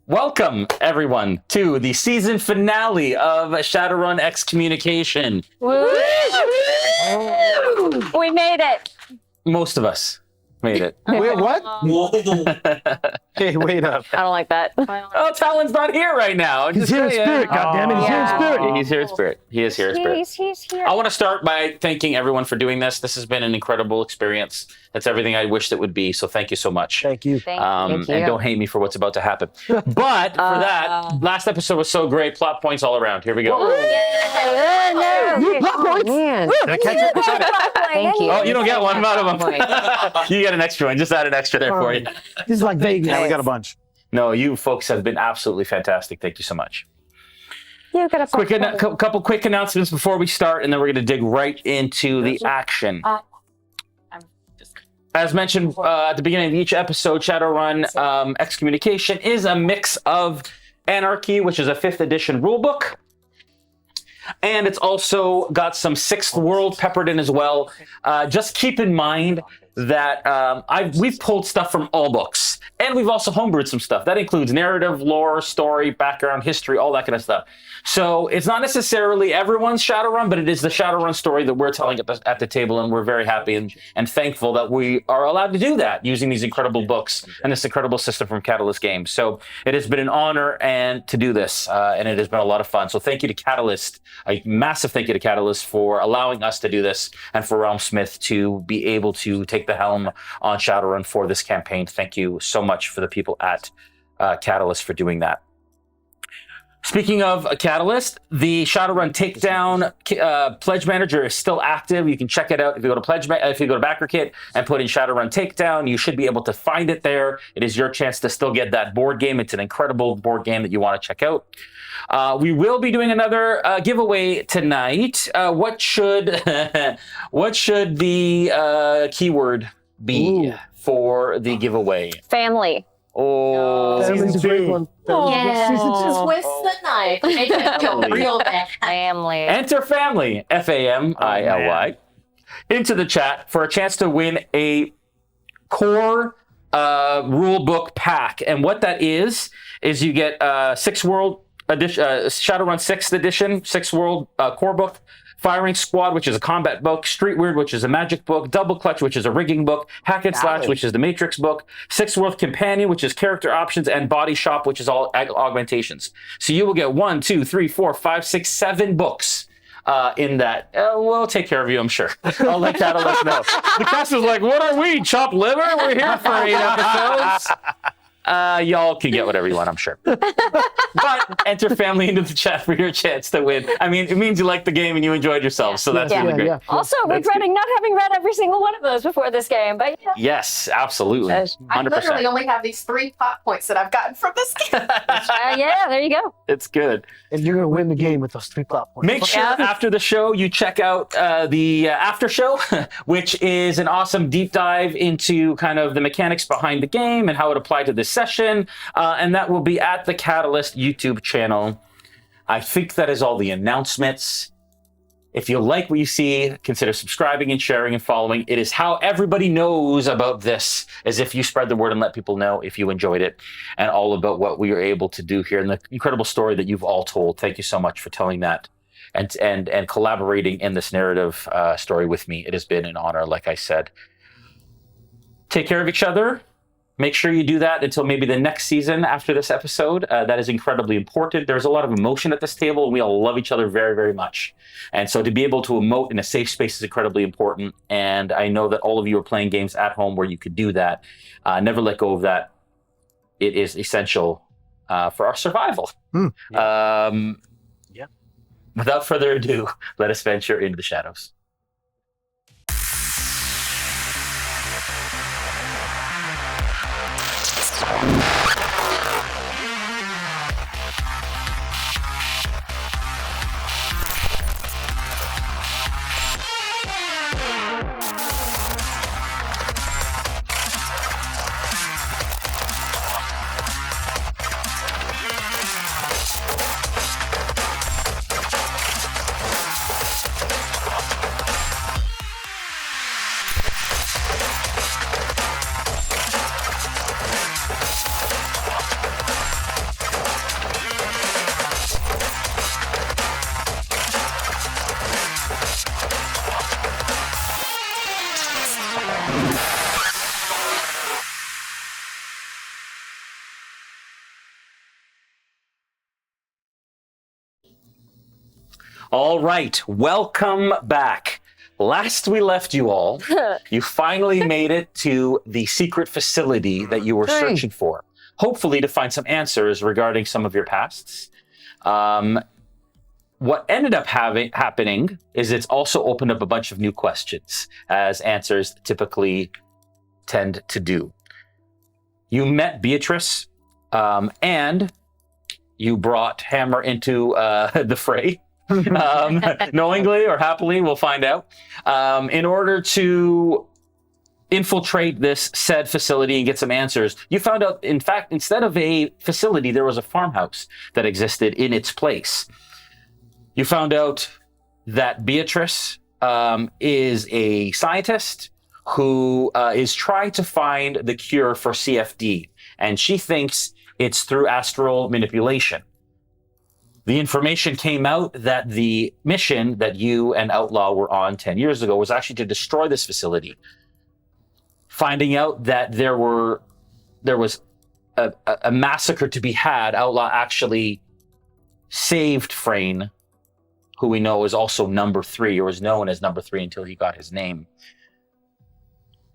Welcome, everyone, to the season finale of Shadowrun Excommunication. Woo! We made it. Most of us made it. Wait, what? Hey, wait up. I don't like that. Oh, Talon's not here right now. He's here in spirit, goddammit. He's here in spirit. Yeah, he's here in spirit. He is here in spirit. He's here. I want to start by thanking everyone for doing this. This has been an incredible experience. That's everything I wished it would be. So thank you so much. Thank you. Thank you. And don't hate me for what's about to happen. But for that, last episode was so great. Plot points all around. Here we go. You plot points? Man. Did I catch it? Thank you. Oh, you don't get one out of them. You get an extra one. Just add an extra there for you. This is like Vegas. Yeah, we got a bunch. No, you folks have been absolutely fantastic. Thank you so much. You got a Couple quick announcements before we start, and then we're going to dig right into the action. As mentioned at the beginning of each episode, Shadowrun Excommunication is a mix of Anarchy, which is a 5th edition rulebook, and it's also got some 6th World peppered in as well. Just keep in mind that we've pulled stuff from all books, and we've also homebrewed some stuff. That includes narrative, lore, story, background, history, all that kind of stuff. So it's not necessarily everyone's Shadowrun, but it is the Shadowrun story that we're telling at the table, and we're very happy and thankful that we are allowed to do that using these incredible books and this incredible system from Catalyst Games. So it has been an honor to do this, and it has been a lot of fun. So thank you to Catalyst, a massive thank you to Catalyst for allowing us to do this, and for RealmSmith to be able to take the helm on Shadowrun for this campaign. Thank you so much for the people at Catalyst for doing that. Speaking of Catalyst, the Shadowrun Takedown Pledge Manager is still active. You can check it out if you go to BackerKit and put in Shadowrun Takedown. You should be able to find it there. It is your chance to still get that board game. It's an incredible board game that you want to check out. We will be doing another giveaway tonight. What should the keyword be for the giveaway? Family. Oh, Family's a great one. Twist the knife. Make it feel real bad. Family. Enter family, Family, into the chat for a chance to win a core rule book pack. And what that is you get 6th World edition, Shadowrun 6th edition, 6th World core book, Firing Squad, which is a combat book, Street Weird, which is a magic book, Double Clutch, which is a rigging book, Hack and Slash, which is the Matrix book, 6th World Companion, which is character options, and Body Shop, which is all augmentations. So you will get 1, 2, 3, 4, 5, 6, 7 books in that. We'll take care of you, I'm sure. I'll let Catalyst know. The cast is like, what are we, chopped liver? We're here for 8 episodes. Y'all can get whatever you want, I'm sure. But enter family into the chat for your chance to win. I mean, it means you like the game and you enjoyed yourselves, so that's really great. Yeah. Also, regretting not having read every single one of those before this game, but yeah. Yes, absolutely. 100%. I literally only have these 3 plot points that I've gotten from this game. Yeah, there you go. It's good. And you're going to win the game with those 3 plot points. Make sure after the show you check out the after show, which is an awesome deep dive into kind of the mechanics behind the game and how it applied to this session. And that will be at the Catalyst YouTube channel. I think that is all the announcements. If you like what you see, consider subscribing and sharing and following. It is how everybody knows about this, as if you spread the word and let people know if you enjoyed it, and all about what we are able to do here and the incredible story that you've all told. Thank you so much for telling that and collaborating in this narrative story with me. It has been an honor, like I said. Take care of each other. Make sure you do that until maybe the next season after this episode. That is incredibly important. There's a lot of emotion at this table, and we all love each other very, very much. And so to be able to emote in a safe space is incredibly important. And I know that all of you are playing games at home where you could do that. Never let go of that. It is essential for our survival. Without further ado, let us venture into the shadows. All right, welcome back. Last we left you all, you finally made it to the secret facility that you were searching for, hopefully to find some answers regarding some of your pasts. What ended up happening is it's also opened up a bunch of new questions, as answers typically tend to do. You met Beatrice, and you brought Hammer into the fray. Knowingly or happily, we'll find out. In order to infiltrate this said facility and get some answers, you found out, in fact, instead of a facility, there was a farmhouse that existed in its place. You found out that Beatrice is a scientist who is trying to find the cure for CFD, and she thinks it's through astral manipulation. The information came out that the mission that you and Outlaw were on 10 years ago was actually to destroy this facility. Finding out that there was a massacre to be had, Outlaw actually saved Frayne, who we know is also number 3, or was known as number 3 until he got his name,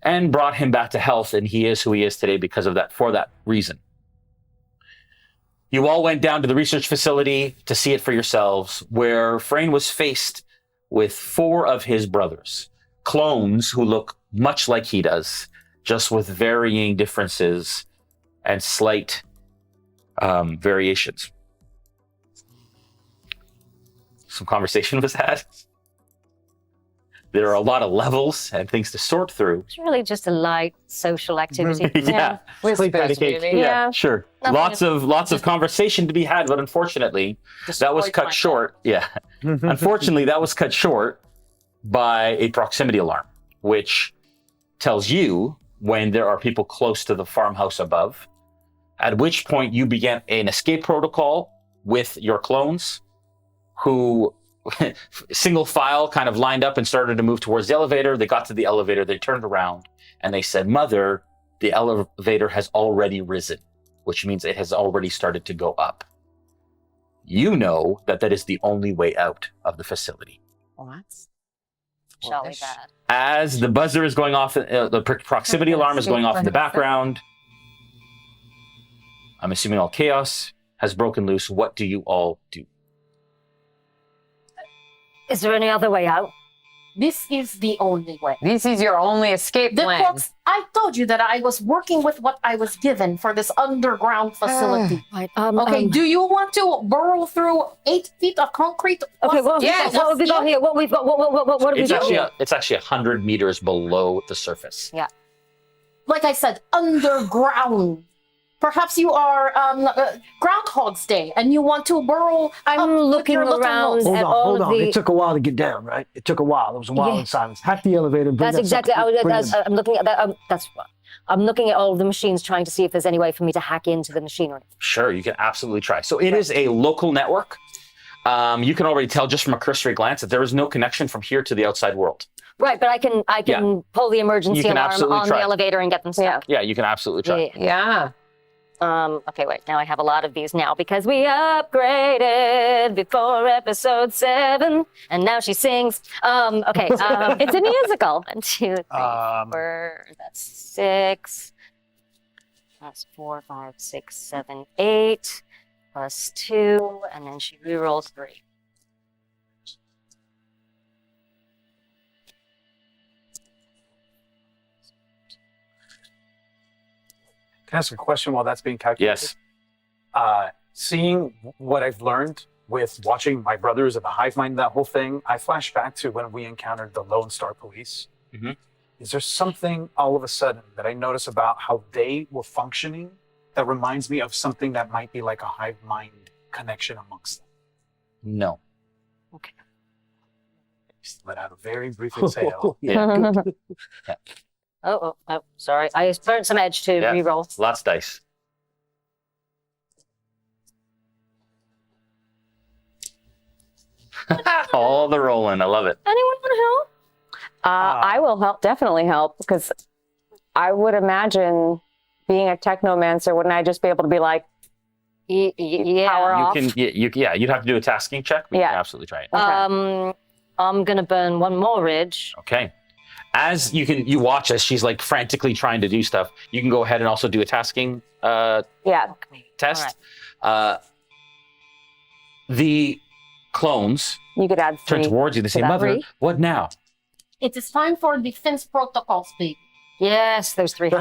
and brought him back to health, and he is who he is today because of that, for that reason. You all went down to the research facility to see it for yourselves, where Frayne was faced with 4 of his brothers, clones who look much like he does, just with varying differences and slight variations. Some conversation was had. There are a lot of levels and things to sort through. It's really just a light social activity. Yeah. Sleep patty cake. Really. Yeah. Sure. Nothing Lots of conversation to be had, but unfortunately, that was cut short. Yeah. Unfortunately, that was cut short by a proximity alarm, which tells you when there are people close to the farmhouse above, at which point you began an escape protocol with your clones, who single file kind of lined up and started to move towards the elevator. They got to the elevator, they turned around, and they said, "Mother, the elevator has already risen," which means it has already started to go up. You know that that is the only way out of the facility. What? Jolly bad. As the buzzer is going off, the proximity alarm is going off in the background. I'm assuming all chaos has broken loose. What do you all do? Is there any other way out? This is the only way. This is your only escape plan. I told you that I was working with what I was given for this underground facility. Right. Okay, do you want to burrow through 8 feet of concrete? Okay, what have we got here? What we've got? What have we got here? It's actually 100 meters below the surface. Yeah. Like I said, underground. Perhaps you are Groundhog's Day and you want to burrow. I'm looking around Hold at on, all hold of on. the... It took a while to get down, right? It took a while. There was a while in silence. Hack the elevator. Bring That's exactly. I'm looking at that. I'm looking at all of the machines, trying to see if there's any way for me to hack into the machinery. Sure, you can absolutely try. So it is a local network. You can already tell just from a cursory glance that there is no connection from here to the outside world. Right, but I can pull the emergency alarm on the elevator and get them stuck. Yeah, you can absolutely try. Yeah. Okay, wait. Now I have a lot of these now because we upgraded before episode 7, and now she sings. Okay, it's a musical. 1, 2, 3, 4. That's 6. That's 4, 5, 6, 7, 8. Plus 2, and then she rerolls 3. Can I ask a question while that's being calculated? Yes. Seeing what I've learned with watching my brothers and the hive mind, that whole thing, I flash back to when we encountered the Lone Star Police. Mm-hmm. Is there something all of a sudden that I notice about how they were functioning that reminds me of something that might be like a hive mind connection amongst them? No. Okay. Just let out a very brief exhale. Yeah. Oh, sorry. I burnt some edge to reroll. Lots of dice. All the rolling. I love it. Anyone want to help? I will help, definitely help, because I would imagine being a technomancer, wouldn't I just be able to be like, Yeah. Power off. You'd have to do a tasking check, but you Yeah. can absolutely try it. I'm gonna burn one more ridge. Okay. As you watch as she's like frantically trying to do stuff, you can go ahead and also do a tasking Yeah. test. The clones You could add turn 3. towards you. They say, that. "Mother, 3? what now?" It is time for defense protocols, baby. Yes, those 3.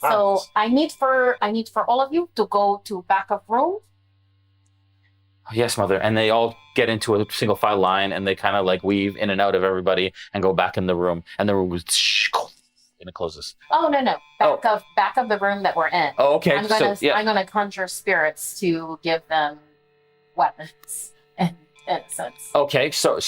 So I need for all of you to go to backup room. Yes, Mother. And they all get into a single file line, and they kind of like weave in and out of everybody and go back in the room. And the room was and it closes. Oh no. Back of the room that we're in. Oh, okay. I'm gonna conjure spirits to give them weapons and sense. Okay, so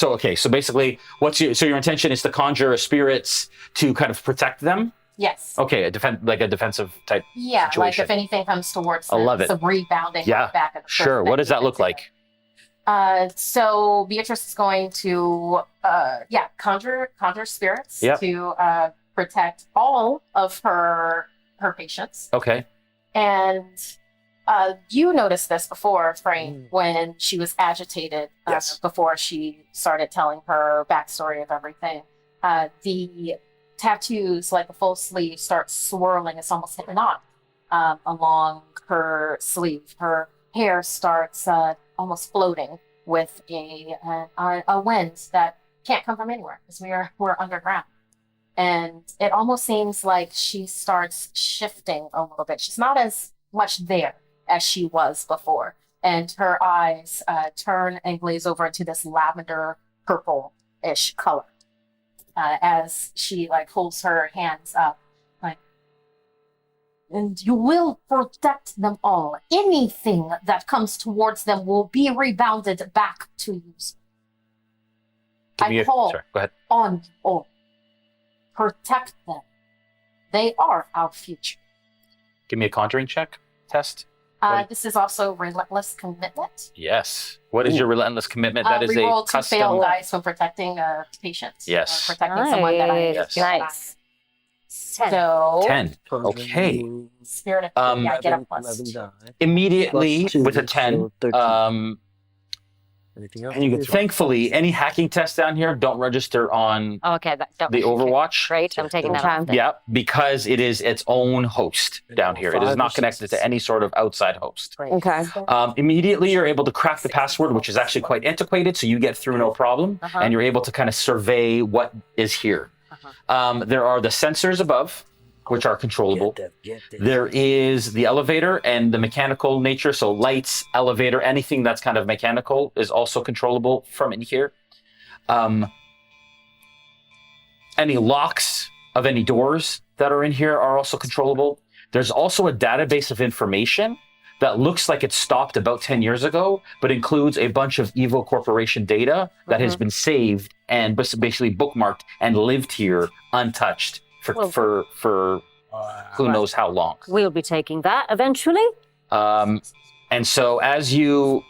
basically, your intention is to conjure spirits to kind of protect them? Yes. Okay, a defensive type. Yeah, situation. like if anything comes towards them, I love it. some rebounding Yeah, back at the Sure. person What does that look needs like? So Beatrice is going to conjure spirits Yep. to protect all of her patients. Okay. And you noticed this before, Frayne, when she was agitated Yes. before she started telling her backstory of everything. The tattoos, like the full sleeve, start swirling. It's almost hypnotic along her sleeve. Her hair starts almost floating with a wind that can't come from anywhere because we're underground. And it almost seems like she starts shifting a little bit. She's not as much there as she was before. And her eyes turn and glaze over into this lavender purple-ish color as she holds her hands up. And you will protect them all. Anything that comes towards them will be rebounded back to you. I call Sorry, go ahead. on you all. Protect them. They are our future. Give me a conjuring check test. This is also relentless commitment. Yes. What is your relentless commitment? That is a reroll 2 custom. failed dice when protecting patients. Yes. Protecting someone that I Yes. Nice. So 10. Okay. Spirit of Um, I get a plus 2. Immediately Plus 2, with a 10, so 13. Anything else? and you get, thankfully, any hacking tests down here don't register on Okay, don't. the Overwatch. Great, I'm taking that off. Yeah, because it is its own host down here. It is not connected to any sort of outside host. Okay. Immediately, you're able to crack the password, which is actually quite antiquated, so you get through no problem, and you're able to kind of survey what is here. There are the sensors above, which are controllable. There is the elevator and the mechanical nature, so lights, elevator, anything that's kind of mechanical is also controllable from in here. Any locks of any doors that are in here are also controllable. There's also a database of information that looks like it stopped about 10 years ago, but includes a bunch of Evil Corporation data that has been saved and basically bookmarked and lived here untouched for who knows how long. We'll be taking that eventually. And so as you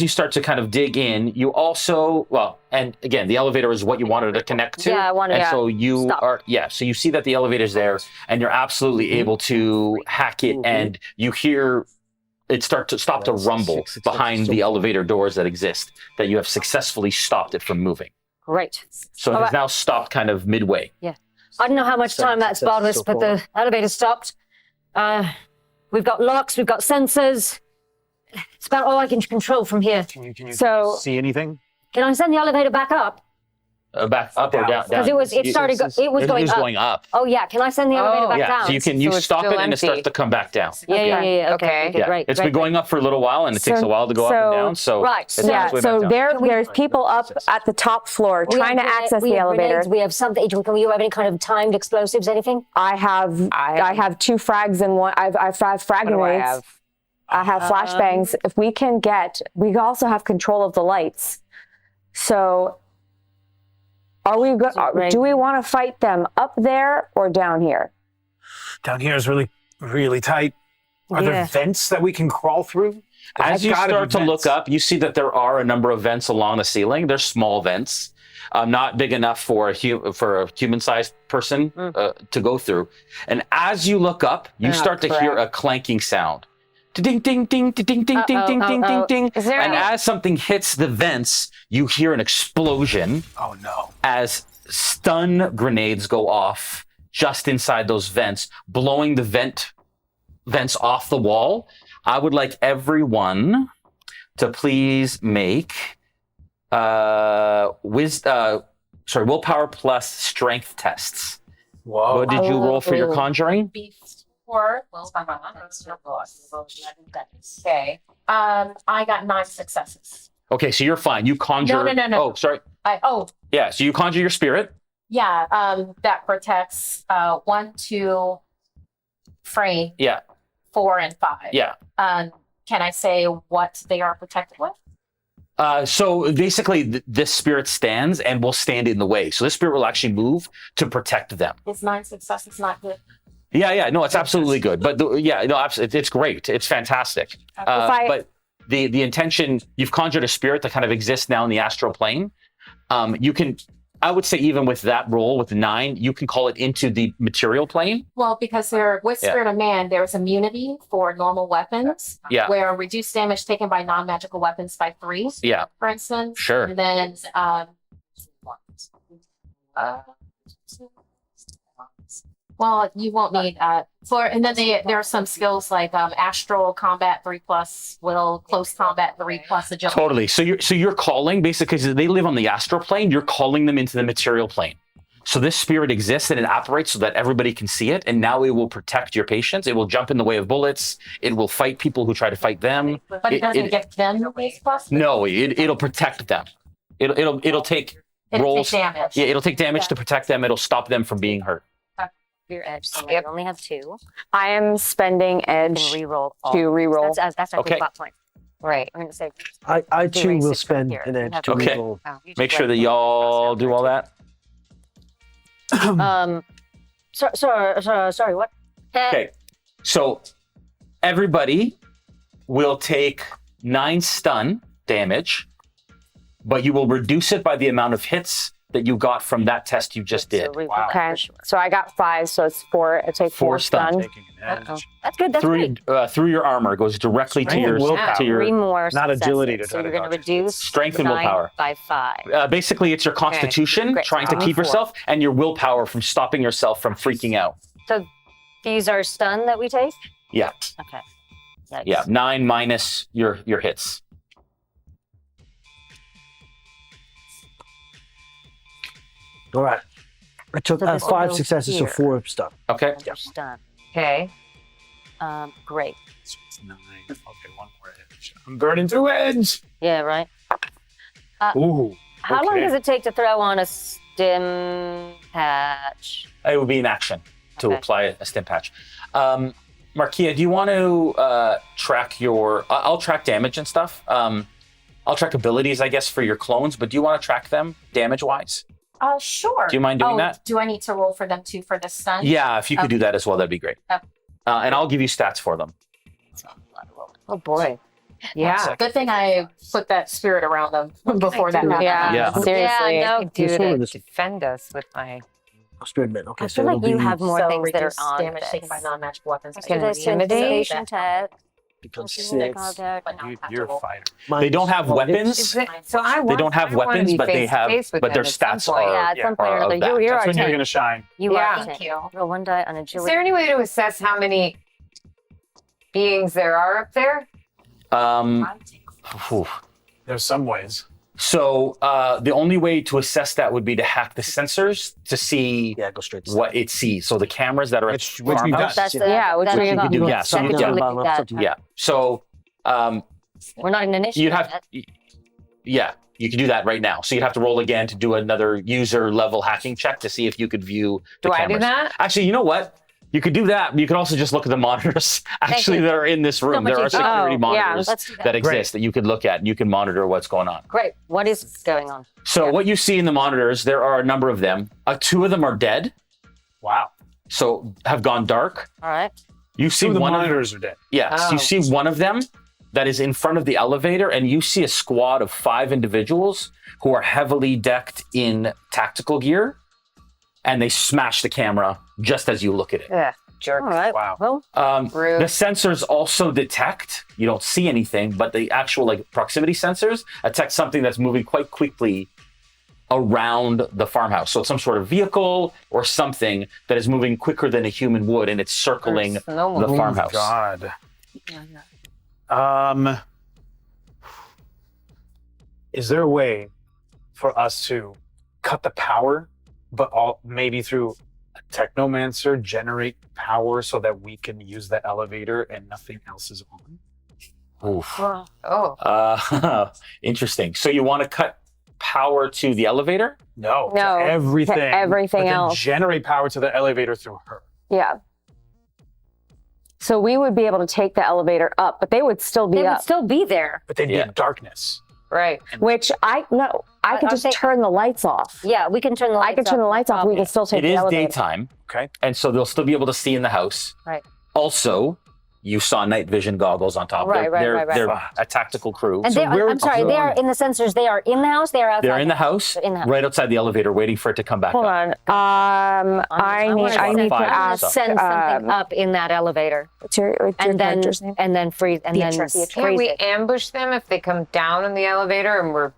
start to kind of dig in, you also, and again, the elevator is what you wanted to connect to. Yeah, I wanted and to so you stop. so you see that the elevator's there and you're absolutely able to hack it and you hear it stop to rumble behind the elevator doors that exist, that you have successfly stopped it from moving. Great. So it has now stopped kind of midway. Yeah. I don't know how much time that's bought us, but the elevator stopped. We've got locks, we've got sensors. It's about all I can control from here. Can you So- see anything? Can I send the elevator back up? Back up or down? Because it was going up. up. Oh yeah, can I send the elevator back Yeah, down? so you So it's stop still it and it starts empty. to come back down. Yeah. Okay. Okay, Yeah, great. it's great, been going up for a little while and it takes So- a while to go up and down. So Right. it's on Yeah, its way so back down. there's people up at the top floor We trying to have access we the have elevator. grenades, we have something. Can you have any kind of timed explosives? Anything? I have 2 frags and one. I've 5 frag grenades. I have flashbangs. If we can we also have control of the lights. So, are we? Do we want to fight them up there or down here? Down here is really, really tight. Are there vents that we can crawl through? As you There's gotta start be to look vents. up, you see that there are a number of vents along the ceiling. They're small vents, not big enough for a human-sized person to go through. And as you look up, you start to hear a clanking sound. ding, ding, ding, ding, ding, ding, ding, ding, ding, ding, ding. Is there And any- as something hits the vents, you hear an explosion Oh no. as stun grenades go off just inside those vents, blowing the vents off the wall. I would like everyone to please make willpower plus strength tests. Whoa. What did you roll for your Oh. conjuring? Beast or okay. I got 9 successes. Okay, so you're fine. You conjure. No. Oh, sorry. Yeah, so you conjure your spirit. Yeah. That protects 1, 2, Frayne. Yeah. 4 and 5. Yeah. Can I say what they are protected with? So basically, this spirit stands and will stand in the way. So this spirit will actually move to protect them. Is 9 successes not good? Yeah. No, it's absolutely good. But it's great. It's fantastic. But the intention, you've conjured a spirit that kind of exists now in the astral plane. You can, I would say, even with that roll with 9, you can call it into the material plane. Well, because they're with Spirit of Man, there's immunity for normal weapons. Yeah. Where reduced damage taken by non-magical weapons by 3, Yeah. for instance. Sure. And then well, you won't need and then there are some skills like astral combat 3+, will close combat 3+ agility. Totally. So you're calling, basically, because they live on the astral plane, you're calling them into the material plane. So this spirit exists and it operates so that everybody can see it, and now it will protect your patients. It will jump in the way of bullets. It will fight people who try to fight them. But it doesn't get them the base plus. No, it'll protect them. It'll take rolls. Take damage. Yeah, it'll take damage to protect them. It'll stop them from being hurt. Your edge. So I only have 2. I am spending You edge can reroll. to reroll. That's our Okay. plot point. Right. I'm going to say. I too Doing will 6 from spend here. an You edge have to Okay. reroll. Oh, you just Make sure write that the y'all do all that. Sorry. What? Okay. So everybody will take 9 stun damage, but you will reduce it by the amount of hits that you got from that test you just did. Wow. Okay. So I got 5, so it's 4. I take 4 4 stun. stun. Taking an edge. That's good. That's great. Through your armor, goes directly to Strength your and willpower. to 3 your more. Not agility to successes. So try to you're going to dodge it. reduce strength and 9 willpower. by 5. Basically, it's your constitution Great. trying to keep Four. yourself, and your willpower from stopping yourself from freaking out. So these are stun that we take. Yeah. Okay. Yikes. Yeah. 9 minus your hits. All right. I took So this will 5 go successes, so here. 4 stuff. Okay. You're stun. Okay. Great. So it's 9. Okay, 1 more edge. I'm burning through edge. Yeah. Right. Ooh. How long Okay. does it take to throw on a stim patch? It would be an action to Okay. apply a stim patch. Markeia, do you want to track your... I'll track damage and stuff. I'll track abilities, I guess, for your clones, but do you want to track them damage-wise? Sure. Do you mind doing that? Do I need to roll for them too for the stun? Yeah, if you could do that as well, that'd be great. Okay. And I'll give you stats for them. Oh boy. Yeah. Good thing I put that spirit around them before that happened. Yeah. Yeah. Seriously. Yeah, I do This one or to this one? defend us with my. Spirit man. Okay, I so feel it'll like you be have more So things that are reduce on damage this. taken by non-magical weapons. It's gonna There's intimidate. intimidation test. becomes Something 6. contact. But not You're a magical. fighter. They don't have Well, weapons. Is it, so I They don't have weapons, but they have, but their stats are. Yeah, at some point or are of another. that. You're That's our when you're 10. going to shine. You Yeah. are our Thank 10. you. Roll 1 die on Is agility. there any way to assess how many beings there are up there? Phew. There's some ways. So the only way to assess that would be to hack the sensors to see Yeah, go straight to what it sees. So the cameras that are at Which we've farmhouse- done. That's Yeah, which that's we you not- could do. Yeah, so That's you what could, you bottom look up, at. up to you. yeah. So We're not an initiative. you'd have, yet. yeah, you could do that right now. So you'd have to roll again to do another user level hacking check to see if you could view the Do I cameras. do that? Actually, you know what? You could do that, but you could also just look at the monitors actually you. that are in this room. much There are easier. security Oh, yeah, monitors let's do that. that exist that you could look at and you can monitor what's going on. Great. What is going on? So Yeah. what you see in the monitors, there are a number of them. 2 of them are dead, Wow. so have gone dark. All right. You see Two of the one of monitors are dead. yes, Oh. you see one of them that is in front of the elevator, and you see a squad of 5 individuals who are heavily decked in tactical gear, and they smash the camera just as you look at it. Yeah. Jerk. All right. Wow. Well, Rude. The sensors also detect, you don't see anything, but the actual like proximity sensors detect something that's moving quite quickly around the farmhouse. So it's some sort of vehicle or something that is moving quicker than a human would, and it's circling the farmhouse. God. Is there a way for us to cut the power, but maybe through a technomancer generate power so that we can use the elevator and nothing else is on? Oof. Oh. Interesting. So you want to cut power to the elevator? No, No, to everything. to everything but then else. generate power to the elevator through her. Yeah. So we would be able to take the elevator up, but they would still be they up. would still be there. But they'd be Yeah. in darkness. Right. Which I could Aren't just they- turn the lights off. Yeah, we can turn the lights I could turn the lights off. We Yeah. can still take It the is elevator. daytime, Okay. and so they'll still be able to see in the house. Right. Also, you saw night vision goggles on top. Right, they're, right, right, they're right. a tactical crew. And So they're, we're I'm sorry, they are in the sensors. They are in the house. They are outside. They're in the house, In the house. right outside the elevator, waiting for it to come back Hold up. on. I need to Five ask send something um, up in that elevator, what's your and then character's name? freeze, and Beatrice. then Can't freeze we it. ambush them if they come down in the elevator and we're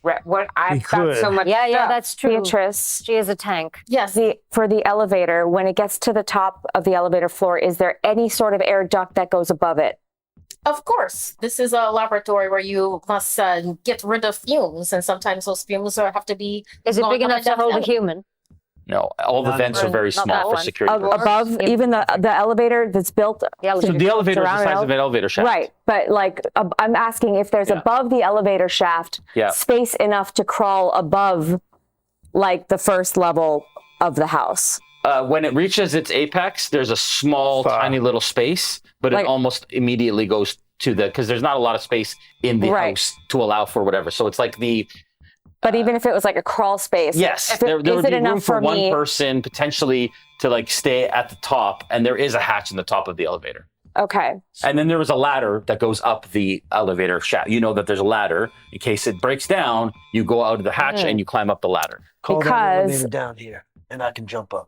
what We I've got so could. much Yeah, stuff. that's true. Beatrice, She is a tank. Yes. for the elevator, when it gets to the top of the elevator floor, is there any sort of air duct that goes above it? Of course, this is a laboratory where you must get rid of fumes, and sometimes those fumes have to be. Is it gone big up enough and to down hold a the human? No, all the None. vents are very Not small that for one. security purposes. Above even the elevator that's built. The So elevator. the elevator is the Surround size of an elevator shaft. Right, but like I'm asking if there's Yeah. above the elevator shaft Yeah. space enough to crawl above, like the first level of the house. When it reaches its apex, there's a small, tiny little space, but Like- it almost immediately goes to because there's not a lot of space in the Right. house to allow for whatever. So it's like But even if it was like a crawl space, yes, if there is would it be room enough for one me? person potentially to like stay at the top, and there is a hatch in the top of the elevator. Okay, And then there was a ladder that goes up the elevator shaft. You know that there's a ladder in case it breaks down. You go out of the hatch and you climb up the ladder. Call that Because- elevator down here, and I can jump up.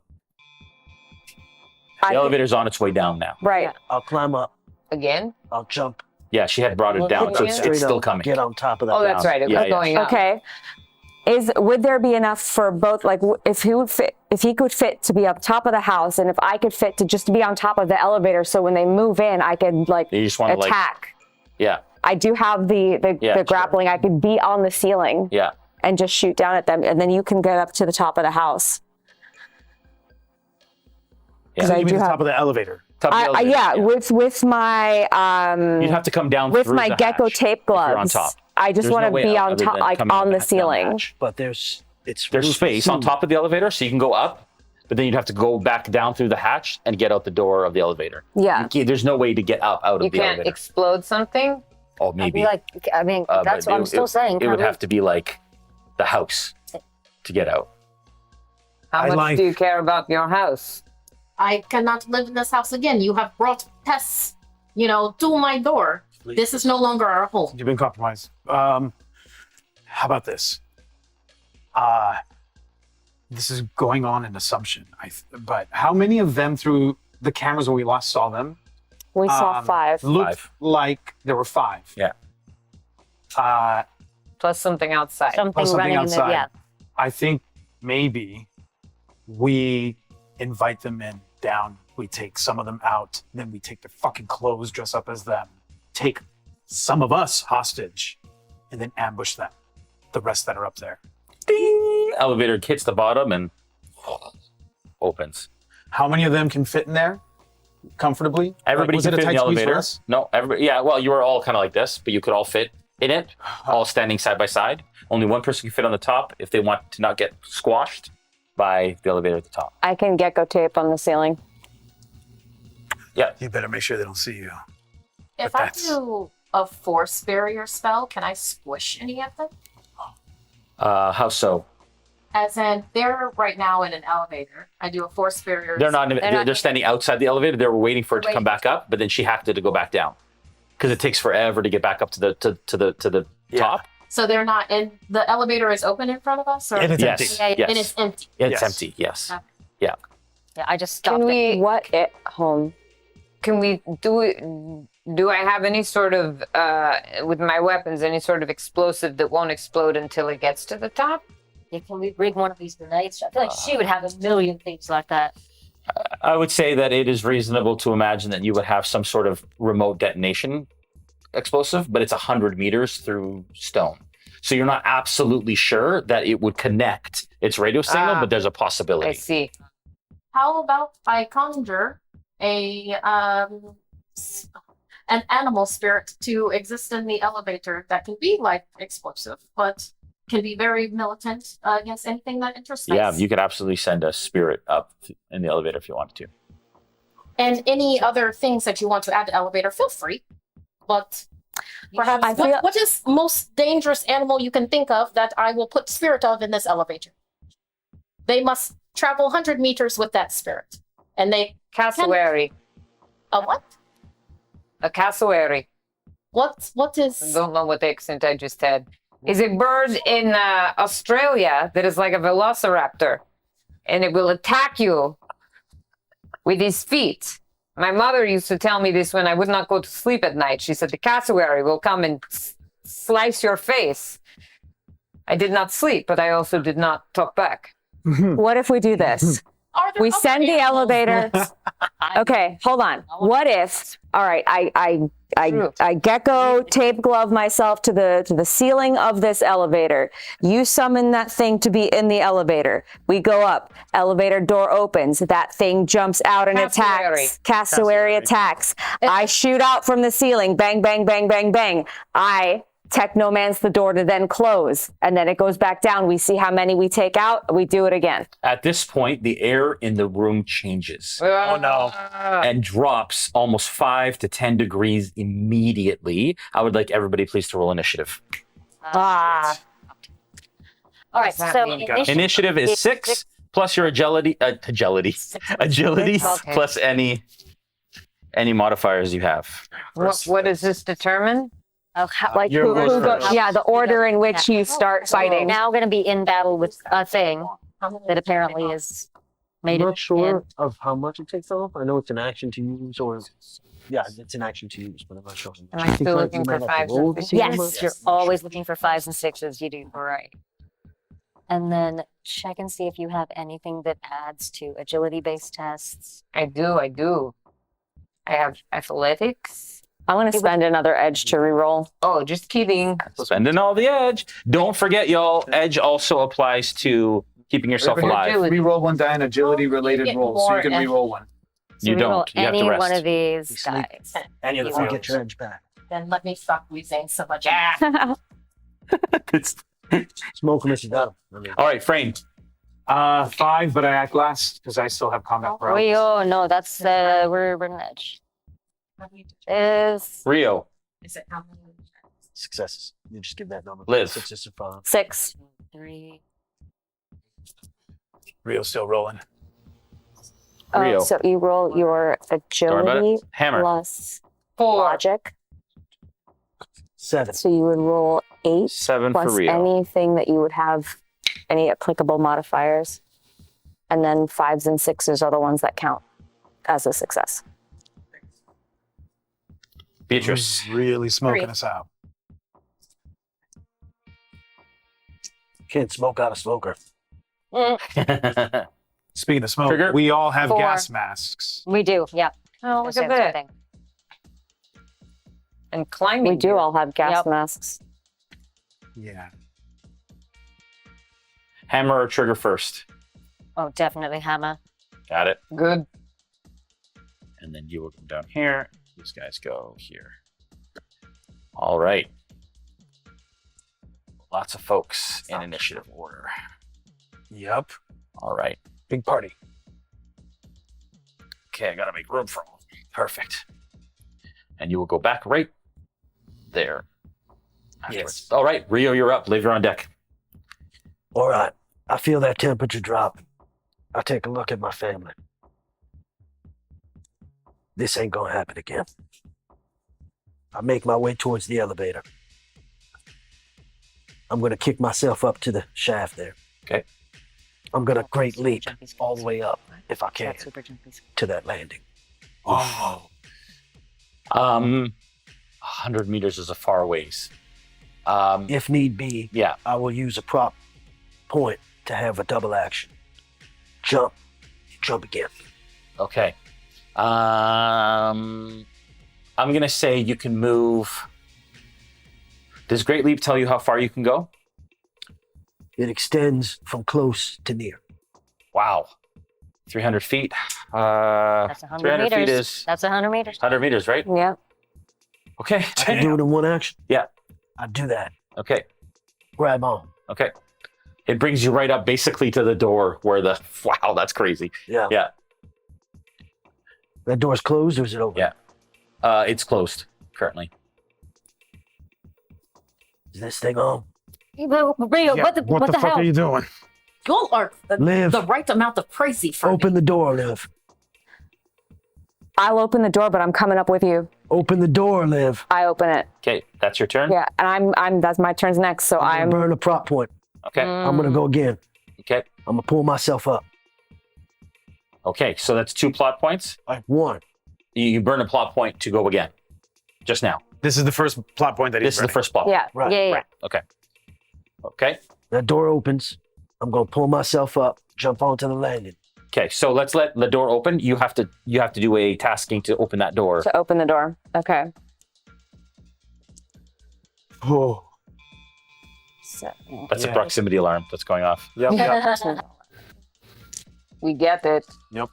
The elevator's on its way down now. right. I'll climb up. Again? I'll jump. Yeah, she had brought it down, so it's Straight still up, coming. Get on top of that. Oh, that's right. It was Yeah, yeah. going up. Okay. Would there be enough for both? Like, if he could fit to be up top of the house, and if I could fit to just be on top of the elevator, so when they move in, I could like You just want to attack. yeah, I do have the sure. grappling. I could be on the ceiling yeah. and just shoot down at them, and then you can get up to the top of the house. Yeah. I You mean do the have- top of the elevator? Top of the elevator, Yeah, with my You'd have to come down with through my the gecko hatch tape if you're gloves. on top. I just There's want no to way be out on other top, than like coming on the down ceiling. hatch. But it's There's roof space on seam. top of the elevator, so you can go up, but then you'd have to go back down through the hatch and get out the door of the elevator. Yeah. There's no way to get up out of You the can't elevator. explode something? Oh, I'd maybe. be like, I mean, that's But what I'm still saying. It would have to be like the house to get out. How much do you care about your house? I cannot live in this house again. You have brought pests, to my door. This is no longer our home. You've been compromised. How about this? This is going on an assumption, but how many of them through the cameras when we last saw them We saw 5. looked 5. like there were 5? Yeah. Plus something outside. something something running outside. in the, yeah. I think maybe we invite them in down. We take some of them out, then we take their fucking clothes, dress up as them, take some of us hostage, and then ambush them. The rest that are up there. Ding! Elevator hits the bottom and opens. How many of them can fit in there comfortably? Everybody was can it a fit in tight the squeeze for elevator. us? No, everybody. Yeah, well, you were all kind of like this, but you could all fit in it, all standing side by side. Only one person can fit on the top if they want to not get squashed by the elevator at the top. I can gecko tape on the ceiling. Yeah. You better make sure they don't see you. If But I that's- do a force barrier spell, can I squish any of them? How so? As in, they're right now in an elevator. I do a force barrier. They're not. They're not- standing outside the elevator. They were waiting for it to come back up, but then she had to go back down because it takes forever to get back up to the top. So they're not in the elevator is open in front of us, or And it's Yes. empty. Yeah, Yes. and it's empty. It's Yes. empty. Yes. Okay. Yeah. Yeah, I just stopped Can it. we? What it home? Can we do I have any sort of with my weapons any sort of explosive that won't explode until it gets to the top? Yeah, can we rig one of these grenades? I feel like she would have a million things like that. I would say that it is reasonable to imagine that you would have some sort of remote detonation explosive, but it's 100 meters through stone. So you're not absolutely sure that it would connect its radio signal, but there's a possibility. I see. How about I conjure an animal spirit to exist in the elevator that can be like explosive, but can be very militant against anything that enters space. Yeah, you could absolutely send a spirit up in the elevator if you wanted to. And any other things that you want to add to elevator, feel free. But perhaps I feel- what is most dangerous animal you can think of that I will put spirit of in this elevator? They must travel 100 meters with that spirit. And they Cassowary. a what? A cassowary. What I is don't know what accent I just had. Is a bird in Australia that is like a velociraptor, and it will attack you with his feet. My mother used to tell me this when I would not go to sleep at night. She said the cassowary will come and slice your face. I did not sleep, but I also did not talk back. What if we do this? are there We other send the animals? elevator. Okay, hold on. What if? All right, I gecko tape glove myself to the ceiling of this elevator. You summon that thing to be in the elevator. We go up. Elevator door opens. That thing jumps out and Cassowary. attacks. Cassowary attacks. I shoot out from the ceiling. Bang, bang, bang, bang, bang. I technomance the door to then close, and then it goes back down. We see how many we take out. We do it again. At this point, the air in the room changes Oh no. and drops almost 5 to 10 degrees immediately. I would like everybody please to roll initiative. Ah. All right, What does that so mean, guys? Initiative is 6 plus your agility agility Okay. plus any modifiers you have. What does this determine? Like Your who goes go, first. yeah, the order in which you start fighting. now going to be in battle with a thing that apparently is made I'm it. not sure of how much it takes off. I know it's an action to use, or yeah, it's an action to use, but I'm not sure. Am I still looking for fives and sixes? Yes, you're always looking for 5s and 6s. You do right. And then check and see if you have anything that adds to agility-based tests. I do. I have athletics. I want to spend another edge to reroll. Oh, just kidding. Spending all the edge. Don't forget, y'all, edge also applies to keeping yourself alive. Agility. Reroll one die in agility related Get roll, so you can more reroll one. So You reroll don't. You have to any rest. one of these You sleep. guys. Any of the You failures. get your edge back. Then let me stop wheezing so much. It's- Smoke unless you got 'em. I mean, all right, Frayne. 5, but I act last because I still have combat paralysis. Oh no, that's we're an edge. Is Rio. Is it how many? successes. You just give that number. Liv. Success or 5. 6. 3. Rio's still rolling. Rio. So you roll your Don't worry about agility it. Hammer. plus 4. logic. 7. So you would roll 8 7 for plus Rio. anything that you would have, any applicable modifiers. And then 5s and 6s are the ones that count as a success. Beatrice. Who's really smoking 3. us out. Can't smoke out a smoker. Speaking of smoke, Trigger. we all have 4. gas masks. We do, yeah. Oh, look Same at that. thing. And climbing. We do gear. all have gas Yep. masks. Yeah. Hammer or trigger first. Oh, definitely hammer. Got it. Good. And then you will come down here. These guys go here. All right. Lots of folks in initiative order. Yep. All right. Big party. Okay, I gotta make room for all. Perfect. And you will go back right there. afterwards. All right, Rio, you're up. Liv, you're on deck. All right. I feel that temperature drop. I take a look at my family. This ain't gonna happen again. I make my way towards the elevator. I'm gonna kick myself up to the shaft there. Okay. I'm gonna great leap all the way up, if I can, to that landing. Oh. 100 meters is a far ways. If need be, Yeah. I will use a prop point to have a double action. Jump again. Okay. I'm gonna say you can move. Does Great Leap tell you how far you can go? It extends from close to near. Wow. 300 feet. That's 100 300 feet meters. is That's 100 meters. 100 meters, right? Yep. Okay. I can do it in one action. Yeah. I do that. Okay. Grab on. Okay. It brings you right up basically to the door where the. Wow, that's crazy. Yeah. Yeah. That door's closed or is it open? Yeah. It's closed currently. Is this thing on? Rio, Yeah, what the fuck hell? are you doing? You are Liv. the right amount of crazy for me. Open the door, Liv. I'll open the door, but I'm coming up with you. Open the door, Liv. I open it. Okay, that's your turn. Yeah, and I'm that's my turn's next. So I'm I'm gonna burn a prop point. Okay. I'm gonna go again. Okay. I'm gonna pull myself up. Okay. So that's 2 plot points. One. You burn a plot point to go again. Just now. This is the first plot point that he's This is the first plot. yeah. Right. Yeah. Right. Okay. Okay. That door opens. I'm gonna pull myself up, jump onto the landing. Okay. So let's let the door open. You have to do a tasking to open that door. To open the door. Okay. Oh. So, That's a Yeah. proximity alarm that's going off. Yep. We get it. Yep.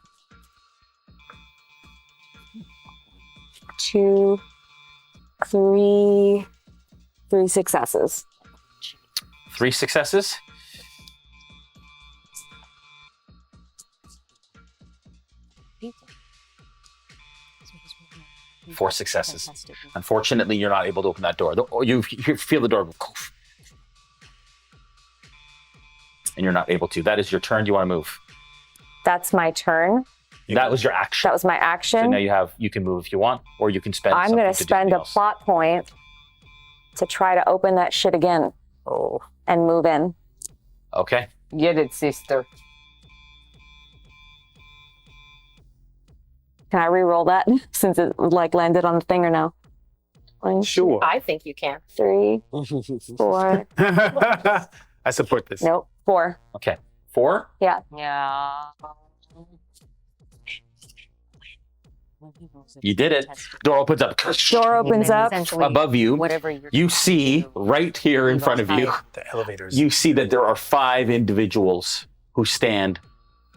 2, 3 successes. 3 successes. Four successes. Unfortunately, you're not able to open that door. You feel the door go, "Koof." And you're not able to. That is your turn. Do you want to move? That's my turn. That was your action. That was my So action. now you can move if you want, or you can spend. I'm going something to do spend something a else. plot point to try to open that shit again. Oh. And move in. Okay. Get it, sister. Can I re-roll that since it like landed on the thing or no? 1, Sure. I think you can. 3, 4. I support this. Nope. 4. Okay. 4. Yeah. You did it. Door opens up. Door opens up. Above you. Whatever you're You see right here in front of you. The elevators. You see that there are 5 individuals who stand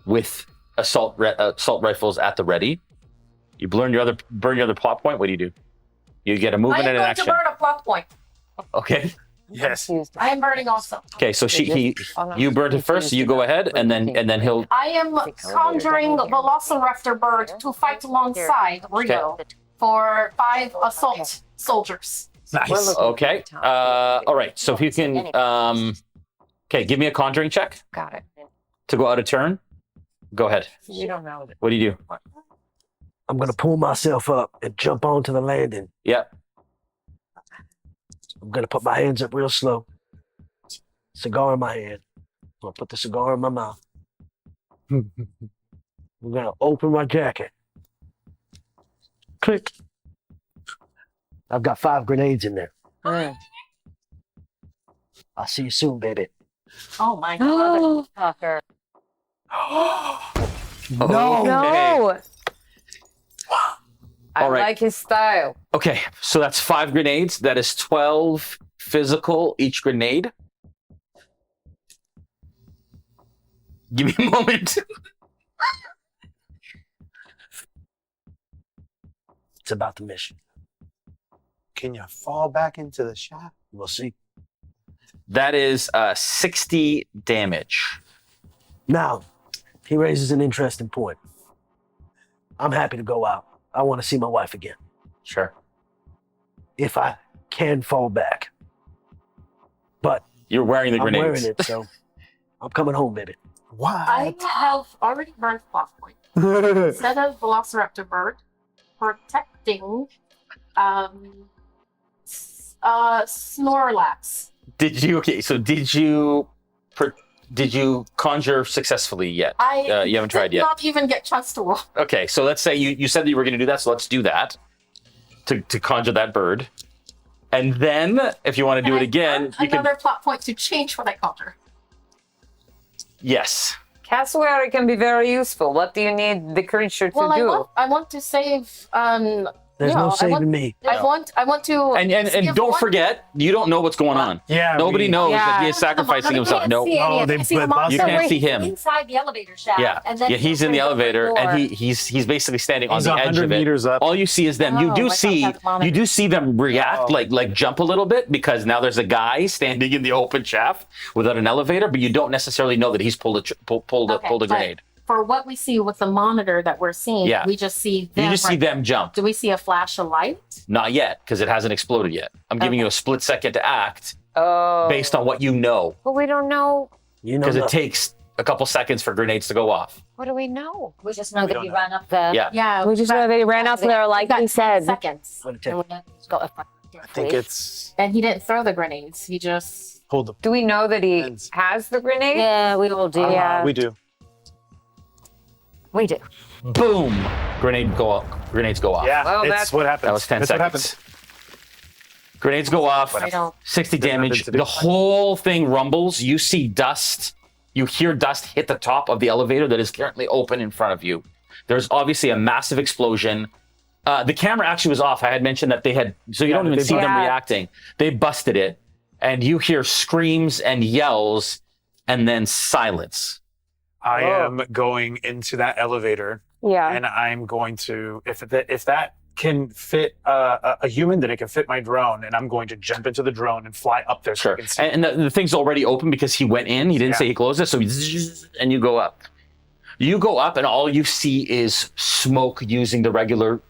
with assault rifles at the ready. You burn your other plot point. What do? You get a I movement am and an going to action. burn a plot point. Okay. Yes. I am burning also. Okay. So you burned it first. So you go ahead, and then he'll. I am conjuring the Velociraptor bird to fight alongside Rio for 5 assault soldiers. Nice. Okay. All right. So if you can. Okay. Give me a conjuring check Got it. to go out of turn. Go ahead. You don't know. What do you do? I'm gonna pull myself up and jump onto the landing. Yep. I'm gonna put my hands up real slow. Cigar in my hand. I'm gonna put the cigar in my mouth. I'm gonna open my jacket. Click. I've got 5 grenades in there. I'll see you soon, baby. Oh my god. Fucker. No. No. I All right. like his style. Okay, so that's 5 grenades. That is 12 physical each grenade. Give me a moment. It's about the mission. Can you fall back into the shop? We'll see. That is 60 damage. Now, he raises an interesting point. I'm happy to go out. I want to see my wife again. Sure. If I can fall back. But You're wearing the I'm grenades. wearing it, so I'm coming home, baby. Why? I have already burned plot point. Instead of Velociraptor bird, protecting Snorlax. Did you Did you conjure successfully yet? You haven't tried did yet. not even get chance to roll. Okay, so let's say you said that you were going to do that, so let's do that to conjure that bird. And then, if you want to do it again, you can... Another plot point to change what I conjure. Yes. Cassowary can be very useful. What do you need the creature to Well, do? I want to save. There's no saving me. I want to. And don't forget, you don't know what's going on. Yeah. Nobody knows that he Yeah. is sacrificing himself. No, Oh, they bust you can't see him. Inside the elevator shaft. Yeah, And then he's in the opens elevator, door. and he's basically standing on He's the edge 100 of it. meters up. All you see is them. Oh, I thought You do see them react, Oh. like jump a little bit, because now there's a guy standing in the open shaft without an elevator, but you don't necessarily know that he's pulled a Okay, grenade. For what we see with the monitor that we're seeing, Yeah. we just see them. You just see them jump. Do we see a flash of light? Not yet, because it hasn't exploded yet. I'm giving you a split second to act Oh. based on what you know, But we don't know. You know because it nothing. takes a couple seconds for grenades to go off. What do we know? We just know that don't he know. ran up the. Yeah. Yeah. We just know they ran up there like got he said. Seconds. What it take? And we go, I think it's And he didn't throw the grenades. He just. hold the. Do we know that he Depends. has the grenade? Yeah, we all do. Yeah. We do. We do. Boom! Grenades go off. Yeah, Well, it's that's- what happens. That was 10 That's what seconds. Grenades go off. I don't. 60 Didn't have damage. anything to do. The whole thing rumbles. You see dust. You hear dust hit the top of the elevator that is currently open in front of you. There's obviously a massive explosion. The camera actually was off. I had mentioned that they had, so you Yeah, don't even they see them busted it. reacting. They busted it, and you hear screams and yells, and then silence. I am going into that elevator, Yeah. and I'm going to if that can fit a human, then it can fit my drone, and I'm going to jump into the drone and fly up there so I Sure. can see. And the thing's already open because he went in. He didn't Yeah. say he closed it, so and you go up. You go up, and all you see is smoke using the regular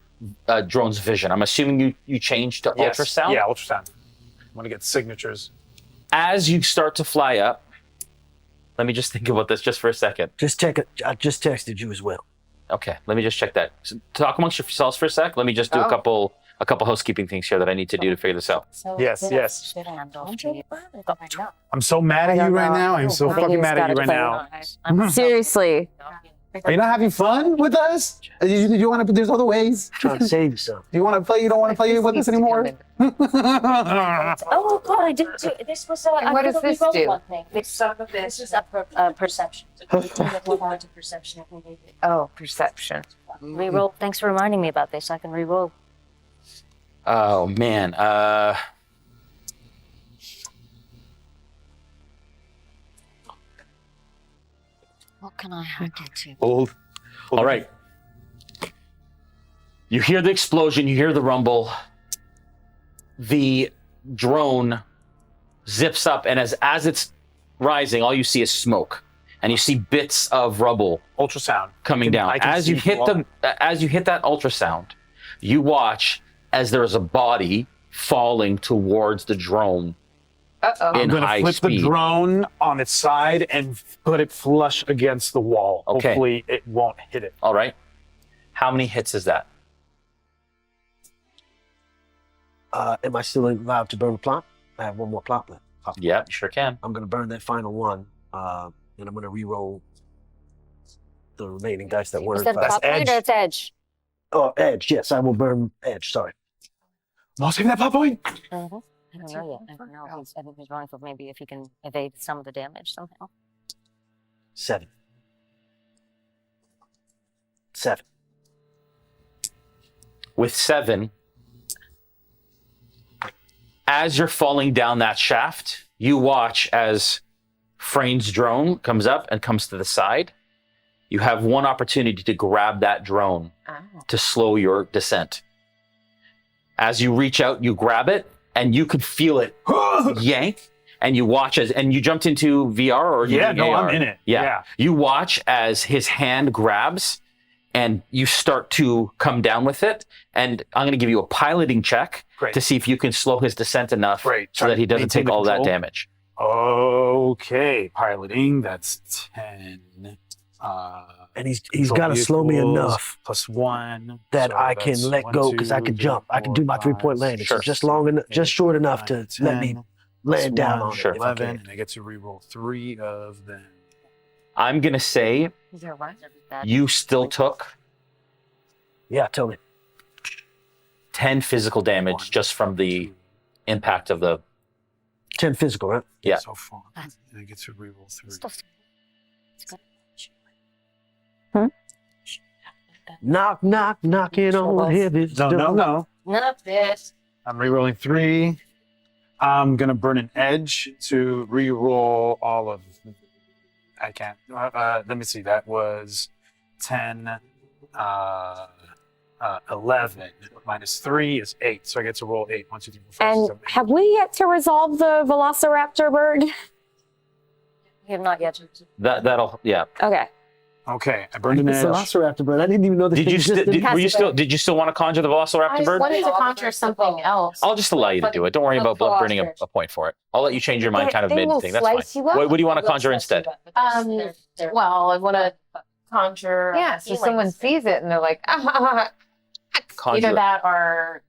drone's vision. I'm assuming you changed to Yes. ultrasound. Yeah, ultrasound. I want to get signatures. As you start to fly up, let me just think about this just for a second. Just check it. I just texted you as well. Okay, let me just check that. So, talk amongst yourselves for a sec. Let me just do a couple housekeeping things here that I need to do to figure this out. So Yes, this yes. should handle for- I'm so mad at I you don't right know. now. I'm so I think fucking he's mad at you got right it now. planned. Seriously. Are you not having fun with us? You want to? There's other ways. Trying to save you some. Do you want to play? You don't want to play with us anymore? Oh God, I didn't do this. Was And what does this do? This is a perception. To perception if we need it. Oh, perception. Reroll. Thanks for reminding me about this. I can reroll. Oh man. What can I hack into? All right. You hear the explosion. You hear the rumble. The drone zips up, and as it's rising, all you see is smoke, and you see bits of rubble Ultrasound coming down. I can As you see hit that ultrasound, you watch as there is a body falling towards the drone Uh-oh. in I'm gonna high flip speed. the drone on its side and put it flush against the wall. Okay. Hopefully, it won't hit it. All right. How many hits is that? Am I still allowed to burn a plot? I have one more plot left. Yeah, you sure can. I'm going to burn that final one, and I'm going to re-roll the remaining dice that weren't. Is that That's top point or edge. it's edge? Oh, edge. Yes, I will burn edge. Sorry. No, save that plot point. I don't know yet. I don't know. I think he's running for maybe if he can evade some of the damage somehow. 7. 7. With 7, as you're falling down that shaft, you watch as Frayne's drone comes up and comes to the side. You have one opportunity to grab that drone to slow your descent. As you reach out, you grab it, and you could feel it yank. And you watch and you jumped into VR or Yeah, using no, AR? I'm in it. Yeah. Yeah. You watch as his hand grabs and you start to come down with it. And I'm going to give you a piloting check Great. to see if you can slow his descent enough Great. so that he doesn't Maintain take the all that control. damage. Okay, piloting. That's 10. And he's Control got to slow me vehicles enough plus 1 that so I can that's let 1, go 2, because I can 3, jump. I can do my 4, 3-point 5, landing. Sure. So just long enough, just short enough to 9, let me 10, land down on plus it. 1, if I 11, can. and I get to reroll 3 of them. I'm gonna say you still took Yeah, tell me. 10 physical damage just from the impact of the. 10 physical, right? Yeah. So far. And I get to reroll 3. Knock, knock, knocking on heaven's door. No. Not this. I'm rerolling 3. I'm gonna burn an edge to reroll all of. I can't. Let me see. That was 10, 11 minus 3 is 8. So I get to roll 8. 1, 2, 3, 4, 5, And 6, 7, 8. have we yet to resolve the Velociraptor bird? We have not yet. That'll yeah. Okay. Okay, I burned an It's edge. a Velociraptor bird. I didn't even know this Did thing you existed. did you still want to conjure the Velociraptor I bird? wanted to conjure something else. I'll just allow you to do it. Don't worry about burning a point for it. I'll let you change your mind kind of They mid will thing. That's slice fine. you up. What do you want to conjure instead? Well, I want to conjure. Yeah, so healing. someone sees it and they're like, ah, Conjure. Either that or.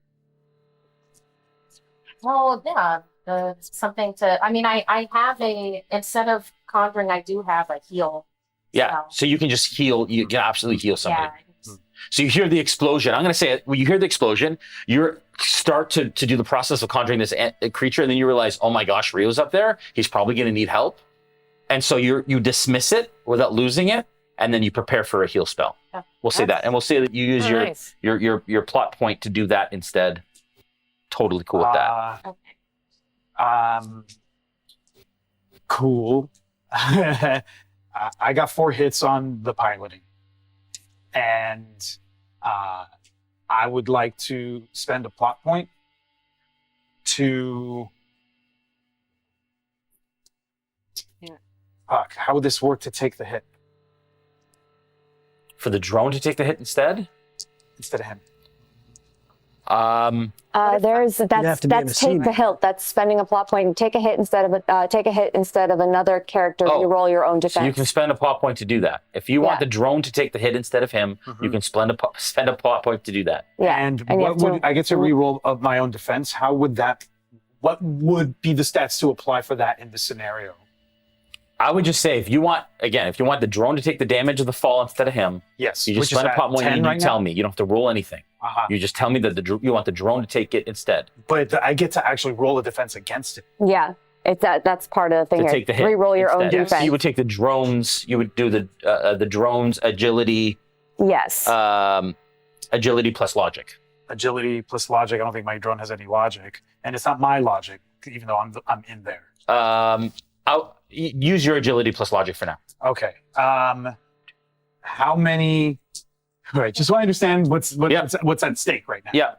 Well, yeah, something to. I mean, I have instead of conjuring, I do have a heal. Yeah, so you can just heal. You can absolutely heal somebody. Yeah. So you hear the explosion. I'm going to say it. When you hear the explosion, you start to do the process of conjuring this creature, and then you realize, oh my gosh, Rio's up there. He's probably going to need help. And so you dismiss it without losing it, and then you prepare for a heal spell. Yeah. We'll say that, and we'll say that you use nice. your plot point to do that instead. Totally cool with that. Cool. I got 4 hits on the piloting, and I would like to spend a plot point to. Fuck! How would this work to take the hit For the drone to take the hit instead. instead of him? There's have that's to be in a scene. take the hilt. That's spending a plot point. Take a hit instead of another character. Oh, You roll your own So defense. you can spend a plot point to do that. If you want Yeah. the drone to take the hit instead of him, you can spend a plot point to do that. Yeah. And you what have to- would I get to reroll of my own defense? How would that? What would be the stats to apply for that in this scenario? I would just say if you want the drone to take the damage of the fall instead of him, Yes, you just which is spend a at plot point 10 and you right tell now? me. You don't have to roll anything. Uh-huh. You just tell me that you want the drone to take it instead. But I get to actually roll a defense against it. Yeah. It's that's part of the thing To here. take the hit. Reroll your own instead. defense. You would take the drones. You would do the drones agility, Yes. agility plus logic. Agility plus logic. I don't think my drone has any logic, and it's not my logic, even though I'm in there. I'll use your agility plus logic for now. Okay. How many? Right. Just want to understand what's at stake right now. Yeah.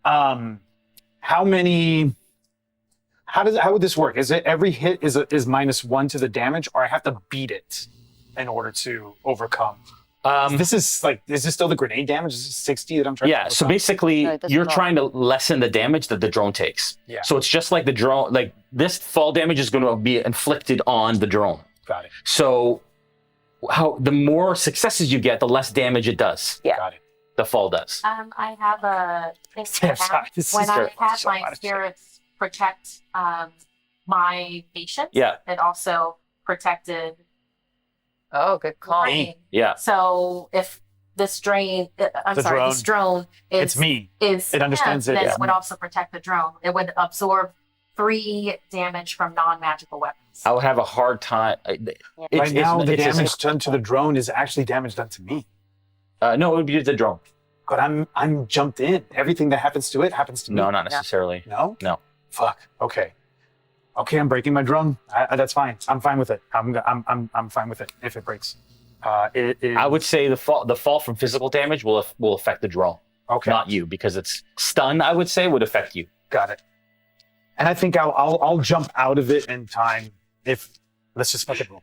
How many? How would this work? Is it every hit is -1 to the damage, or I have to beat it in order to overcome? Is this still the grenade damage? Is this 60 that I'm trying to overcome? So basically, No, it doesn't you're roll. trying to lessen the damage that the drone takes. Yeah. So it's just like the drone, like this fall damage is going to be inflicted on the drone. Got it. So the more successes you get, the less damage it does. Yeah. Got it. The fall does. I have a thing Yeah, to sorry, have. this When is I very- had so my much. spirits protect my patients, Yeah. it also protected oh, good call. Frayne. Yeah. So if this drone, this drone is It's me. is It understands him, it, then yeah. it would also protect the drone. It would absorb 3 damage from non-magical weapons. I would have a hard time. Right now, the damage done to the drone is actually damage done to me. No, it would be the drone. But I'm jumped in. Everything that happens to it happens to me. No, not necessarily. No? No. Fuck. Okay. Okay, I'm breaking my drone. That's fine. I'm fine with it. I'm fine with it if it breaks. It is, I would say the fall from physical damage will affect the drone, okay. not you, because it's stun. I would say would affect you. Got it. And I think I'll jump out of it in time. Let's just fucking roll.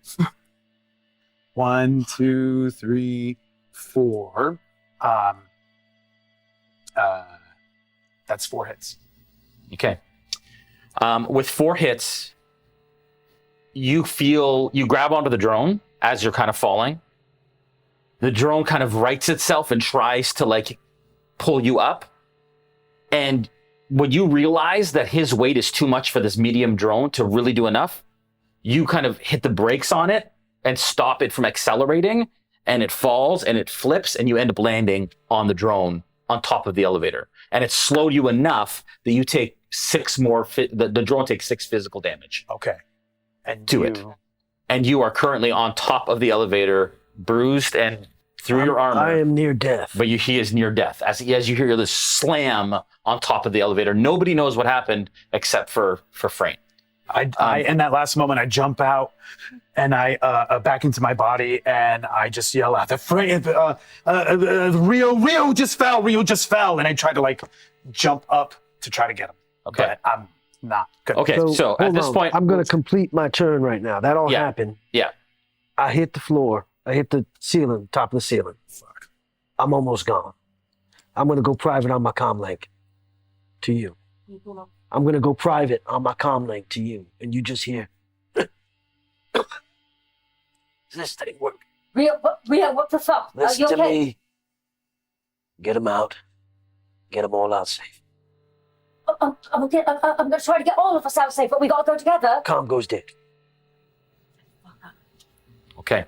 1, 2, 3, 4. That's 4 hits. Okay. With 4 hits, you grab onto the drone as you're kind of falling. The drone kind of rights itself and tries to pull you up. And when you realize that his weight is too much for this medium drone to really do enough, you kind of hit the brakes on it and stop it from accelerating, and it falls and it flips, and you end up landing on the drone on top of the elevator. And it slowed you enough that you take 6 more, the drone takes 6 physical damage. Okay. And to it. And you are currently on top of the elevator, bruised and through your armor. I am near death. But he is near death. As you hear this slam on top of the elevator, nobody knows what happened except for Frayne. I in that last moment, I jump out and I back into my body and I just yell out, Rio just fell. And I try to like jump up to try to get him. Okay. But I'm not good. Okay, so at hold this on. point, I'm going to complete my turn right now. That all Yeah. happened. Yeah. I hit the floor. I hit the ceiling, top of the ceiling. Fuck. I'm almost gone. I'm going to go private on my comm link to you. I'm going to go private on my comm link to you. And you just hear, this thing work. Rio, what the fuck? Listen to me. Get them out. Get them all out safe. I'm gonna try to get all of us out safe, but we gotta go together. Comm goes dead. okay.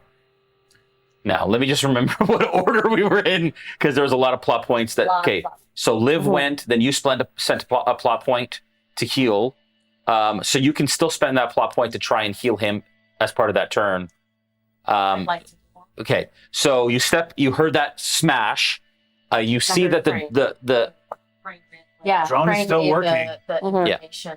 Now, let me just remember what order we were in, because there was a lot of plot points that, okay, so Liv went, then you sent a plot point to heal. So you can still spend that plot point to try and heal him as part of that turn. Okay, so you heard that smash. You see that the Yeah, Drone is Frayne still gave working. The information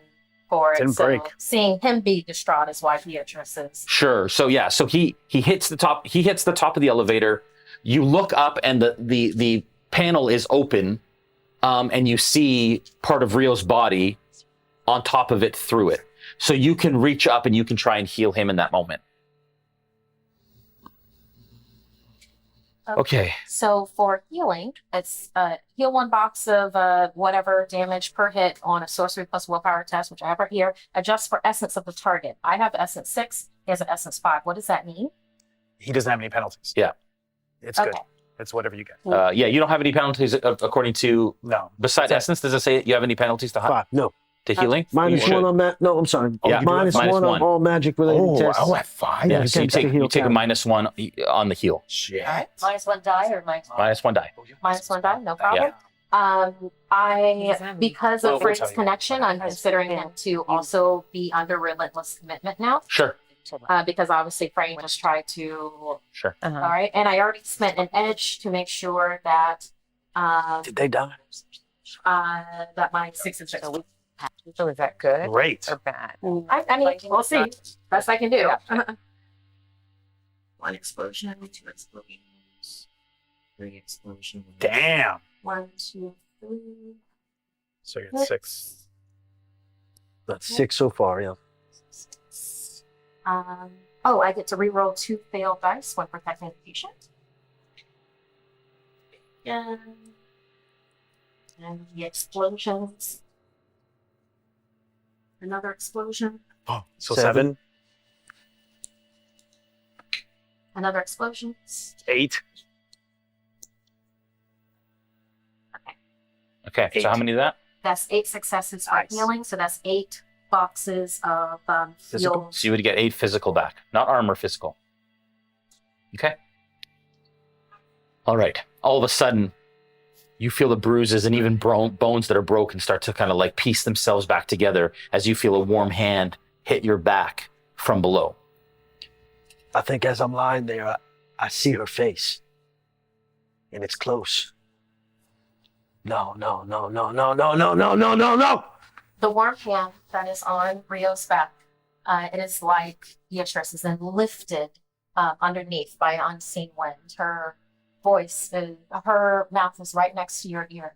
for it. Didn't so break. seeing him be distraught is why Beatrice is. Sure. So yeah. So he hits the top. He hits the top of the elevator. You look up, and the panel is open, and you see part of Rio's body on top of it through it. So you can reach up and you can try and heal him in that moment. Okay. So for healing, it's heal 1 box of whatever damage per hit on a sorcery plus willpower test, which I have right here. Adjust for essence of the target. I have essence 6. He has an essence 5. What does that mean? He doesn't have any penalties. Yeah. It's good. Okay. It's whatever you get. Yeah. You don't have any penalties according to. No. Besides essence, does it say you have any penalties to 5. No. healing? Minus You 1 should. on that. No, I'm sorry. Yeah. Minus Minus 1 on one. all magic related tests. at 5? Yeah. So you Against the take heal a count. -1 on the heal. Shit. -1 die or -1 die. -1 die, no problem. Because of Frayne's connection, I'm considering him to also be under relentless commitment now. Sure. Because obviously Frayne just tried to. Sure. All right, and I already spent an edge to make sure that Did they die? that my 6 and 6. So is that good Great. or bad? I mean, we'll see. Best I can do. 1 explosion, 2 explosions, 3 explosions. Damn. 1, 2, 3. So you're at 6. That's 6 so far, yeah. I get to reroll 2 failed dice when protecting the patient. And the explosions. Another explosion. Oh, so 7. 7, Another explosion. 8. Okay. So 8. how many is that? That's 8 successes for Nice. healing. So that's 8 boxes of Physical? heal. So you would get 8 physical back, not armor, physical. Okay. All right. All of a sudden, you feel the bruises and even bones that are broken start to kind of like piece themselves back together as you feel a warm hand hit your back from below. I think as I'm lying there, I see her face. And it's close. No. The warm hand that is on Rio's back, it is like Beatrice is then lifted underneath by unseen wind. Her voice, her mouth is right next to your ear.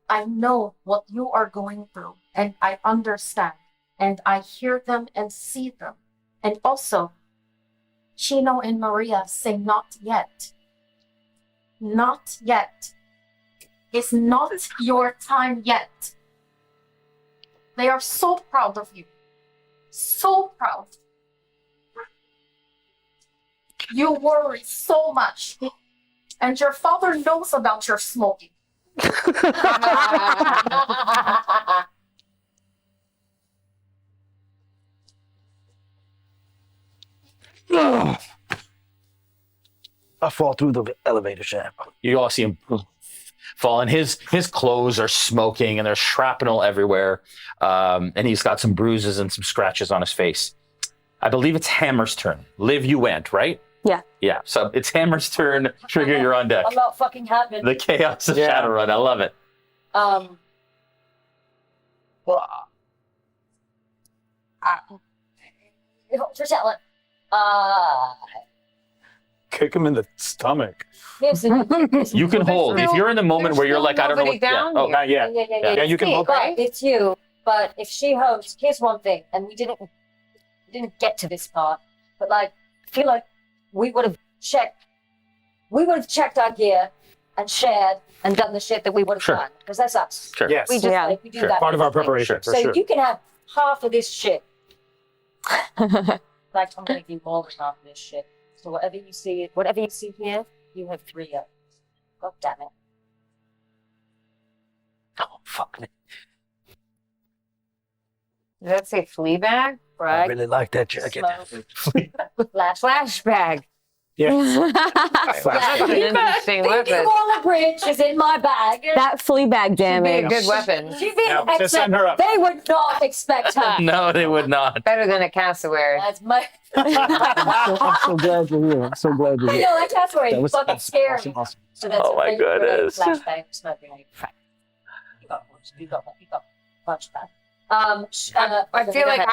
I know what you are going through, and I understand, and I hear them and see them. And also, Chino and Markeia say not yet. Not yet. It's not your time yet. They are so proud of you. So proud. You worry so much. And your father knows about your smoking. I fall through the elevator shaft. You all see him fall, and his clothes are smoking, and there's shrapnel everywhere, and he's got some bruises and some scratches on his face. I believe it's Hammer's turn. Liv, you went, right? Yeah. Yeah, so it's Hammer's turn. Trigger, you're on deck. I'm not fucking happy. The chaos of Shadowrun, I love it. Trisella. Kick him in the stomach. You can hold. If you're in the moment where you're like, I don't know what... down Oh, here. Not yet. Yeah, you can hold. But it's you. But if she hosts, here's one thing, and we didn't get to this part, but like, I feel like we would have checked our gear and shared and done the shit that we would have Sure. done, because that's us. Sure. Yes. We just we do Sure. that. Part of our everything. preparation, for So sure. you can have half of this shit. Like, I'm gonna give you more than half of this shit. So whatever you see here, you have 3 of. God damn it. Oh, fuck me. Does that say flea bag? I Right? really like that jacket. Flashbag. Yeah. That's an interesting Thinking weapon. Waller Bridge is in my bag. That flea bag Be a damage. good weapon. She didn't Yeah, just send her up. They would not expect her. No, they would not. Better than a cassowary. That's my. I'm so glad you're here. I'm so glad you're I here. know, that cassowary That is was fucking scary. awesome. So that's Oh my a grenade, goodness. Flashbang, smoke grenade. You got a bunch of that. I feel like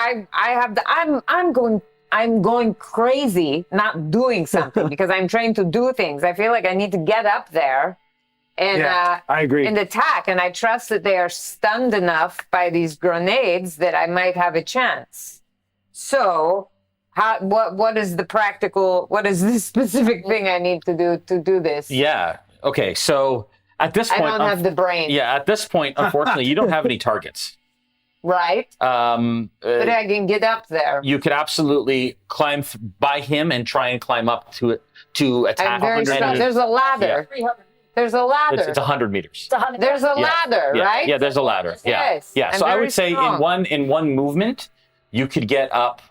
I'm going crazy not doing something because I'm trained to do things. I feel like I need to get up there and I agree. and attack, and I trust that they are stunned enough by these grenades that I might have a chance. So what is the specific thing I need to do this? Yeah. Okay, so at this I point... don't have the brain. Yeah, at this point, unfortunately, you don't have any targets. Right? But I can get up there. You could absolutely climb by him and try and climb up to attack. I'm very strong. And There's a ladder. 300. There's a ladder. it's 100 meters. It's 100. There's a ladder, Yeah, right? yeah, there's a ladder. Yeah, Yes, yeah. I'm So I very would say strong. in one movement, you could get up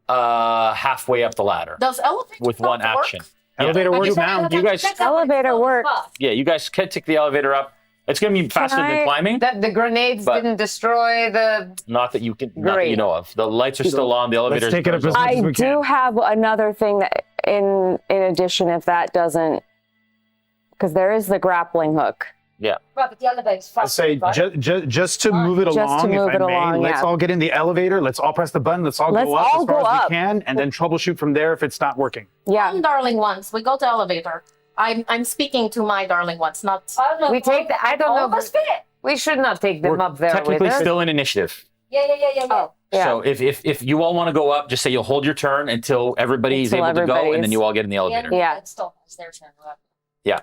halfway up the ladder Those elevators with one don't work. action. Elevator I works just now. You guys- that's how Elevator it's work. fast. Yeah, you guys can take the elevator up. It's going to be faster than climbing. That the grenades But- didn't destroy the. Not that you Great. know of. The lights are still on. The elevator's take it up as much I as we do can. have another thing that in addition, if that doesn't, because there is the grappling hook. Yeah. Right, but the elevator's I fast. say right? just to move it Just to along, move if it I may, along, let's yeah. all get in the elevator. Let's all press the button. Let's all Let's go up all as far go as up. we can, and then troubleshoot from there if it's not working. Yeah. Darling ones, we go to elevator. I'm speaking to my darling ones, not. I don't know. We take the. I don't all know. of us fit. We should not take them We're up there with technically us. still in initiative. Yeah. Oh, yeah. So if you all want to go up, just say you'll hold your turn until everybody's Until able to go, and then everybody's- you all get in the elevator. Yeah. It's still it's their turn. Right? Yeah.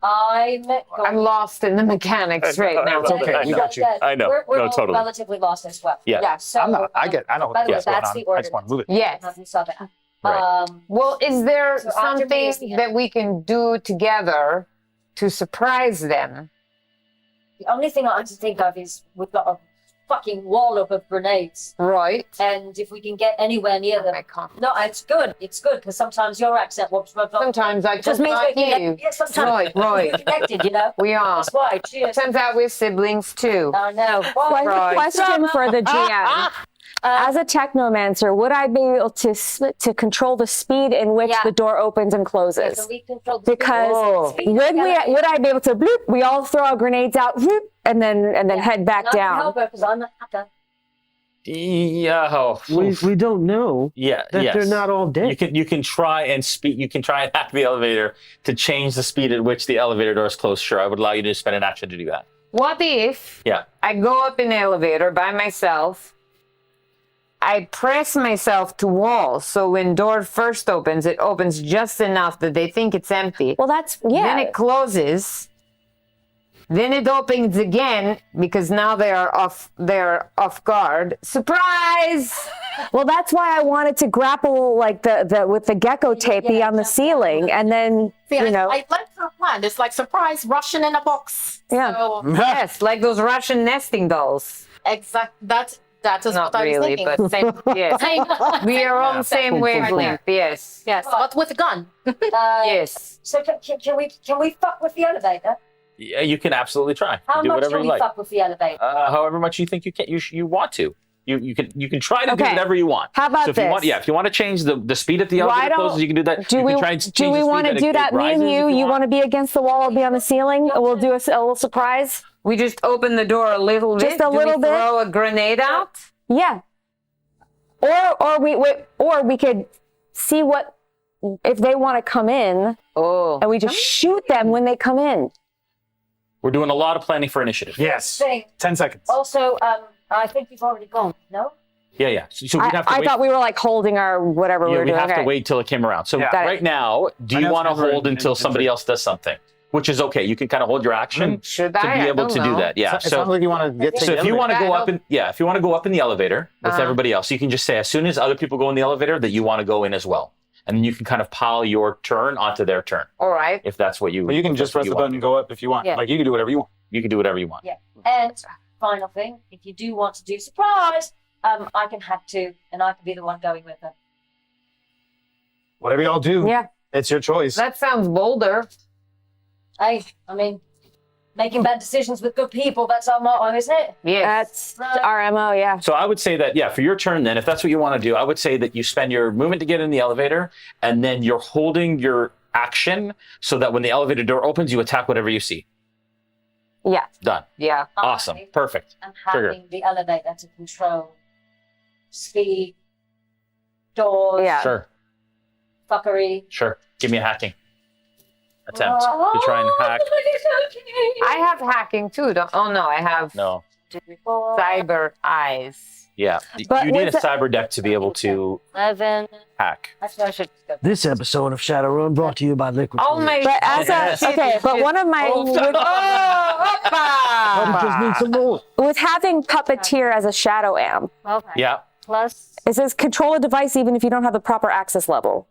I'm lost in the mechanics right now. It's okay. We got you. I know. We're No, all totally. relatively lost as well. Yeah. So I'm not. I know by the way, what's going that's on. the I just want to move it. Yes. You saw that. Right. Well, is there So after me is something the that we can do together to surprise them? The only thing I can think of is we've got a fucking wallop of grenades, Right. and if we can get anywhere near them. I can't. No, it's good. It's good because sometimes your accent whoops. Sometimes I It just just means not we're you. connected. Yeah, sometimes Right, right. we're connected. You know. We are. That's why. Cheers. Turns out we're siblings too. I know. Right. Question for the GM. As a technomancer, would I be able to control the speed in which Yeah. the door opens and closes? So we control the Because speed. would I be able to bloop? We all throw our grenades out, whoop, and then head back down. Because I'm not hacker. Yeah. Oh, We don't know yeah. that Yes. they're not all dead. You can try and speed. You can try and hack the elevator to change the speed at which the elevator doors close. Sure, I would allow you to spend an action to do that. What if Yeah. I go up in the elevator by myself? I press myself to walls, so when door first opens, it opens just enough that they think it's empty. Well, that's Then it closes. Then it opens again because now they're off guard. Surprise! Well, that's why I wanted to grapple like the with the gecko tape yeah, on the exactly. ceiling, and then See, you know, I like her plan. It's like surprise Russian in a box. Yeah. So, Yes, like those Russian nesting dolls. exact. That is Not what I was really, thinking. but same. Yes, Same. we are on the same wavelength. Yes. Yes, but with a gun. Yes. So can we fuck with the elevator? Yeah, you can absolutely try. How Do much whatever can you we like. fuck with the elevator? However much you think you want to. You can try to do Okay. whatever you want. How about so if you want, this? if you want to change the speed at the Why elevator don't- closes, you can do that. Do you we can try and change do we the want speed to do it that? Me and rises if you want to be against the wall or be on the ceiling? We'll do a little surprise. We just open the door a little bit. Just a Do little we bit? throw a grenade out? Yeah. Or we could see what if they want to come in Oh. and we just shoot them when they come in. We're doing a lot of planning for initiative. Yes. Thing. 10 seconds. Also, I think you've already gone. No. Yeah. So we'd have to I wait. thought we were like holding our whatever we Yeah, were we doing. have Okay. to wait till it came around. So Yeah. Got it. right now, do Right you now want to it's never hold in- until in- somebody else does something? Which is okay. You can kind of hold your action Should to I? be I able don't to do know. that. Yeah. It sounds like you want to get to So the if you want to go elevator. up if you want to go up in the elevator with Uh-huh. everybody else, you can just say as soon as other people go in the elevator that you want to go in as well, and then you can kind of pile your turn onto their turn All right. if that's what you. But you can if just that's what press the you button want. and go up if you want. Yeah. Like you can do whatever you want. You can do whatever you want. Yeah. And final thing, if you do want to do surprise, I can hack too, and I can be the one going with them. Whatever y'all do, Yeah. it's your choice. That sounds bolder. Hey, I mean, making bad decisions with good people, that's our motto, isn't it? Yes. That's our MO, yeah. So I would say that, yeah, for your turn then, if that's what you want to do, I would say that you spend your movement to get in the elevator, and then you're holding your action so that when the elevator door opens, you attack whatever you see. Yeah. Done. Yeah. Awesome. Perfect. And Trigger. having the elevator to control speed, doors, Yeah. Sure. fuckery. Sure. Give me a hacking attempt to try and hack. I have hacking too. Oh no, I have No. cyber eyes. Yeah. But You need a with the- cyber deck to be able to 11. hack. Actually, I should go. This episode of Shadowrun brought to you by Liquid. Oh my. But as Yes. but one of my Oh, I just need some more. with having puppeteer as a shadow am, Okay. Yeah. Plus, it says control a device even if you don't have the proper access level.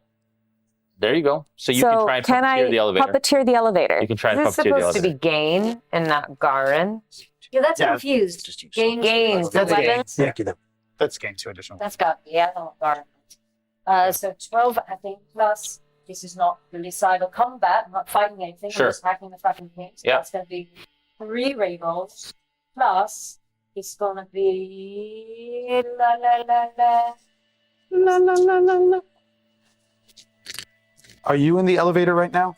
There you go. So you can try and can I puppeteer the elevator. puppeteer the elevator? You can try and Is this puppeteer the supposed to be elevator. Gain and not Garen? yeah, that's Yeah. confused. Gains, Gains, that's that's weapons. Yeah, that's game 2 additional. That's got yeah, no, darn. So 12 hacking plus. This is not really cyber combat. I'm not fighting anything. Sure. I'm just hacking the fucking things. Yeah. That's going to be 3 rerolls plus. It's going to be la la la la. La, la, la, la, la. Are you in the elevator right now?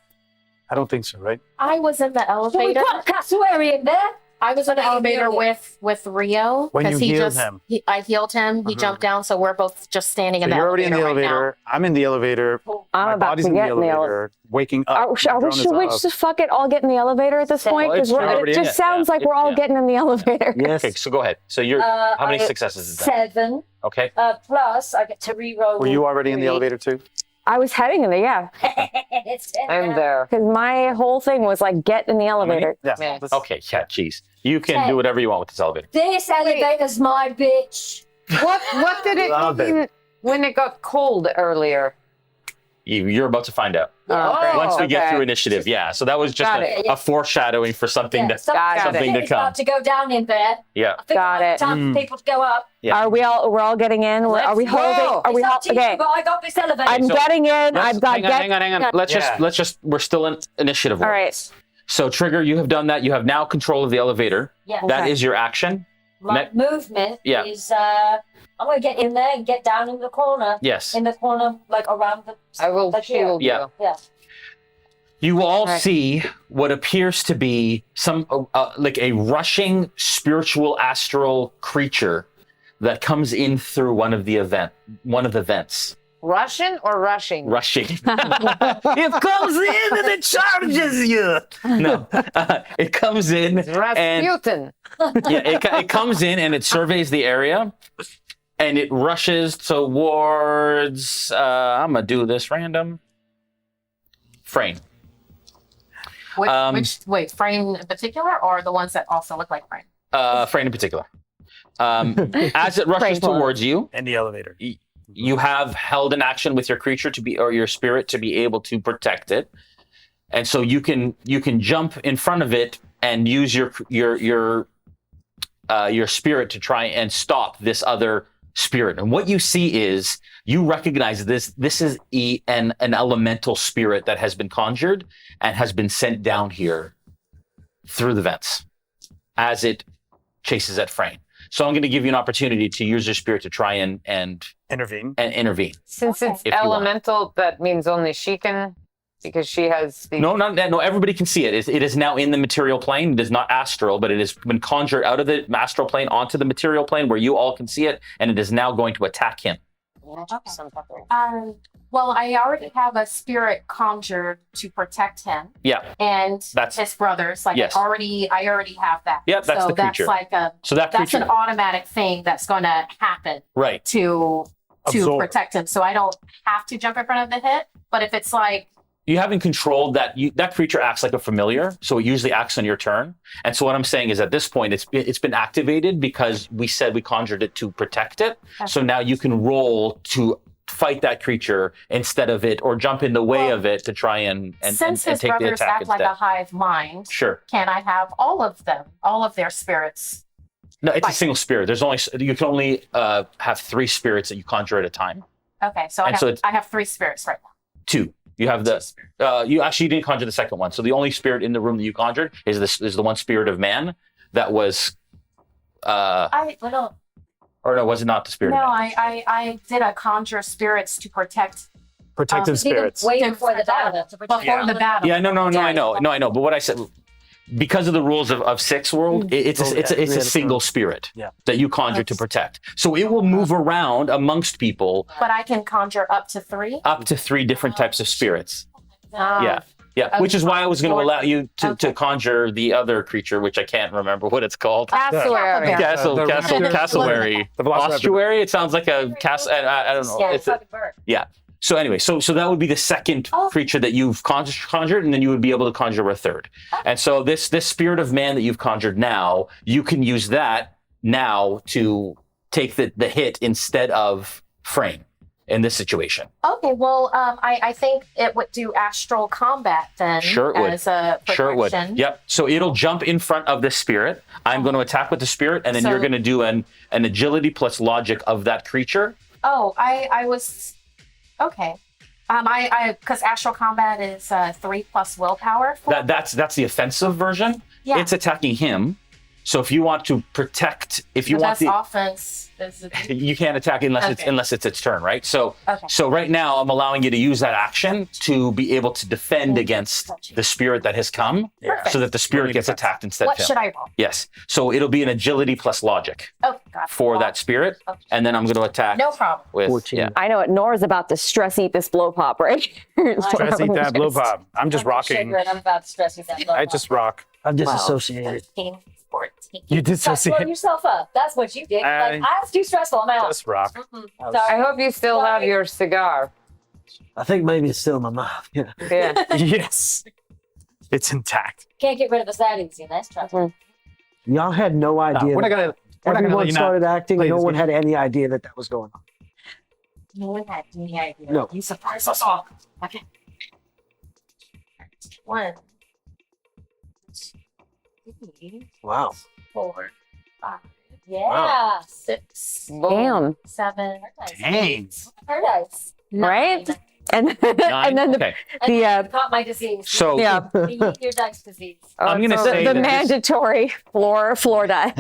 I don't think so, right? I was in the So we elevator. got cassowary in there. I was in the elevator with Rio When you because he healed just him. I healed him. He Mhm. jumped down, so we're both just standing So in the you're already in the elevator. elevator. I'm in the elevator. I'm My about body's to in the get in the elevator. elevator. Waking up. Are My we drone is should we up. just fuck it all get in the elevator at this point? Well, it's Because already it in just it, sounds yeah. like we're all Yeah. getting in the elevator. Yes. Okay, so go ahead. So you're how many successes is that? 7. Okay. Plus, I get to reroll. Were you already in the 3. elevator too? I was heading in there, yeah. It's in I'm there. Because my whole thing was like get in the elevator. Yeah. Yeah. let's- Okay, yeah, jeez. You can Okay. do whatever you want with this elevator. This elevator's my bitch. What did it Love it. mean when it got cold earlier? You're about to find out. Oh, Once we get okay. through initiative, yeah. So that was just Got it. a foreshadowing for something Yeah, that Got it. something to It's come. about to go down in there. Yeah. I think Got it's it. time for people to go up. Yeah. We're all getting in? Are we Let's holding? go. Are we It's up to okay? you, but I got this elevator. I'm so getting in. I've got hang on. Let's Yeah. just we're still in initiative. All order. right. So Trigger, you have done that. You have now control of the elevator. Yeah. That Okay. is your action. My movement Yeah. is I'm gonna get in there and get down in the corner. Yes. In the corner, like around the. I will like here. shield Yeah. you. Yeah. You will all Okay. see what appears to be some like a rushing spiritual astral creature that comes in through one of the vents. Russian or rushing? Rushing. It comes in and it charges you. No, it comes in and Rasputin. it comes in and it surveys the area and it rushes towards. I'm gonna do this random. Frayne. Wait, Frayne in particular, or the ones that also look like Frayne? Frayne in particular. As it rushes Frayne. towards you, In the elevator. you have held an action with your creature or your spirit to be able to protect it, and so you can jump in front of it and use your your spirit to try and stop this other spirit. And what you see is you recognize this is an elemental spirit that has been conjured and has been sent down here through the vents as it chases at Frayne. So I'm going to give you an opportunity to use your spirit to try and Intervene. Since it's If you want. elemental, that means only she can, because she has the... No, not that. No, everybody can see it. It is now in the material plane. It is not astral, but it has been conjured out of the astral plane onto the material plane where you all can see it, and it is now going to attack him. Well, I already have a spirit conjured to protect him Yeah. and That's- his brothers. Like Yes. I already have that. Yep, that's so the creature. That's like So that that's creature, an automatic thing that's going to happen right? to Absorb. protect him. So I don't have to jump in front of the hit. But if it's like, You haven't controlled that. That creature acts like a familiar, so it usually acts on your turn. And so what I'm saying is, at this point, it's been activated because we said we conjured it to protect it. So now you can roll to fight that creature instead of it, or jump in the way of it to try and since his take the brothers attack act like instead. a hive mind, Sure. can I have all of them, all of their spirits? No, it's a Fine. single spirit. You can only have 3 spirits that you conjure at a time. Okay, so And so it's- I have 3 spirits right now. 2. You have you actually didn't conjure the second one. So the only spirit in the room that you conjured is the one spirit of man that was or no, was it not the spirit No, of man? I did a conjure spirits to protect Protective spirits. Wait before the battle. To protect before the battle. Yeah, no, I know. But what I said, because of the rules of Six World, it's a single spirit that you conjure to protect. So it will move around amongst people But I can conjure up to 3. up to 3 different types of spirits. Ah. Yeah, which is why I was going to allow you to Okay. conjure the other creature, which I can't remember what it's called. Cassowary. Cassowary. The velociraptor. Ossuary? It sounds like a I don't know. Yeah, It's fucking bird. so anyway, so that would be the second creature that you've conjured, and then you would be able to conjure a third. And so this spirit of man that you've conjured now, you can use that now to take the hit instead of Frayne in this situation. Okay, well, I think it would do astral combat then. Sure it would. As a protection. Sure it would. Yep. So it'll jump in front of the spirit. I'm going to attack with the spirit, and then So- you're going to do an agility plus logic of that creature. Oh, I was okay. I because astral combat is 3 plus willpower. That's the offensive version. Yeah. It's attacking him. So if you want to protect, if you But want that's the, offense. you can't attack unless it's its turn, right? So Okay. so right now I'm allowing you to use that action to be able to defend against the spirit that has come, Perfect. so that the spirit gets attacked instead What of him. should I roll? Yes. So it'll be an agility plus logic Oh, God. for that spirit, Okay. and then I'm going to attack No problem. with 14. yeah. I know it. Nora's about to stress eat this blow pop, right? Stress eat that blow pop. I'm just rocking. I'm about to stress you that. I just rock. I'm disassociated. 13, 14. You did Blow associate. yourself up. That's what you did. I- It's too stressful. I'm out. Just rock. I hope you still have your cigar. I think maybe it's still in my mouth. Yeah. Yeah. Yes. It's intact. Can't get rid of us that easy. That's tough. Y'all had no idea. We're not that gonna everyone let you not started acting. play No this one game. had any idea that was going on. No one had any idea. No. You surprised us all. Okay. 1, 2, Wow. 4, 5, Yeah. 6, Damn. 7, Dang. Paradise. Right? And and then the Okay. the Caught my disease. So yeah You your dice disease. I'm going to it's say the that this- mandatory floor die,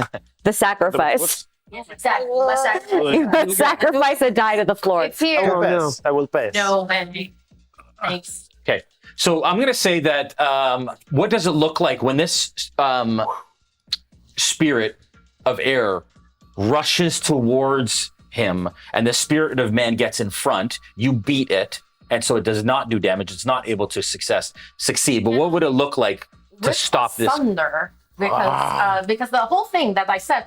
the sacrifice. Yes, exactly. What's that? You must sacrifice a die to the floor. It's here. Oh, no. I will pass. No, man. Thanks. Okay, so I'm going to say that what does it look like when this spirit of air rushes towards him and the spirit of man gets in front? You beat it, and so it does not do damage. It's not able to succeed. But what would it look like to With stop this? thunder because the whole thing that I said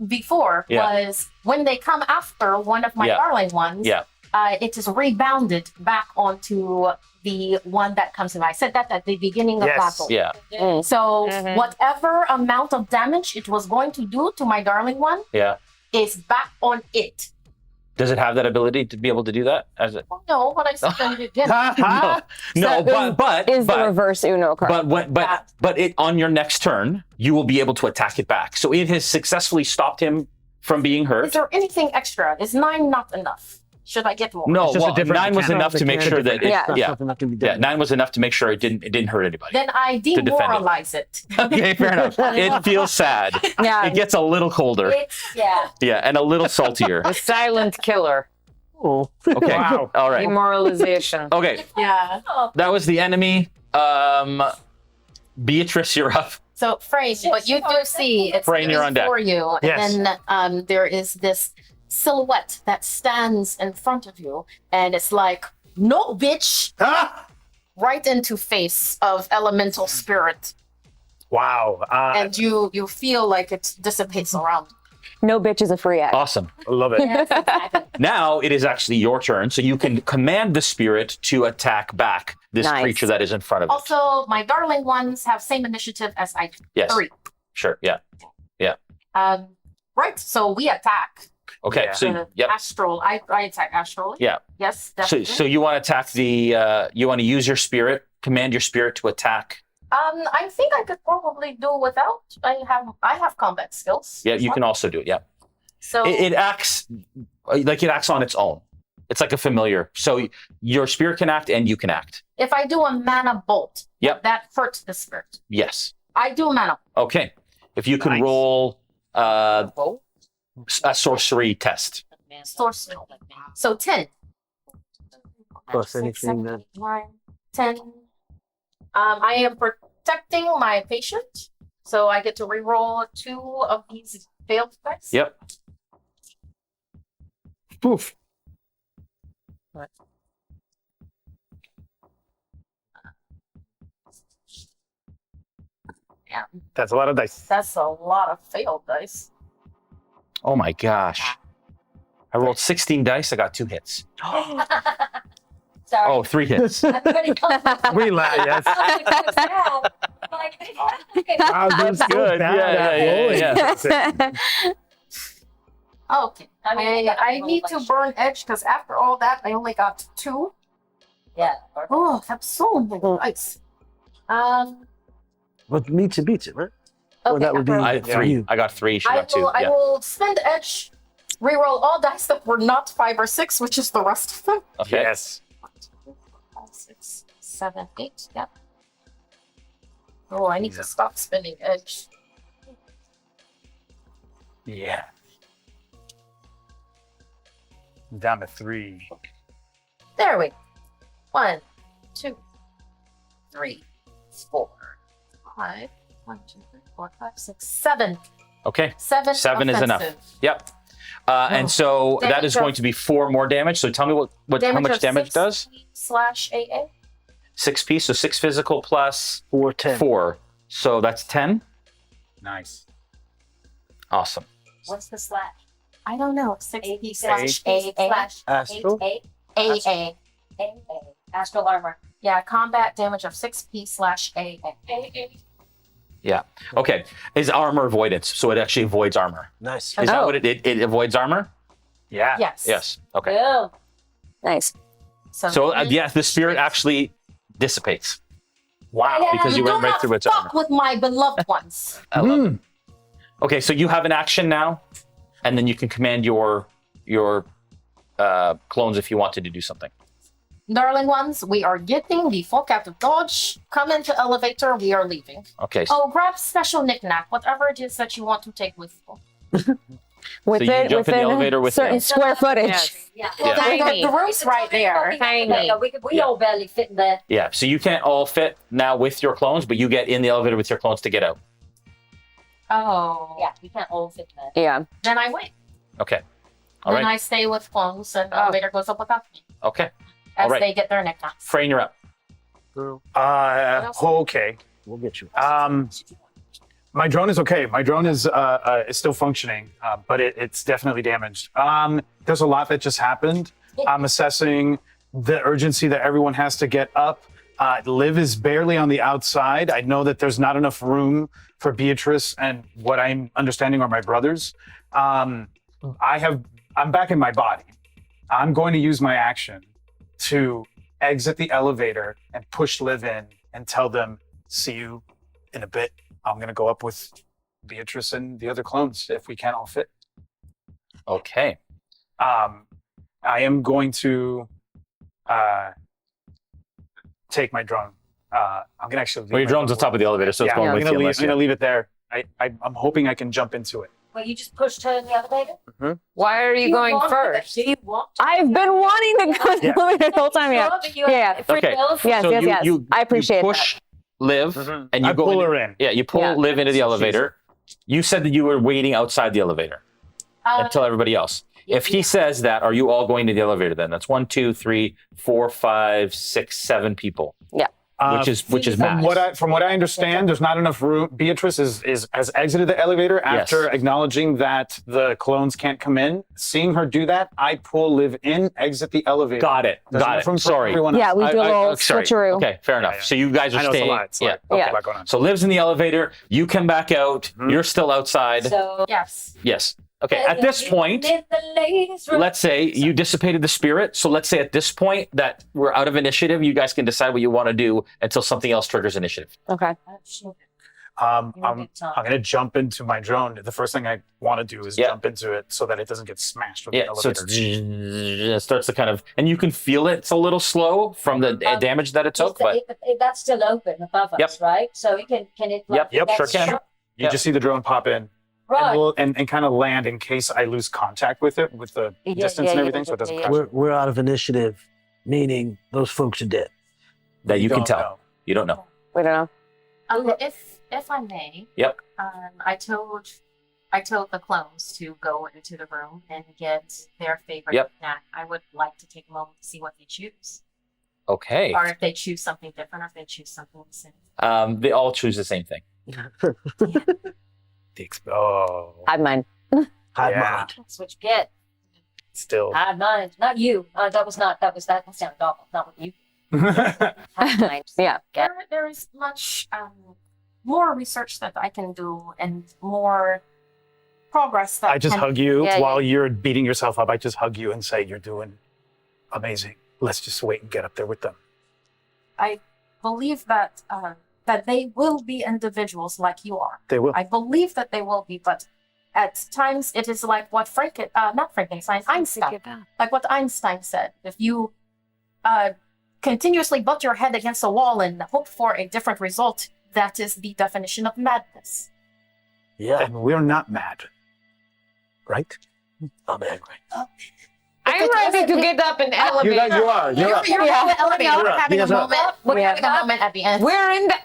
before was when they come after one of my darling ones, it is rebounded back onto the one that comes in. I said that at the beginning of battle. Yeah. So whatever amount of damage it was going to do to my darling one is back on it. Does it have that ability to be able to do that? As it? Well, no, but I said it did. No, but is the reverse Uno card. But it on your next turn, you will be able to attack it back. So it has successfully stopped him from being Is hurt. there anything extra? Is 9 not enough? Should I get more? No, It's just a well, different 9 was mechanic. enough to make sure that it, Yeah. Something that can be yeah, done. 9 was enough to make sure it didn't hurt anybody. Then I defend it. demoralize it. Okay, fair enough. It feels sad. Yeah. It gets a little colder. Yeah. Yeah, and a little saltier. The silent killer. Oh. Okay. Wow. All right. Demoralization. Okay. Yeah. That was the enemy. Beatrice, you're up. So Frayne, but you do see it's Frayne, you're on deck. for you, Yes. and then there is this silhouette that stands in front of you, and it's like, no, bitch, Ah! right into face of elemental spirit, Wow. and you feel like it dissipates around. No bitch is a free act. Awesome. I love it. Yes, exactly. Now it is actually your turn, so you can command the spirit to attack back this Nice. creature that is in front of it. Also, my darling ones have same initiative as I do. Yes. 3. Sure. Yeah. Right. So we attack. Okay. Yeah. So yep. Astral. I attack astrally. Yeah. Yes. So Definitely. you want to attack the you want to use your spirit, command your spirit to attack. I think I could probably do without. I have combat skills. Yeah, you can also do it. Yeah. So It acts like it acts on its own. It's like a familiar. So your spirit can act and you can act. if I do a mana bolt, Yep. that hurts the spirit. Yes. I do mana Okay. If you can Nice. roll a sorcery test. source. So 10. Plus 6, anything 7, that- 8, 9, 10. I am protecting my patient, so I get to reroll 2 of these failed dice. Yep. Poof. That's a lot of dice. That's a lot of failed dice. Oh my gosh. I rolled 16 dice. I got 2 hits. Sorry. Oh, 3 hits. Everybody comes up. Relax. Yes. Wow, That's good. Yeah. Okay. I need to burn edge because after all that, I only got 2. Yeah. Oh, that's so many dice. But meets it beats it, right? Or Okay, that would be I had 3. you. I got 3. She I got 2. will, I Yeah. will spend edge, reroll all dice that were not 5 or 6, which is the rest of them. Okay. Yes. 1, 2, 3, 4, 5, 6, 7, 8. Yep. Oh, I need to stop spending edge. Yeah. I'm down to 3. There we go. 1, 2, 3, 4, 5. 1, 2, 3, 4, 5, 6, 7. Okay. 7. 7 is enough. offensive. Yep. And so that Damage is going of- to be 4 more damage. So tell me how much of damage 6 does? slash AA. 6 piece. So 6 physical plus 4, 10. 4. So that's 10. Nice. Awesome. What's the slash? I don't know. 6 slash AA. slash Astral? AA. Astral armor. Yeah, combat damage of 6p slash AA. Yeah. Okay. Is armor avoidance. So it actually avoids armor. Nice. Is that Oh. what it avoids armor? Yeah. Yes. Yes. Okay. Boom. Nice. So yeah, the spirit actually dissipates. Wow. Because you went right through its armor. fuck with my beloved ones. I love it. Okay, so you have an action now, and then you can command your clones if you wanted to do something. Darling ones, we are getting the fuck out of Dodge. Come into elevator, we are leaving. Okay. So, Oh, grab special knick-knack, whatever it is that you want to take with you. Within, jump in the within elevator with certain them. square footage. Yes. Yeah. Yeah. Tiny. The room's right there. Tiny. We all barely fit in there. yeah, so you can't all fit now with your clones, but you get in the elevator with your clones to get out. Oh. Yeah, we can't all fit in there. Yeah. Then I wait. Okay. All Then right. I stay with clones and the elevator goes up without me. Okay. As All right. they get their knick-knacks. Frayne, you're up. Girl, Okay. we'll get you. My drone is okay. My drone is still functioning, but it's definitely damaged. There's a lot that just happened. I'm assessing the urgency that everyone has to get up. Liv is barely on the outside. I know that there's not enough room for Beatrice and what I'm understanding are my brothers. I'm back in my body. I'm going to use my action to exit the elevator and push Liv in and tell them, see you in a bit. I'm going to go up with Beatrice and the other clones if we can all fit. Okay. I am going to take my drone. I'm going to actually leave Well, your my drone's on top of the elevator, so it's going I'm with going you. to unless leave it there. I'm hoping I can jump into it. Well, you just pushed her in the elevator? Why are you going first? Do you want I've been wanting to go in the elevator the whole time. Yeah. Free Okay. bills? Yes, So yes, you, yes. I appreciate you push Liv, and you I go pull into- her in. Yeah, you pull Yeah. Liv into the elevator. You said that you were waiting outside the elevator until everybody else. If he says that, are you all going to the elevator then? That's 1, 2, 3, 4, 5, 6, 7 people. Yeah. Which is From max. what I understand, there's not enough room. Beatrice has exited the elevator after Yes. acknowledging that the clones can't come in. Seeing her do that, I pull Liv in, exit the elevator. Got it. There's Got enough room it. for Sorry. everyone Yeah, else. we do a little Sorry. switcheroo. Okay, fair enough. Yeah. So you guys are I know it's a staying. lot. It's yeah. like, Okay. a lot going on. So Liv's in the elevator. You come back out. You're still outside. So, Yes. Yes. Okay. At this point, let's say you dissipated the spirit. So let's say at this point that we're out of initiative. You guys can decide what you want to do until something else triggers initiative. Okay. I'm going to jump into my drone. The first thing I want to do is jump into it so that it doesn't get smashed with Yeah. the So elevator. it starts to kind of, and you can feel it's a little slow from the damage that it took. But that's still open above Yep. us, right? So can it? Yep, sure can. You just see the drone pop in. Right. And kind of land in case I lose contact with it, with the distance and everything, so it doesn't crash. We're out of initiative, meaning those folks are dead. that you can don't tell. know. You don't know. We don't know. If I may, Yep. I told the clones to go into the room and get their favorite Yep. snack. I would like to take a moment to see what they choose, Okay. or if they choose something different, or if they choose something the same. They all choose the same thing. Hide mine. Hide Yeah. mine. That's what you get. Still. Hide mine. Not you. That sounded awful. Not what you. Hide mine. Yeah. There is much more research that I can do and more progress that I just can hug you Yeah, while you're beating yourself up. I just hug you and say, you're doing amazing. Let's just wait and get up there with them. I believe that that they will be individuals like you are. They will. I believe that they will be, but at times it is like what Einstein, like what Einstein said. If you continuously butt your head against a wall and hope for a different result, that is the definition of madness. Yeah, And we're not mad. Right? I'm angry. I'm ready to get up in the elevator. You are. You're up. You're in the elevator. You're We're up. having a Yes, up. moment. We're having a moment at the end. We're in the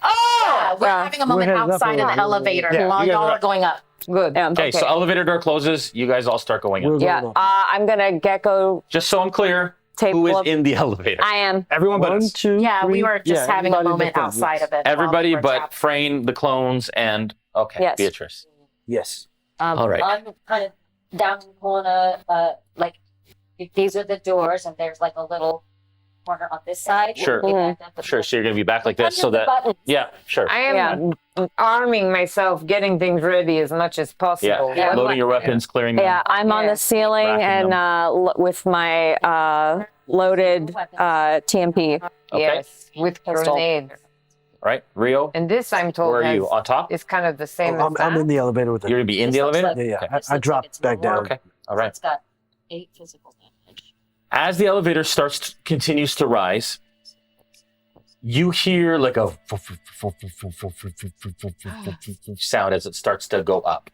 We're having a moment We're headed up outside in the a little bit. elevator Yeah, while you guys y'all are are up. going up. good. Yeah. Okay, so elevator door closes. You guys all start going We're up. Yeah. going up. I'm gonna go Just so I'm clear, tape. who is in the elevator? I am. Everyone but 1, us. 2, Yeah, we 3. were just Yeah, having a everybody moment but them, outside yes. of it. Everybody while we were but traveling. Frayne, the clones, and Yes. Beatrice. Yes. All right. I'm kind of down in the corner, like if these are the doors, and there's like a little corner on this side. Sure. Sure. So you're gonna be back like this, so that yeah, sure. I am arming myself, getting things ready as much as possible. Yeah. What- Loading your weapons, clearing them. Yeah, I'm on Yeah. the ceiling Racking and with my loaded TMP. Okay. Yes, with Pistol. grenade. All right, Rio. And this, I'm told, Where are you? has- On top? is kind of the same I'm as in the elevator with You're them. gonna be in the elevator. Yeah, Okay. yeah. I dropped back down. Okay. All right. It's got 8 physical damage. As the elevator continues to rise, you hear like a sound as it starts to go up.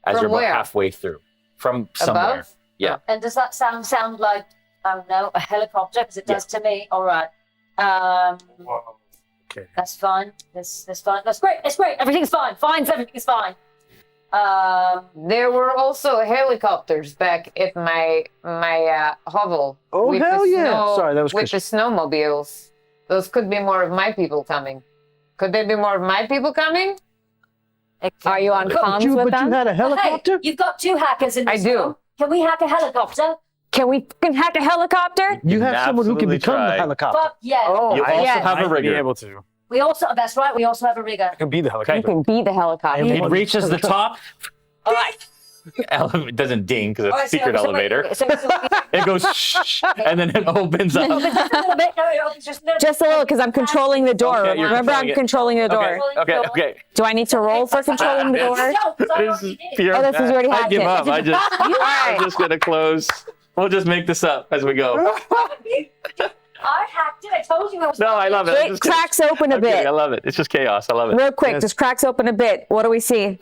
As From you're about where? halfway through. From somewhere. Above? Yeah. And does that sound like, I don't know, a helicopter? Because it does to me. All right. Okay. That's fine. That's fine. That's great. It's great. Everything's fine. Everything's fine. There were also helicopters back at my hovel. Oh, with hell the yeah. snow- Sorry, that was with the snowmobiles. Those could be more of my people coming. Could there be more of my people coming? Are you on comms But you with them? had a helicopter? Hey, you've got 2 hackers in I this do. room. Can we hack a helicopter? Can we fucking hack a helicopter? You have someone who can absolutely become the try. helicopter. Fuck yeah. Oh, You also yes. have a Might be rigger. able to. We also, that's right. We also have a rigger. I can be the You helicopter. can be the helicopter. And It reaches the top. All right. It doesn't ding because it's Oh, a secret elevator. It goes shh, and then it opens up. Just a little, because I'm controlling the door. Okay, you're Remember, I'm controlling controlling the door. Okay. Do I need to roll for controlling the door? This is pure. Oh, this is already I give up. happening. I'm just gonna close. We'll just make this up as we go. I hacked it. I told you I was. No, I love it. I'm It just kidding. cracks open a I'm kidding. bit. I love it. It's just chaos. I love it. Real quick, just cracks open a bit. What do we see?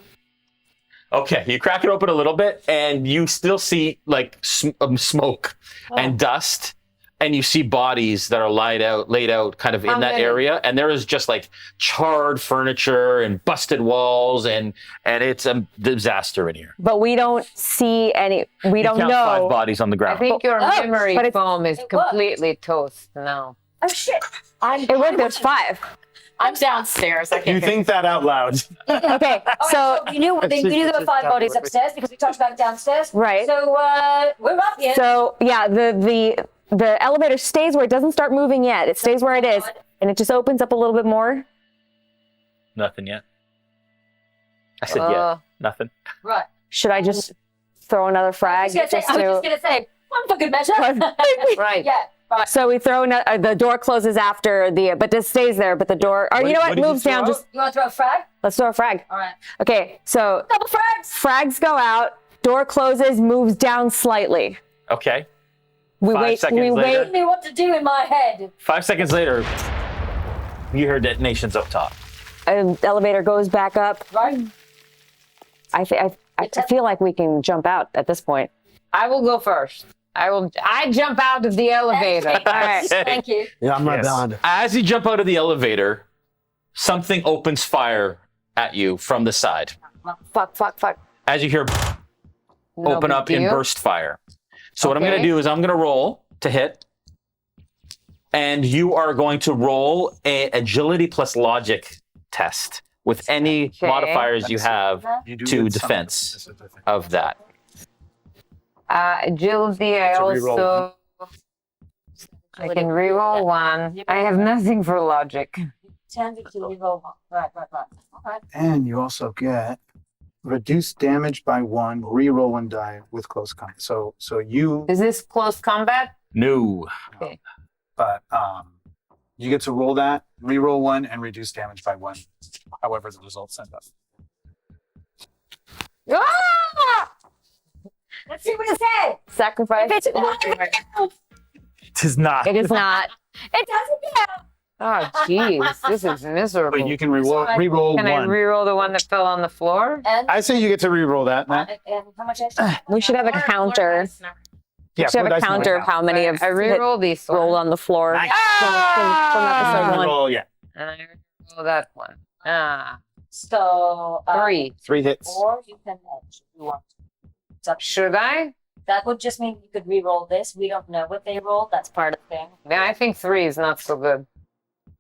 Okay, you crack it open a little bit, and you still see like smoke and dust, and you see bodies that are laid out, kind of in that area. And there is just like charred furniture and busted walls, and it's a disaster in here. But we don't see any. We You don't count know. 5 bodies on the I ground. think your memory but it's- foam is completely toast now. Oh shit! It would. There's 5. I'm downstairs. I You can't think that out loud? Okay, so we knew there were 5 bodies upstairs because we talked about it downstairs. right. So we're up here. So yeah, the elevator stays where it doesn't start moving yet. It stays where it is, and it just opens up a little bit more. Nothing yet. I said yeah. Nothing. Right. Should I just throw another frag? I was just gonna say, one for good measure. Right. Yeah. Right. So we throw the door closes after but it stays there. But the door, or you know what, did you moves down. throw Just You want to throw a frag? let's throw a frag. All right. Okay, so Double frags. frags go out. Door closes, moves down slightly. Okay. We 5 wait. seconds We later. Tell me what to do in my head. 5 seconds later, you hear detonations up top. wait. Elevator goes back up. Right. I feel like we can jump out at this point. I will go first. I jump out of the elevator. All right. Thank you. Yeah, I'm right Yes. behind her. As you jump out of the elevator, something opens fire at you from the side. Fuck. As you hear No open big up in deal. burst fire. So what I'm going to Okay. do is I'm going to roll to hit. And you are going to roll a agility plus logic test with any Okay. modifiers you have You do to get some defense specific. of that. Agility, I To reroll also... I can reroll 1. I have nothing for logic. 10 to reroll. Right. Okay. And you also get reduce damage by 1, reroll 1 die with close combat. So you, Is this close combat? No. but you get to roll that, reroll 1, and reduce damage by 1. However, the results end up. Ah! Let's see what it says. Sacrifice. If it's It is not. It is not. It doesn't count. Oh, jeez. This is miserable. But you can reroll Can I 1. reroll the one that fell on the floor? And, I say you get to reroll that, Matt. and how much extra? We should have a counter. Yeah, We should have put a dice in counter right of how many have I reroll these rolled ones. on the floor. Nice. From episode now. one. Roll, yeah. And I reroll that one. Ah, So 3. 3 hits. Or you can edge if you want. It's up to you. Should I? That would just mean you could re-roll this. We don't know what they rolled. That's part of the thing. Yeah, I think 3 is not so good.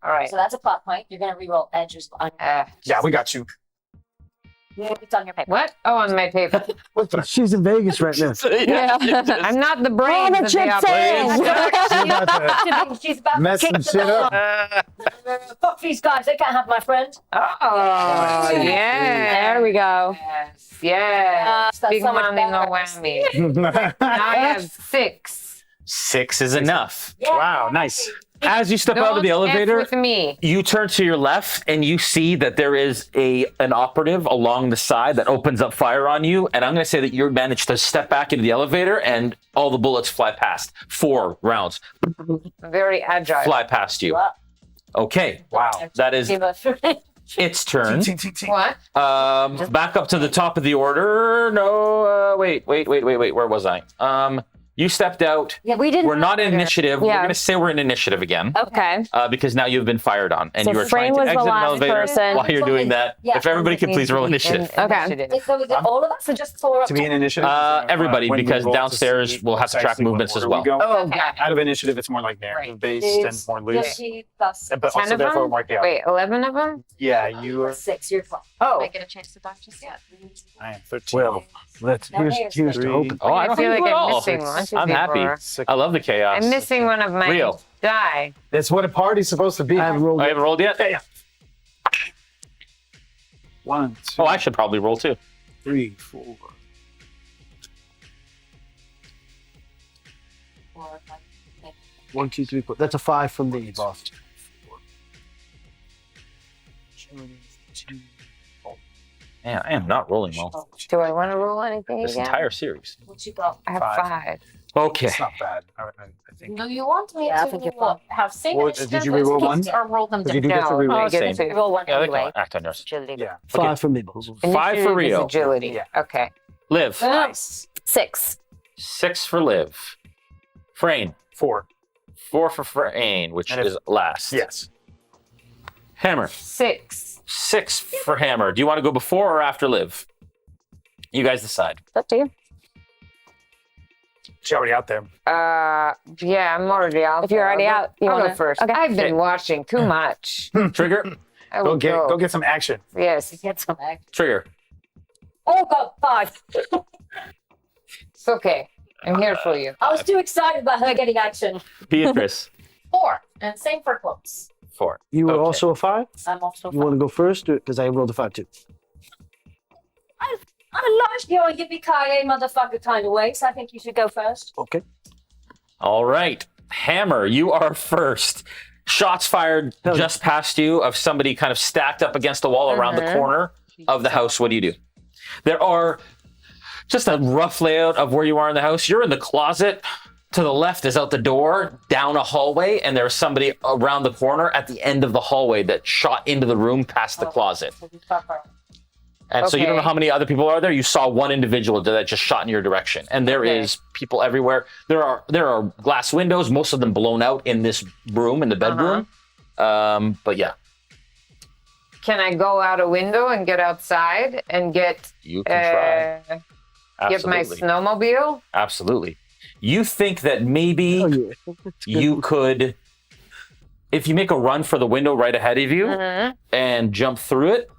All right. So that's a plot point. You're gonna re-roll edges on Yeah, we got you. it's on your paper. What? Oh, on my paper. She's in Vegas right now. Yeah. I'm not the brains the of chips the operation. She's about to Messing kick shit up. Fuck these guys. They can't have my friend. Oh, yeah. There we go. Yes. Yes. That's Big so much money, no better. whammy. Now I have 6. 6 is enough. Yeah. Wow, nice. As you step out of the Don't F elevator, with me. you turn to your left and you see that there is an operative along the side that opens up fire on you. And I'm going to say that you managed to step back into the elevator and all the bullets fly past. 4 rounds Very agile. fly past you. Okay. Wow. That is Give us- its turn. What? Back up to the top of the order. No, wait. Where was I? You stepped out. Yeah, we didn't. We're not in initiative. We're Yeah. going to say we're in initiative again. Okay. Because now you've been fired on and So you are trying Frayne to was the exit an last elevator person. while you're doing that. Yeah. If everybody could please roll initiative. Okay. So is it all of us or just 4 up To be in initiative? Everybody, when we because roll to downstairs see we'll have to track precisely what movements as order we well. go. Oh, Okay. God. Out of initiative, it's more like narrative based and more loose. Yoshi plus But 10 also of therefore them? more chaotic. Wait, 11 of them? Yeah, you are. 6. You're 12. Oh. I get a chance to talk just yet. I am 13. Well, here's to hope. Oh, I I don't feel think like you at I'm all. missing one. I'm happy. I love the chaos. I'm missing one of my Real. die. That's what a party's supposed to be. I haven't rolled I haven't rolled yet? Yeah. 1, 2, Oh, I should probably roll too. 3, 4, 1, 2, 3, 4. That's a 5 from me, boss. Man, I am not rolling well. Do I want to roll anything This again? entire series. What you got? I have 5. Okay. It's not bad. I think. Do you want me Yeah, I think you're fine. to have same Or initiative did you reroll as one? or roll them Did you down? do get to No, reroll? I get Same. to Roll one Yeah, they anyway. can act on yours. Agility. Yeah. 5 from me, boss. 5 for Initiative is Rio. Agility. Yeah. Okay. Liv. Nice. 6. 6 for Liv. Frayne. 4. 4 for Frayne, which And if- is last. Yes. Hammer. 6. 6 for Hammer. Do you want to go before or after Liv? You guys decide. It's up to you. She's already out there. Yeah, I'm already out. If you're there. already I'll out, you I'll go wanna- first. okay. I've Okay. been watching too much. Trigger. I will Go get some action. Yes, Get some egg. Trigger. Oh God, 5. it's okay. I'm here for you. I was too excited about her getting action. Beatrice. 4. And same for close. 4. You were Okay. also a 5? I'm also You want to go first? Because I rolled a 5 too. I'm a large girl and yippee-ki-yay motherfucker kind of way, so I think you should go first. Okay. All right. Hammer, you are first. Shots fired Hell yeah. just past you of somebody kind of stacked up against the wall around the corner of the house. What do you do? There are just a rough layout of where you are in the house. You're in the closet. To the left is out the door, down a hallway, and there's somebody around the corner at the end of the hallway that shot into the room past the closet. And so you don't know Okay. how many other people are there. You saw one individual that just shot in your direction, and there Okay. is people everywhere. There are glass windows, most of them blown out in this room, in the bedroom. But yeah, Can I go out a window and get outside and get you can try. get my Absolutely, snowmobile? absolutely. You think that maybe Oh, yeah. you could, if you make a run for the window right ahead of you and jump through it,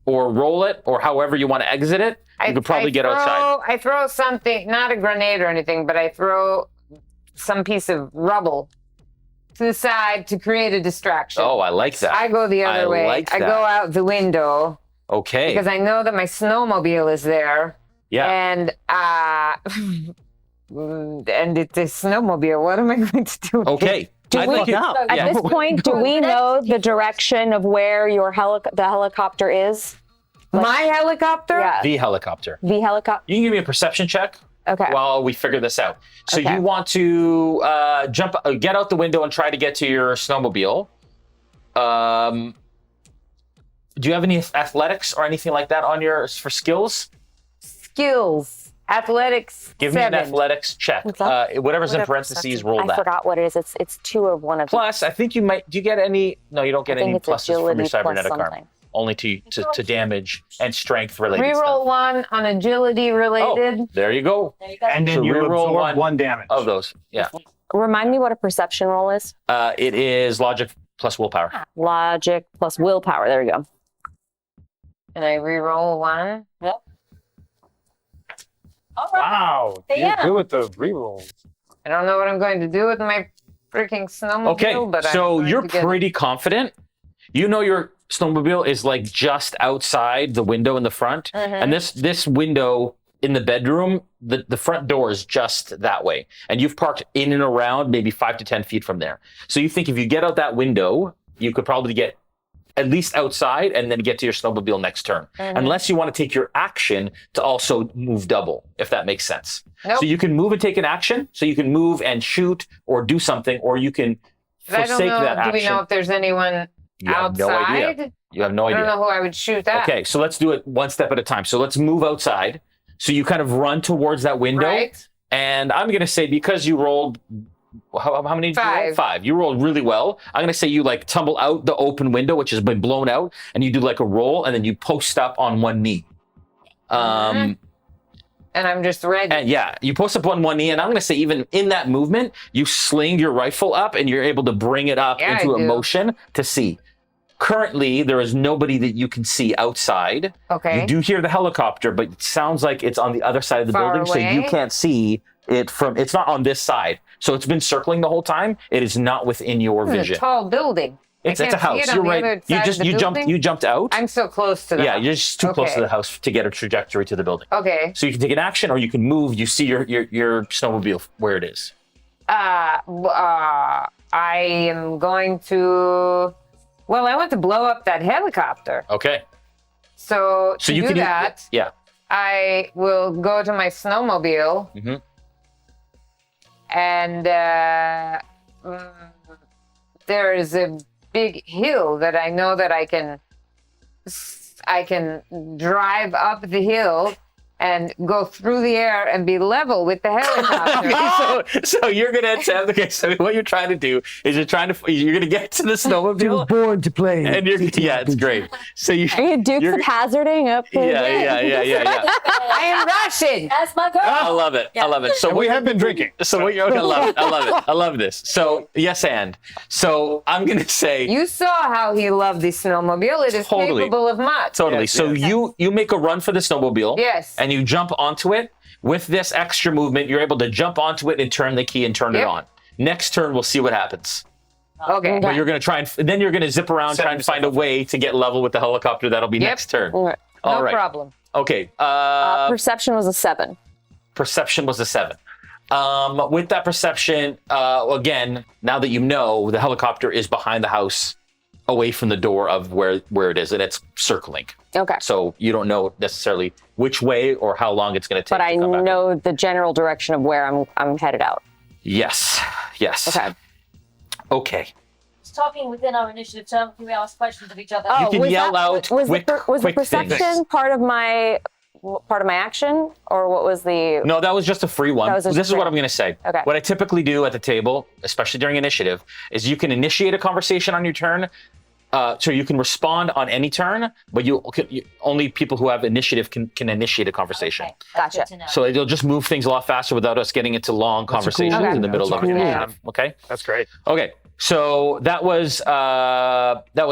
or roll it, or however you want to exit it, you could probably get outside. I throw something, not a grenade or anything, but I throw some piece of rubble to the side to create a distraction. Oh, I like that. I go the other I way. like I that. go out the window Okay. because I know that my snowmobile is there. Yeah. And and it's a snowmobile. What am I going to do? with it? Okay. Do I we- think it- At yeah. this point, do we know the direction of where your the helicopter is? My helicopter? Yeah. The helicopter. The helicopter. You can give me a perception check Okay. while we figure this out. So Okay. you want to get out the window and try to get to your snowmobile. Do you have any athletics or anything like that on yours for skills? Skills. Athletics. Give 7. me an athletics check. What's that? Whatever's in Whatever parentheses, perception. roll I that. forgot what it is. It's 2 of one of them. Plus, I think you might. Do you get any? No, you don't I get think any it's pluses from your agility plus cybernetic armor. something. Only to damage and strength related Reroll stuff. 1 on agility related. Oh, there you go. And then So you reroll absorb 1 damage. Of those, yeah. Remind me what a perception roll is. It is logic plus willpower. Logic plus willpower. There we go. And I reroll 1. All right. Wow. Yeah. You're good with the rerolls. I don't know what I'm going to do with my freaking snowmobile, Okay, but so I'm going you're to get pretty confident. You know your snowmobile is like just outside the window in the front, and this window in the bedroom, the front door is just that way, and you've parked in and around maybe 5 to 10 feet from there. So you think if you get out that window, you could probably get at least outside and then get to your snowmobile next turn, unless you want to take your action to also move double, if that makes sense. Nope. So you can move and take an action, so you can move and shoot or do something, or you can But I don't forsake know. that Do action. we know if there's anyone You have no outside? idea. You have no I don't idea. know who I would shoot at. Okay, so let's do it one step at a time. So let's move outside. So you kind of run towards that window, Right? and I'm going to say because you rolled, how many did you roll? 5. 5. You rolled really well. I'm going to say you like tumble out the open window, which has been blown out, and you do like a roll, and then you post up on one knee. And I'm just ready. And yeah, you post up on one knee, and I'm going to say even in that movement, you sling your rifle up, and you're able to bring it up Yeah, into I a do. motion to see. Currently, there is nobody that you can see outside. Okay. You do hear the helicopter, but it sounds like it's on the other side of the Far building, so you away? can't see it from. It's not on this side, so it's been circling the whole time. It is not within your This is vision. a tall building. It's I a can't see house. it on You're the right. other You side just of the jumped. building? You jumped out. I'm so close to the Yeah, house. you're just too close to Okay. the house to get a trajectory to the building. Okay. So you can take an action, or you can move. You see your snowmobile where it is. I am going to. Well, I want to blow up that helicopter. Okay. So to you do can that, yeah. I will go to my snowmobile Mhm. and there is a big hill that I know that I can drive up the hill and go through the air and be level with the helicopter. so you're gonna attempt. Okay, so what you're trying to do is you're gonna get to the He was snowmobile, born to play. and it's great. So Are you Dukes of Hazzarding up? yeah. I am Russian. That's my girl. I love it. I love it. So And we have been drinking. So what you're okay, I love it. I love it. I love this. So yes, and so I'm gonna say You saw how he loved the snowmobile. It is Totally. capable of much. totally. Yes, So yes. you make a run for the snowmobile. Yes. And you jump onto it. With this extra movement, you're able to jump onto it and turn the key and turn it Yep. on. Next turn, we'll see what happens. Okay. But you're gonna try and then you're gonna zip around trying to find a way to get level with the helicopter. That'll be Yep. next turn. Okay. All No right. problem. Okay. Perception was a 7. Perception was a 7. With that perception, again, now that you know, the helicopter is behind the house, away from the door of where it is, and it's circling. Okay. So you don't know necessarily which way or how long it's going to take. But I to come back. know the general direction of where I'm headed out. Yes. Okay. Okay. Talking within our initiative term, can we ask questions of each other? Oh, can was yell that, out was quick- was the quick things. perception part of my action, or what was the? No, that was just a free one. That was just This is free. what I'm going to say. Okay. What I typically do at the table, especially during initiative, is you can initiate a conversation on your turn. So you can respond on any turn, but only people who have initiative can initiate a conversation. Okay, that's Gotcha. good to know. So it'll just move things a lot faster without us getting into long conversations Okay. in the middle That's of a it. cool Yeah. Okay. That's great. Okay. So that was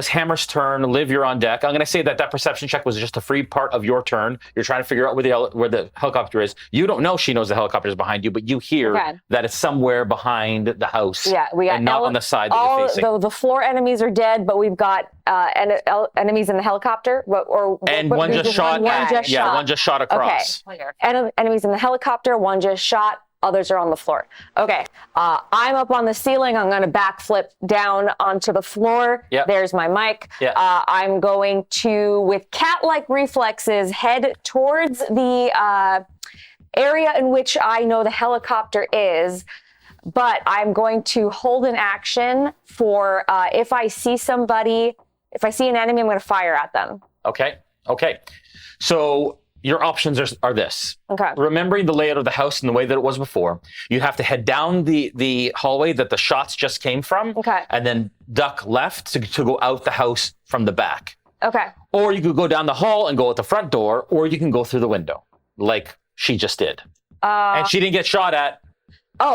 Hammer's turn. Liv, you're on deck. I'm going to say that perception check was just a free part of your turn. You're trying to figure out where the helicopter is. You don't know she knows the helicopter is behind you, but you hear Okay. that it's somewhere behind the house. Yeah, we got and not on the side that you're facing. the floor enemies are dead, but we've got enemies in the helicopter. And one just shot. One just shot. One just shot across. Clear. Enemies in the helicopter. One just shot. Others are on the floor. Okay, I'm up on the ceiling. I'm going to backflip down onto the floor. Yep. There's my mic. Yeah. I'm going to, with cat-like reflexes, head towards the area in which I know the helicopter is. But I'm going to hold an action for if I see somebody, if I see an enemy, I'm going to fire at them. Okay. So your options are this. Okay. Remembering the layout of the house and the way that it was before, you have to head down the hallway that the shots just came from, Okay. and then duck left to go out the house from the back. Okay. Or you could go down the hall and go at the front door, or you can go through the window, like she just did. And she didn't get shot at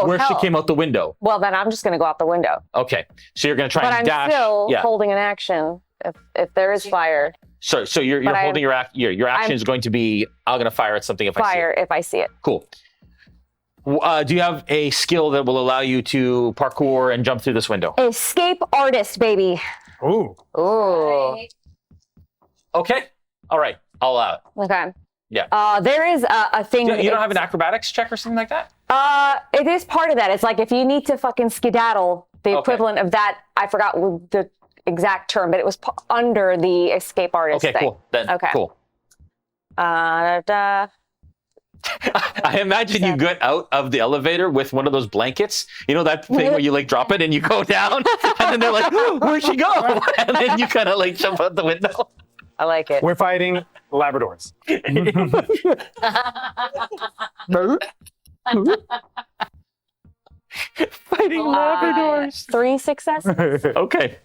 where she hell. came out the window. Well, then I'm just going to go out the window. Okay, so you're going to try But and I'm dash. still yeah. holding an action if there is fire. So you're But holding your action is going to be, I'm going to fire at something if I see it. Fire if I see it. Cool. Do you have a skill that will allow you to parkour and jump through this window? Escape artist, baby. Ooh. Ooh. Okay. All right. I'll allow it. Okay. Yeah. There is a thing. You don't have an acrobatics check or something like that? It is part of that. It's like if you need to fucking skedaddle, the Okay. equivalent of that. I forgot the exact term, but it was under the escape artist Okay, thing. cool. Then, Okay. Cool. Da. I imagine you get out of the elevator with one of those blankets. You know that thing where you like drop it and you go down, and then they're like, oh, "Where'd she go?" And then you kind of like jump out the window. I like it. We're fighting Labradors. Fighting Labradors. 3 successes. Okay.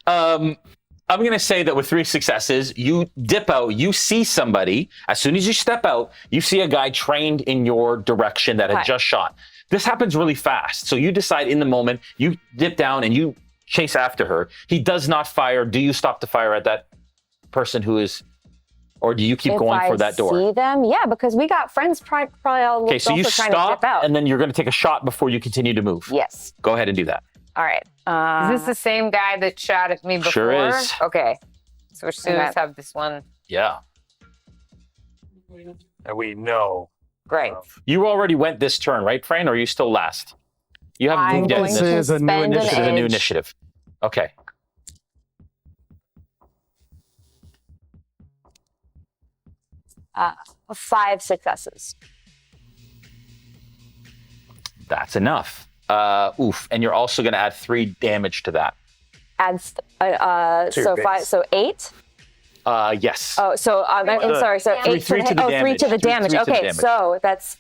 I'm going to say that with 3 successes, you dip out, you see somebody. As soon as you step out, you see a guy trained in your direction that had Okay. just shot. This happens really fast. So you decide in the moment, you dip down and you chase after her. He does not fire. Do you stop the fire at that person who is, or do you keep If going I for that door? see them, yeah, because we got friends probably all Okay, so also you trying to stop dip out. and then you're going to take a shot before you continue to move. Yes. Go ahead and do that. All right. Is this the same guy that shot at me before? Sure is. Okay. So we still Okay. have this one. Yeah. And we know. Great. You already went this turn, right, Frayne, or are you still last? You have I'm going This to is a new spend initiative. This is a an new edge. initiative. Okay. Uh, 5 successes. That's enough. Oof. And you're also going to add 3 damage to that. Adds your so base. 5, so 8. Yes. Oh, so I'm sorry. So Three- 8 three to the 3 damage. to the Three- damage. three to the Okay, damage. so that's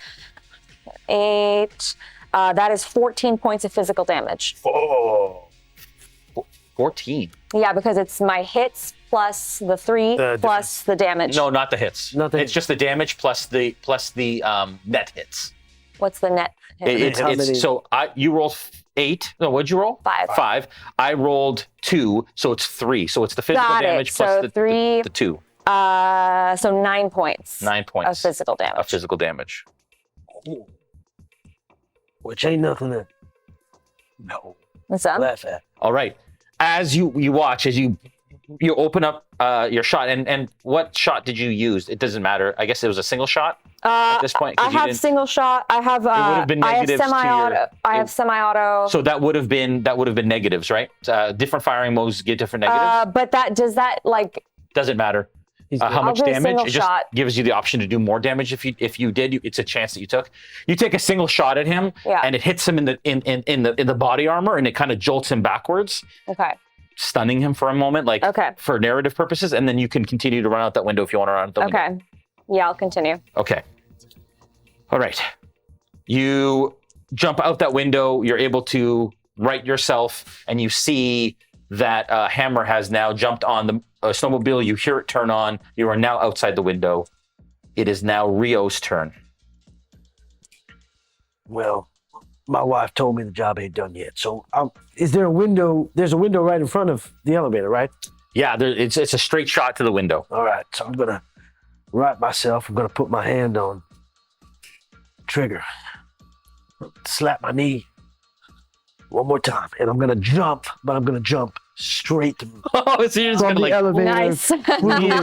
8. That is 14 points of physical damage. Oh. 14. Yeah, because it's my hits plus the 3 The plus the damage. No, not the hits. Nothing. It's just the damage plus the net hits. What's the net hit? It's, How many? so you rolled 8. No, what'd you roll? 5. 5. I rolled 2, so it's 3. So it's the physical Got damage it. plus So the 3. the 2. So 9 points. 9 points of physical damage. of physical damage. Which ain't nothing to No. What's that? laugh at. All right. As you watch, as you open up your shot, and what shot did you use? It doesn't matter. I guess it was a single shot at this point. 'cause I you have didn't- single shot. I have have been I have negatives to your- semi-auto. I have semi-auto. So that would have been negatives, right? Different firing modes get different negatives. But does that like Doesn't matter. How I'll much do a damage? single It just shot. gives you the option to do more damage if you did. It's a chance that you took. You take a single shot at him, Yeah. and it hits him in the body armor, and it kind of jolts him backwards, okay? stunning him for a moment, like Okay. for narrative purposes, and then you can continue to run out that window if you want to run out the window. Okay. Yeah, I'll continue. Okay. All right. You jump out that window. You're able to right yourself, and you see that Hammer has now jumped on the snowmobile. You hear it turn on. You are now outside the window. It is now Rio's turn. Well, my wife told me the job ain't done yet. So, is there a window? There's a window right in front of the elevator, right? Yeah, it's a straight shot to the window. All right. So I'm gonna right myself. I'm gonna put my hand on trigger, slap my knee one more time, and I'm gonna jump. But I'm gonna jump straight Oh, so you're just from gonna the like elevator. Nice.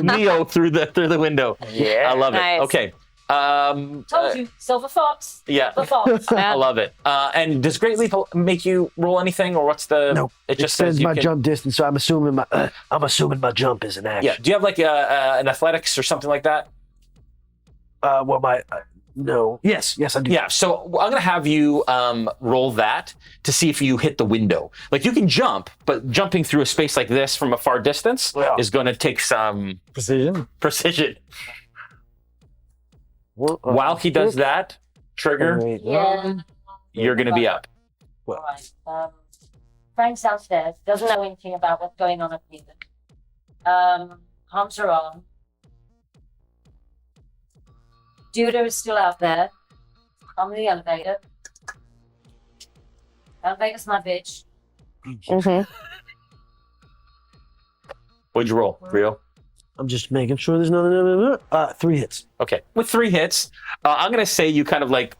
Neo through the window. Yeah. I love Nice. it. Okay. Told you, Silver Fox. Yeah. Silver Fox. I love it. And does Great Leap make you roll anything, or what's the? No, it it just says says you my can, jump distance. So I'm assuming my jump is an action. Yeah. Do you have like an athletics or something like that? Well, no. Yes, I do. Yeah. So I'm gonna have you roll that to see if you hit the window. Like you can jump, but jumping through a space like this from a far distance Yeah. is going to take some Precision. precision. Well, While he does that, trigger, Yeah. you're going to be up. All right. Frank's downstairs. Doesn't know anything about what's going on at the moment. Comms are on. Judah is still out there. On the elevator. Elevator's my bitch. hmm What'd you roll, Rio? I'm just making sure there's nothing. 3 hits. Okay. With 3 hits, I'm going to say you kind of like,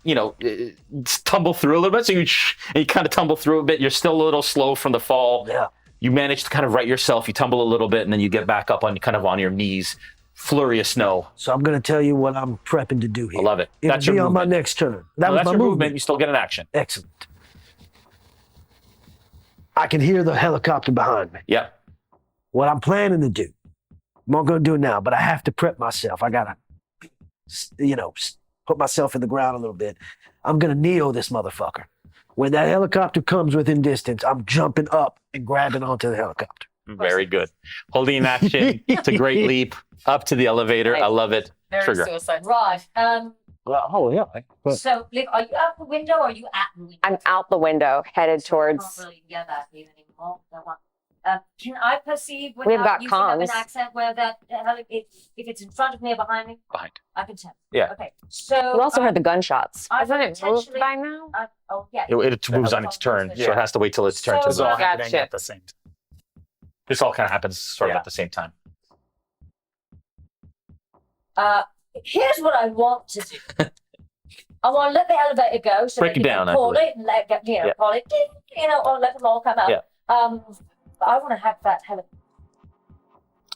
tumble through a little bit. So you kind of tumble through a bit. You're still a little slow from the fall. Yeah. You manage to kind of right yourself. You tumble a little bit, and then you get back up on your knees. Flurry of snow. So I'm gonna tell you what I'm prepping to do here. I love it. It'll That's your be on my movement. next turn. That No, was that's my your movement. You still get an action. Excellent. I can hear the helicopter behind me. Yep. What I'm planning to do, I'm not going to do it now, but I have to prep myself. I got to, put myself in the ground a little bit. I'm going to Neo this motherfucker. When that helicopter comes within distance, I'm jumping up and grabbing onto the helicopter. Very good. Holding an action. It's a great leap up to the elevator. I love it. Very Trigger. suicide. Right. Oh, yeah. So, Liv, are you out the window or are you at the window? I'm out the window, headed I towards. can't really get that even anymore. Don't want- can I perceive We've without got using up an comms. accent where that if it's in front of me or behind me? Behind. I can tell. Yeah. Okay. So We also heard the gunshots. I Hasn't it moved potentially- by now? Oh yeah. It moves on its turn, so it has to wait till its turn So, to It's all go. Gotcha. happening at the same time. This all kind of happens sort of Yeah. at the same time. Here's what I want to do. I want to let the elevator go so Break that it you down, can call I it and let it, Yeah. call it, or let them all come out. Yeah. But I want to have that helicopter.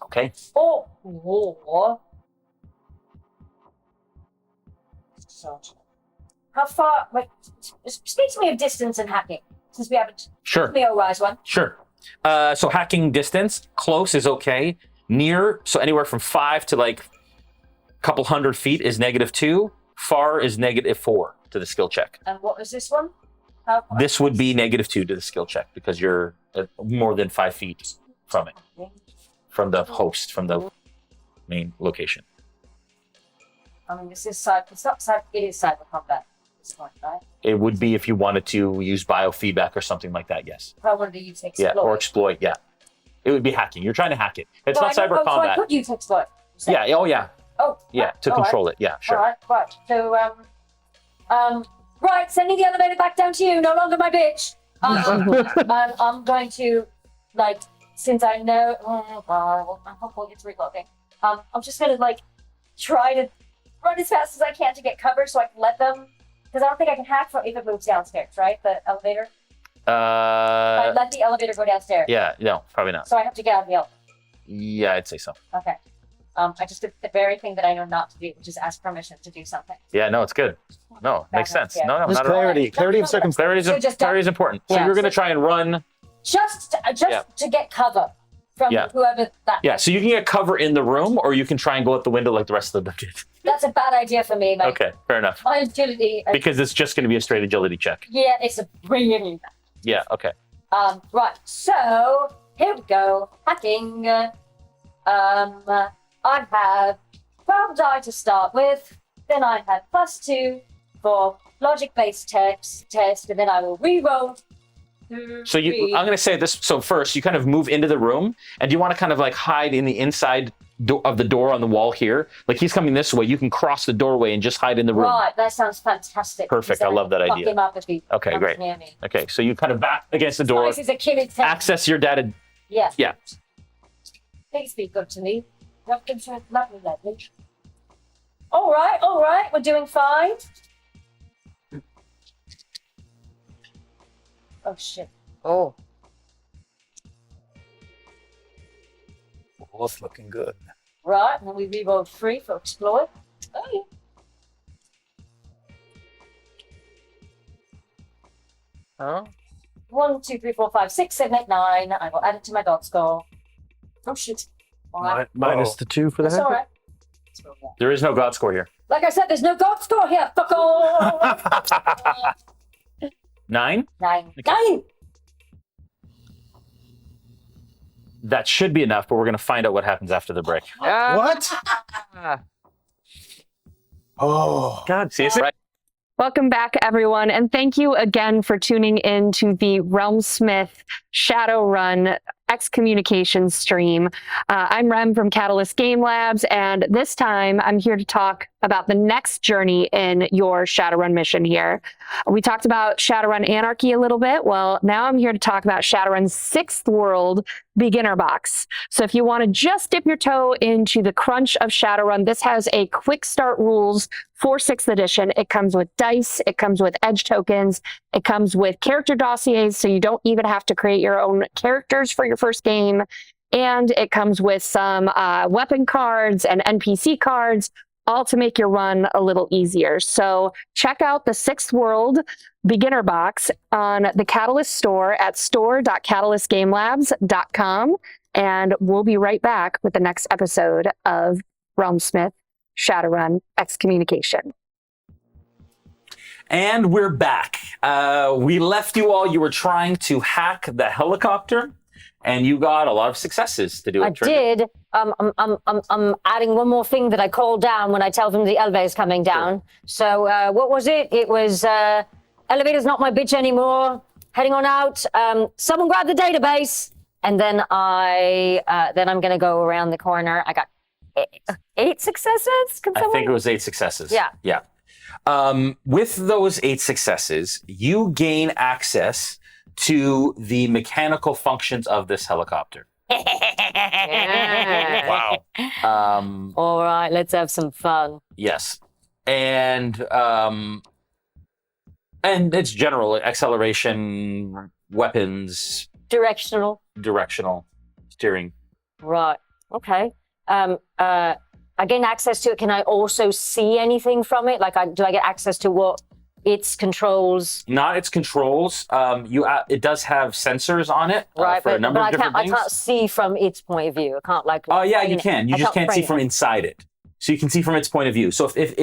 Okay. Or How far? Wait, speak to me of distance and hacking, since we haven't. Sure. Me rise one. Sure. So hacking distance, close is okay. Near, so anywhere from 5 to like a couple hundred feet is -2. Far is -4 to the skill check. And what was this one? How far? This would be -2 to the skill check because you're more than 5 feet from it, from the host, from the main location. I mean, this is cyber. It's not cyber. It is cyber combat at this point, right? It would be if you wanted to use biofeedback or something like that, yes. If I wanted to use exploit. Yeah, or exploit, yeah. It would be hacking. You're trying to hack it. It's not cyber So I combat. could use exploit. you said? Yeah, oh yeah. Oh. Yeah, to all right. control it. Yeah, sure. All right. So right, sending the elevator back down to you. No longer my bitch. I'm going to, like, since I know. I'm hopeful it's reloading. I'm just gonna like try to run as fast as I can to get cover so I can let them. Because I don't think I can hack from if it moves downstairs, right? The elevator. I let the elevator go downstairs. Yeah, no, probably not. So I have to get out of the elevator. Yeah, I'd say so. Okay. I just did the very thing that I know not to do, which is ask permission to do something. Yeah, no, it's good. No, makes sense. Yeah. No, There's not at all. clarity. Clarity of circumstance. Clarity is important. So Yeah. you're going to try and run. Just Yeah. to get cover from Yeah. whoever that. Yeah, so you can get cover in the room, or you can try and go out the window like the rest of them did. That's a bad idea for me, mate. Okay, fair enough. My agility. Because it's just going to be a straight agility check. Yeah, it's a brilliant. Yeah, okay. Right. So here we go. Hacking. I have 12 die to start with. Then I had +2 for logic-based test, and then I will re-roll. So I'm going to say this. So first, you kind of move into the room, and you want to kind of like hide in the inside of the door on the wall here. Like he's coming this way, you can cross the doorway and just hide in the room. Right, that sounds fantastic. Perfect, I love that Fuck idea. him up if he Okay, comes great. near me. Okay, so you kind of back against the door, This is Achilles' heel. access your data. Yeah. Yeah. Please be good to me. Welcome to lovely language. All right, we're doing fine. Oh shit. Oh. Both looking good. Right, and then we re-rolled 3 for exploit. Oh yeah. Huh? 1, 2, 3, 4, 5, 6, 7, 8, 9. I will add it to my dot score. Oh shit. All right. Minus the 2 for That's that. all right. There is no God score here. Like I said, there's no dot score here. Fuck all. 9? 9. 9. That should be enough, but we're going to find out what happens after the break. What? Ah. Oh. God, See, it's right. Welcome back, everyone, and thank you again for tuning in to the RealmSmith Shadowrun Excommunication stream. I'm Rem from Catalyst Game Labs, and this time I'm here to talk about the next journey in your Shadowrun mission here. We talked about Shadowrun Anarchy a little bit. Well, now I'm here to talk about Shadowrun's 6th World Beginner Box. So if you want to just dip your toe into the crunch of Shadowrun, this has a quick start rules for 6th edition. It comes with dice, it comes with edge tokens, it comes with character dossiers, so you don't even have to create your own characters for your first game. And it comes with some weapon cards and NPC cards, all to make your run a little easier. So check out the 6th World Beginner Box on the Catalyst store at store.catalystgamelabs.com. And we'll be right back with the next episode of RealmSmith Shadowrun Excommunication. And we're back. We left you all. You were trying to hack the helicopter, and you got a lot of successes to do it. I did. I'm adding one more thing that I call down when I tell them the elevator's coming down. So what was it? It was elevator's not my bitch anymore. Heading on out. Someone grab the database, and then I'm gonna go around the corner. I got 8 successes. Can I someone? think it was 8 successes. Yeah. Yeah. With those 8 successes, you gain access to the mechanical functions of this helicopter. Yeah. Wow. All right, let's have some fun. Yes. And it's general acceleration, weapons, Directional. directional steering. Right. Okay. I gain access to it. Can I also see anything from it? Like, do I get access to what its controls. Not its controls. It does have sensors on it Right, for a but number of different I things. can't see from its point of view. I can't like. Oh yeah, frame you it. can. You I just can't see frame from it. inside it. So you can see from its point of view. So if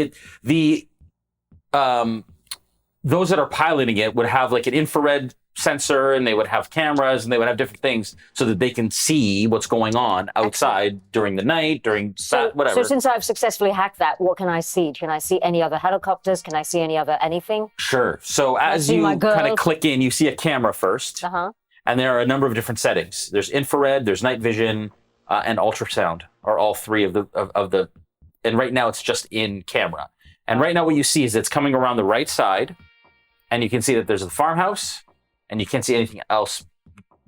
those that are piloting it would have like an infrared sensor, and they would have cameras, and they would have different things so that they can see what's going on outside during the night, whatever. So since I've successfully hacked that, what can I see? Can I see any other helicopters? Can I see any other anything? Sure. So as see you my kind of girls? click in, you see a camera first, and there are a number of different settings. There's infrared, there's night vision, and ultrasound are all three of the. And right now it's just in camera. And right now what you see is it's coming around the right side, and you can see that there's a farmhouse, and you can't see anything else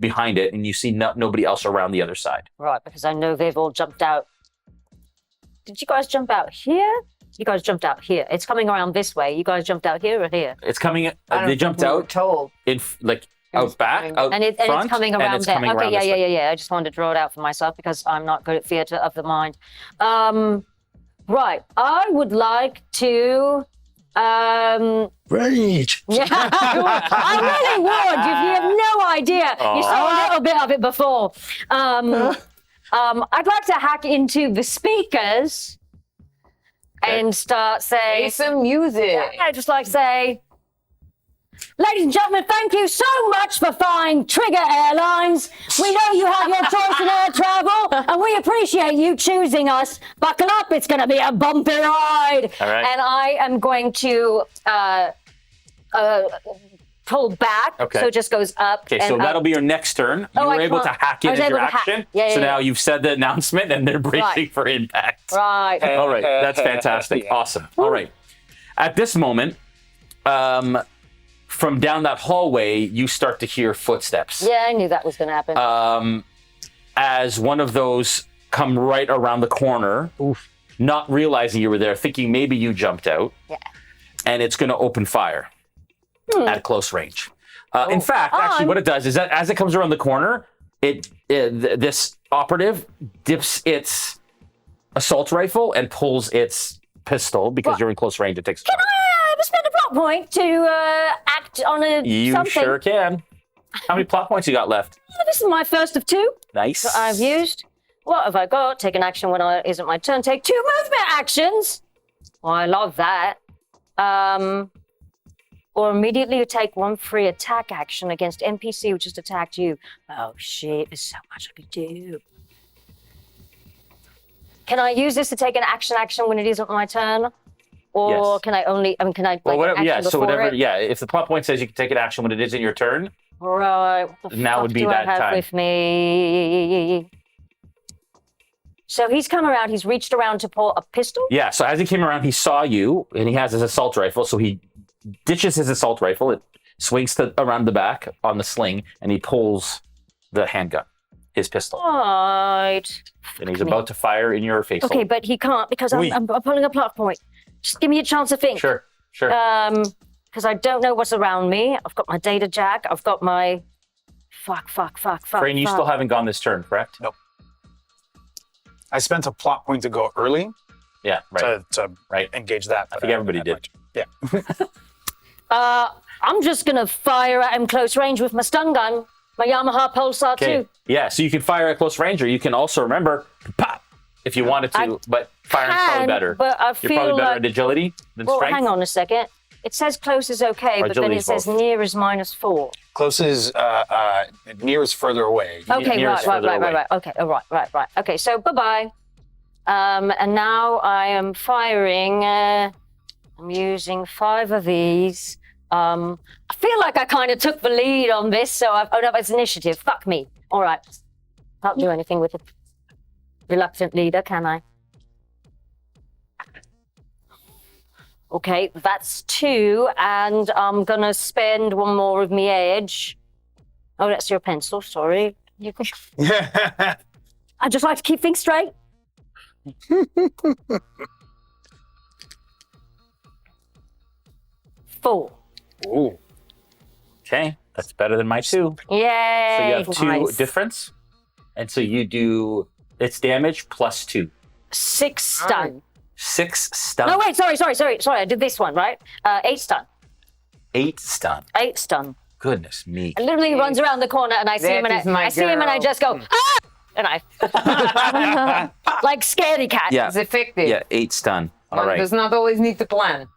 behind it, and you see nobody else around the other side. Right, because I know they've all jumped out. Did you guys jump out here? You guys jumped out here. It's coming around this way. You guys jumped out here or here? It's coming. I don't They think jumped we were out told. in out back, out And it's front, coming and around it's there. coming Okay, around this way. yeah. I just wanted to draw it out for myself because I'm not good at theatre of the mind. Right, I would like to. Rage. Yeah, I really would. You have no idea. You saw a little bit of it before. I'd like to hack into the speakers and start saying Play some music. I'd just like to say, ladies and gentlemen, thank you so much for flying Trigger Airlines. We know you have your choice in air travel, and we appreciate you choosing us. Buckle up, it's going to be a bumpy ride. All right. And I am going to pull back, Okay. so it just goes up. Okay, and so up. that'll be your next turn. You Oh, were I able to can't- hack I it was as your able to hack. action. Yeah, so yeah. now you've said the announcement, and they're bracing for impact. Right. All right, that's fantastic. Awesome. All right. At this moment, from down that hallway, you start to hear footsteps. Yeah, I knew that was going to happen. As one of those come right around the corner, not realizing you were there, thinking maybe you jumped out. Yeah. And it's going to open fire at close range. In fact, actually, what it does is that as it comes around the corner, this operative dips its assault rifle and pulls its pistol because you're in close range. It takes. Can I spend a plot point to act on You something? sure can. How many plot points you got left? This is my first of two Nice. that I've used. What have I got? Take an action when it isn't my turn. Take 2 movement actions. Well, I love that. Or immediately take 1 free attack action against NPC who just attacked you. Oh shit, there's so much I could do. Can I use this to take an action when it isn't my turn? Or Yes. can I only, can I Well, like whatever. action Yeah. So before whatever. it? Yeah. If the plot point says you can take an action when it isn't your turn, Right. What the Now fuck would be do that I have time. with me? So he's come around. He's reached around to pull a pistol. yeah. So as he came around, he saw you, and he has his assault rifle. So he ditches his assault rifle. It swings around the back on the sling, and he pulls the handgun, his pistol, Right. and he's about to fire in your face. Okay, but he can't because I'm pulling a plot point. Just give me a chance to think. Sure. Because I don't know what's around me. I've got my data jack. I've got my fuck. Frayne, you still haven't gone this turn, correct? Nope. I spent a plot point to go early Yeah. Right. to Right. engage that. I think everybody did. Yeah. I'm just gonna fire at him close range with my stun gun, my Yamaha Pulsar Okay. 2. Yeah. So you can fire at close range, or you can also remember pop if you wanted to. But firing's probably better. But I You're feel probably better like. at agility than Well, strength. hang on a second. It says close is okay, but then Agility it is says both. near is -4. Close is near is further away. Okay, near is further away. right. Okay, right. Okay, so bye-bye. And now I am firing. I'm using 5 of these. I feel like I kind of took the lead on this, so oh no, it's initiative. Fuck me. All right. Can't do anything with a reluctant leader, can I? Okay, that's 2, and I'm gonna spend 1 more of me edge. Oh, that's your pencil. Sorry. You can. I just like to keep things straight. 4. Ooh. Okay, that's better than my 2. Yay! So you have 2 Nice. difference, and so you do its damage plus 2. 6 stun. 6 stun. No, wait, sorry. I did this one, right? 8 stun. 8 stun. 8 stun. Goodness me. And literally he runs around the corner and I see him and I see him and I just go, ah! And I, like scaredy cat. Yeah. It's effective. Yeah, 8 stun. All One right. does not always need to plan.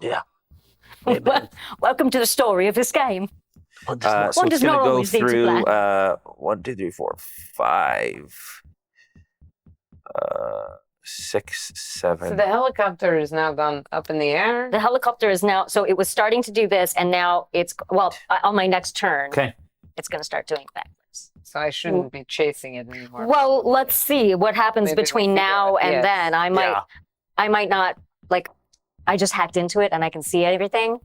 Yeah. Welcome to the story of this game. So One it's does going not to go always need to through plan. 1, 2, 3, 4, 5, 6, 7. So the helicopter is now gone up in the air. The helicopter is now, so it was starting to do this and now it's, well, on my next turn, Okay. it's going to start doing backflips. So I shouldn't be chasing it anymore. Well, let's see what happens Maybe we'll between figure now it, and yes. then. I might not, like, I just hacked into it and I can see everything.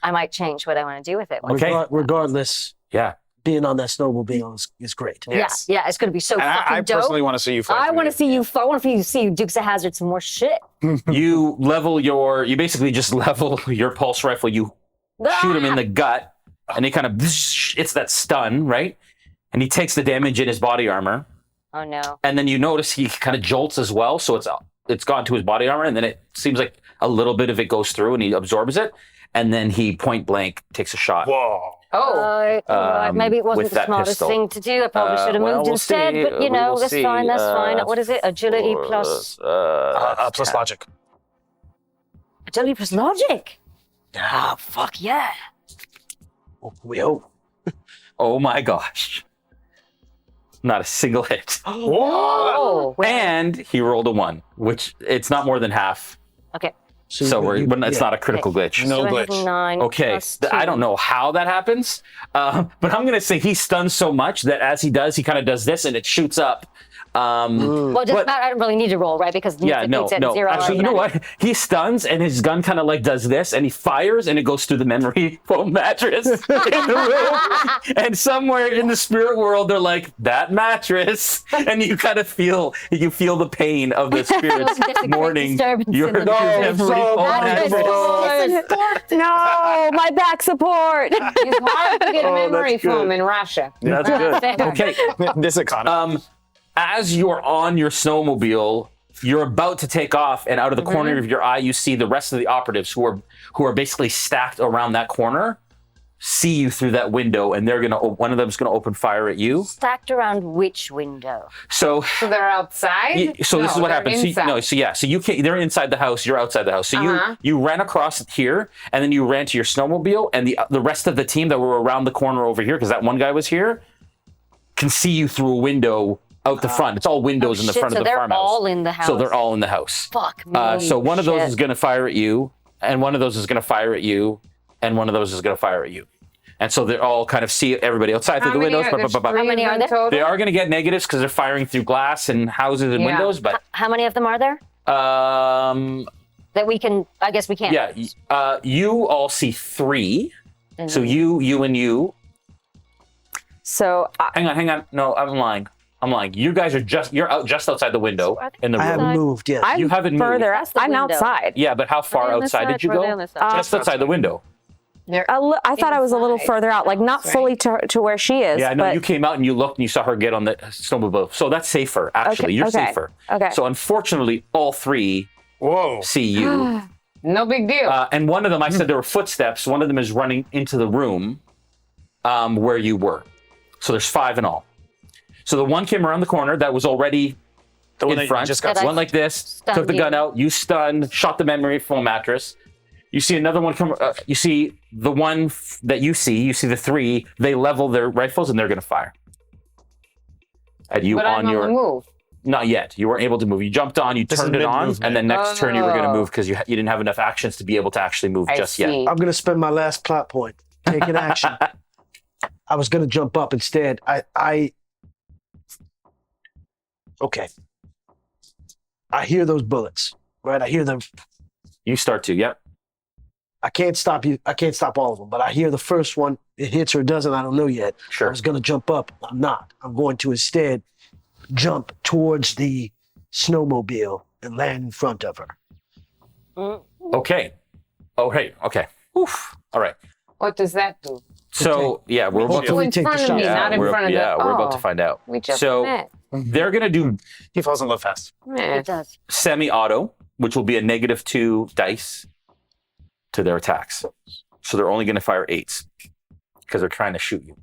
I might change what I want to do with it. Okay. Regardless, Yeah. being on that snowmobile is great. Yes. Yeah, it's going to be so And fucking I dope. personally want to see you fly. I want to see you. I want to see you Dukes of Hazzard some more shit. You basically just level your pulse rifle. You shoot him in the gut, and he kind of, it's that stun, right? And he takes the damage in his body armor. Oh no. And then you notice he kind of jolts as well. So it's gone to his body armor, and then it seems like a little bit of it goes through and he absorbs it. And then he point blank takes a shot. Whoa. Oh, maybe it wasn't with the that smartest pistol. thing to do. I probably should have well, moved we'll instead, see. but you We know, will that's see. fine, that's fine. What is it? Agility plus Plus logic. agility plus logic. Ah, fuck yeah. We hope. Oh my gosh. Not a single hit. oh. And he rolled a 1, which it's not more than half. Okay. So it's yeah. not a critical glitch. No So I have glitch. 9 Okay, plus I 2. don't know how that happens, but I'm going to say he stuns so much that as he does, he kind of does this and it shoots up. Well, just but- not, I don't really need to roll, right? Because Yeah, no. it's at 0. Actually, you know what? He stuns and his gun kind of like does this and he fires and it goes through the memory foam mattress in the room. And somewhere in the spirit world, they're like, that mattress. And you kind of feel the pain of the spirits mourning your Disturbance in the memory so foam Mattress. mattress. No, my back support. It's hard to get memory that's good. foam in Russia. That's good. Okay. This economy. As you're on your snowmobile, you're about to take off, and out of the corner of your eye, you see the rest of the operatives who are basically stacked around that corner, see you through that window, and one of them's gonna open fire at you. Stacked around which window? So So they're outside? this is what they're happens. inside. So you can't. They're inside the house. You're outside the house. So Uh-huh. you ran across here, and then you ran to your snowmobile, and the rest of the team that were around the corner over here, because that one guy was here, can see you through a window out the front. It's all windows in the Shit, front so of the they're farmhouse. all in the house. So they're all in the house. Fuck me. So one of those shit. is going to fire at you, and one of those is going to fire at you, and one of those is going to fire at you. And so they're all kind of see everybody outside through the windows. How many are there? Total? They are going to get negatives because they're firing through glass and houses and Yeah. windows. But How many of them are there? That we can, I guess we can't. yeah, you all see 3. So you and you. So Hang on. No, I'm lying. You guys you're out just outside the window in the I room. haven't moved yet. I'm You haven't moved. further. That's the I'm window. outside. Yeah, but how far outside did you go? Just outside the window. I thought I was a little further out, like not fully to where she is. Yeah, I know but you came out and you looked and you saw her get on the snowmobile. So that's safer, actually. Okay, You're okay, safer. okay. So unfortunately, all 3 Whoa. see you. No big deal. And one of them, I said there were footsteps. One of them is running into the room where you were. So there's 5 in all. So the one came around the corner that was already The one in that you front. just got. That I Went like this, stunned took the gun you. out, you stunned, shot the memory foam mattress. You see another one come, you see the one that you see the 3, they level their rifles and they're going to fire. At you but on I'm your, on the move. not yet. You weren't able to move. You jumped on, you This is turned it on, mid-movement. and then next turn you were going to Oh. move because you didn't have enough actions to be able to actually move I just see. yet. I'm gonna spend my last plot point taking action. I was gonna jump up instead. Okay. I hear those bullets, right? I hear them. You start to, yep. I can't stop you. I can't stop all of them, but I hear the first one. It hits or it doesn't. I don't know yet. I Sure. was gonna jump up. I'm not. I'm going to instead jump towards the snowmobile and land in front of her. Okay. Oh, hey. Okay. Oof. All right. What does that do? So, yeah, we're about Hopefully in to... take the front of shot. me, Yeah, not in we're, front of the... yeah, we're about Oh, to find out. we just So- met. They're going to do He falls in love fast. Meh. It does. semi-auto, which will be a -2 dice. to their attacks. So they're only going to fire 8s because they're trying to shoot you.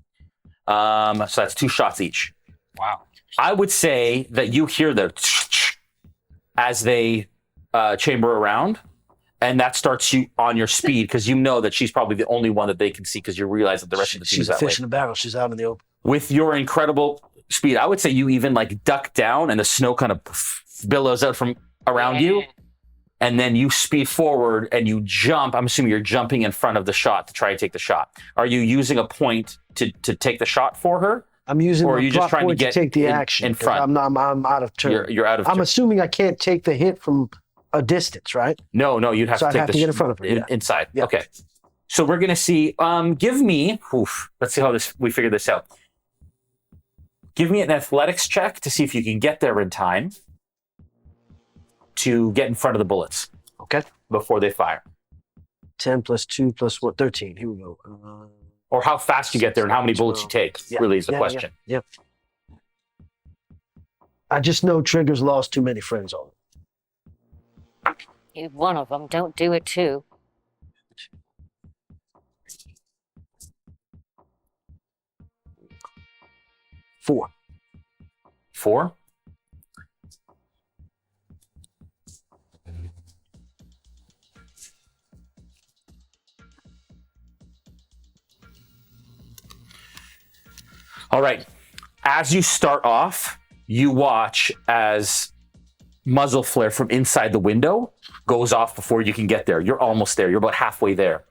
So that's 2 shots each. Wow. I would say that you hear the as they chamber around, and that starts you on your speed because you know that she's probably the only one that they can see because you realize that the rest of the team is She's a that way. fish in a barrel. She's out in the open. With your incredible speed, I would say you even like duck down and the snow kind of billows out from around you. And then you speed forward and you jump. I'm assuming you're jumping in front of the shot to try and take the shot. Are you using a point to take the shot for her? I'm using Or are my you just plot trying to point get take the in- action. in 'cause front? I'm out of turn. You're out of I'm turn. assuming I can't take the hit from a distance, right? No, you'd have So to I'd take have the to get in front of her, yeah. inside. Yeah. Okay. So we're gonna see. Give me. Let's see how we figure this out. Give me an athletics check to see if you can get there in time to get in front of the bullets. Okay. Before they fire. 10 plus 2 plus what? 13. Here we go. Or how fast you get there and how many bullets you take, Yeah. really is the Yeah, question. Yeah. I just know Trigger's lost too many friends on it. You one of them. Don't do it too. Four. 4? All right. As you start off, you watch as muzzle flare from inside the window goes off before you can get there. You're almost there. You're about halfway there.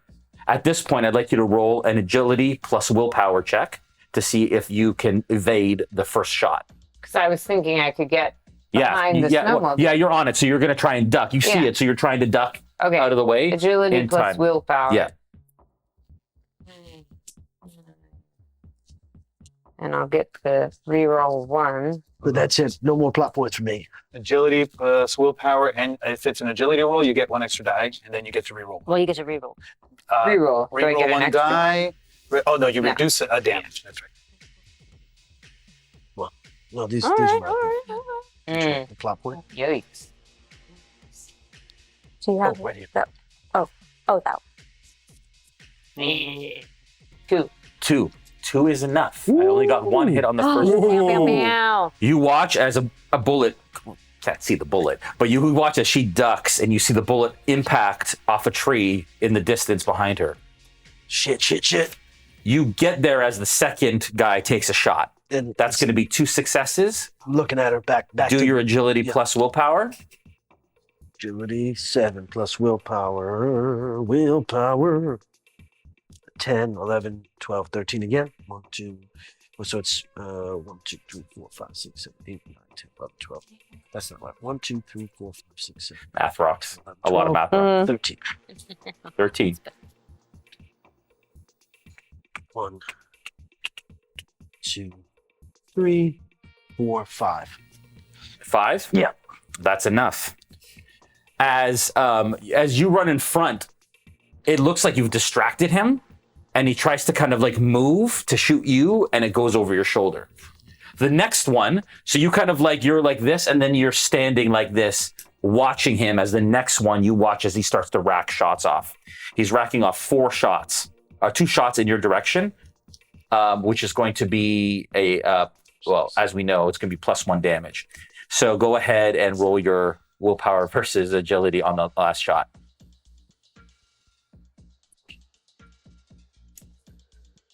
At this point, I'd like you to roll an agility plus willpower check to see if you can evade the first shot. Because I was thinking I could get behind the snowmobile. Yeah, you're on it. So you're going to try and duck. You see Yeah. it. So you're trying to duck Okay. out of the way. Agility in plus time. willpower. Yeah. And I'll get the reroll 1. But that's it. No more plot points for me. Agility plus willpower, and if it's an agility roll, you get 1 extra die, and then you get to reroll. Well, you get to reroll. Reroll. Do I Reroll get an 1 extra? die. Oh no, you No. reduce a damage. That's right. No, these All are right, my all right, all right. the plot point. Yikes. So you have right here. that. Oh, that. 2. 2 is enough. I only got 1 hit on the first one. Meow, meow, meow. You watch as a bullet, can't see the bullet, but you watch as she ducks and you see the bullet impact off a tree in the distance behind her. Shit. You get there as the second guy takes a shot. And That's going to be 2 successes. I'm looking at her back Do to your agility yeah. plus willpower. agility, 7 plus willpower. Willpower. 10, 11, 12, 13 again. 1, 2. So it's 1, 2, 3, 4, 5, 6, 7, 8, 9, 10, 11, 12. That's not right. 1, 2, 3, 4, 5, 6, 7, Math rocks. 11, A lot of 12, math rocks. 13. 13. 1, 2, 3, 4, 5. 5? Yeah. That's enough. As you run in front, it looks like you've distracted him, and he tries to kind of like move to shoot you, and it goes over your shoulder. The next one, so you kind of like, you're like this, and then you're standing like this, watching him as the next one you watch as he starts to rack shots off. He's racking off 4 shots, 2 shots in your direction, which is going to be well, as we know, it's going to be +1 damage. So go ahead and roll your willpower versus agility on the last shot.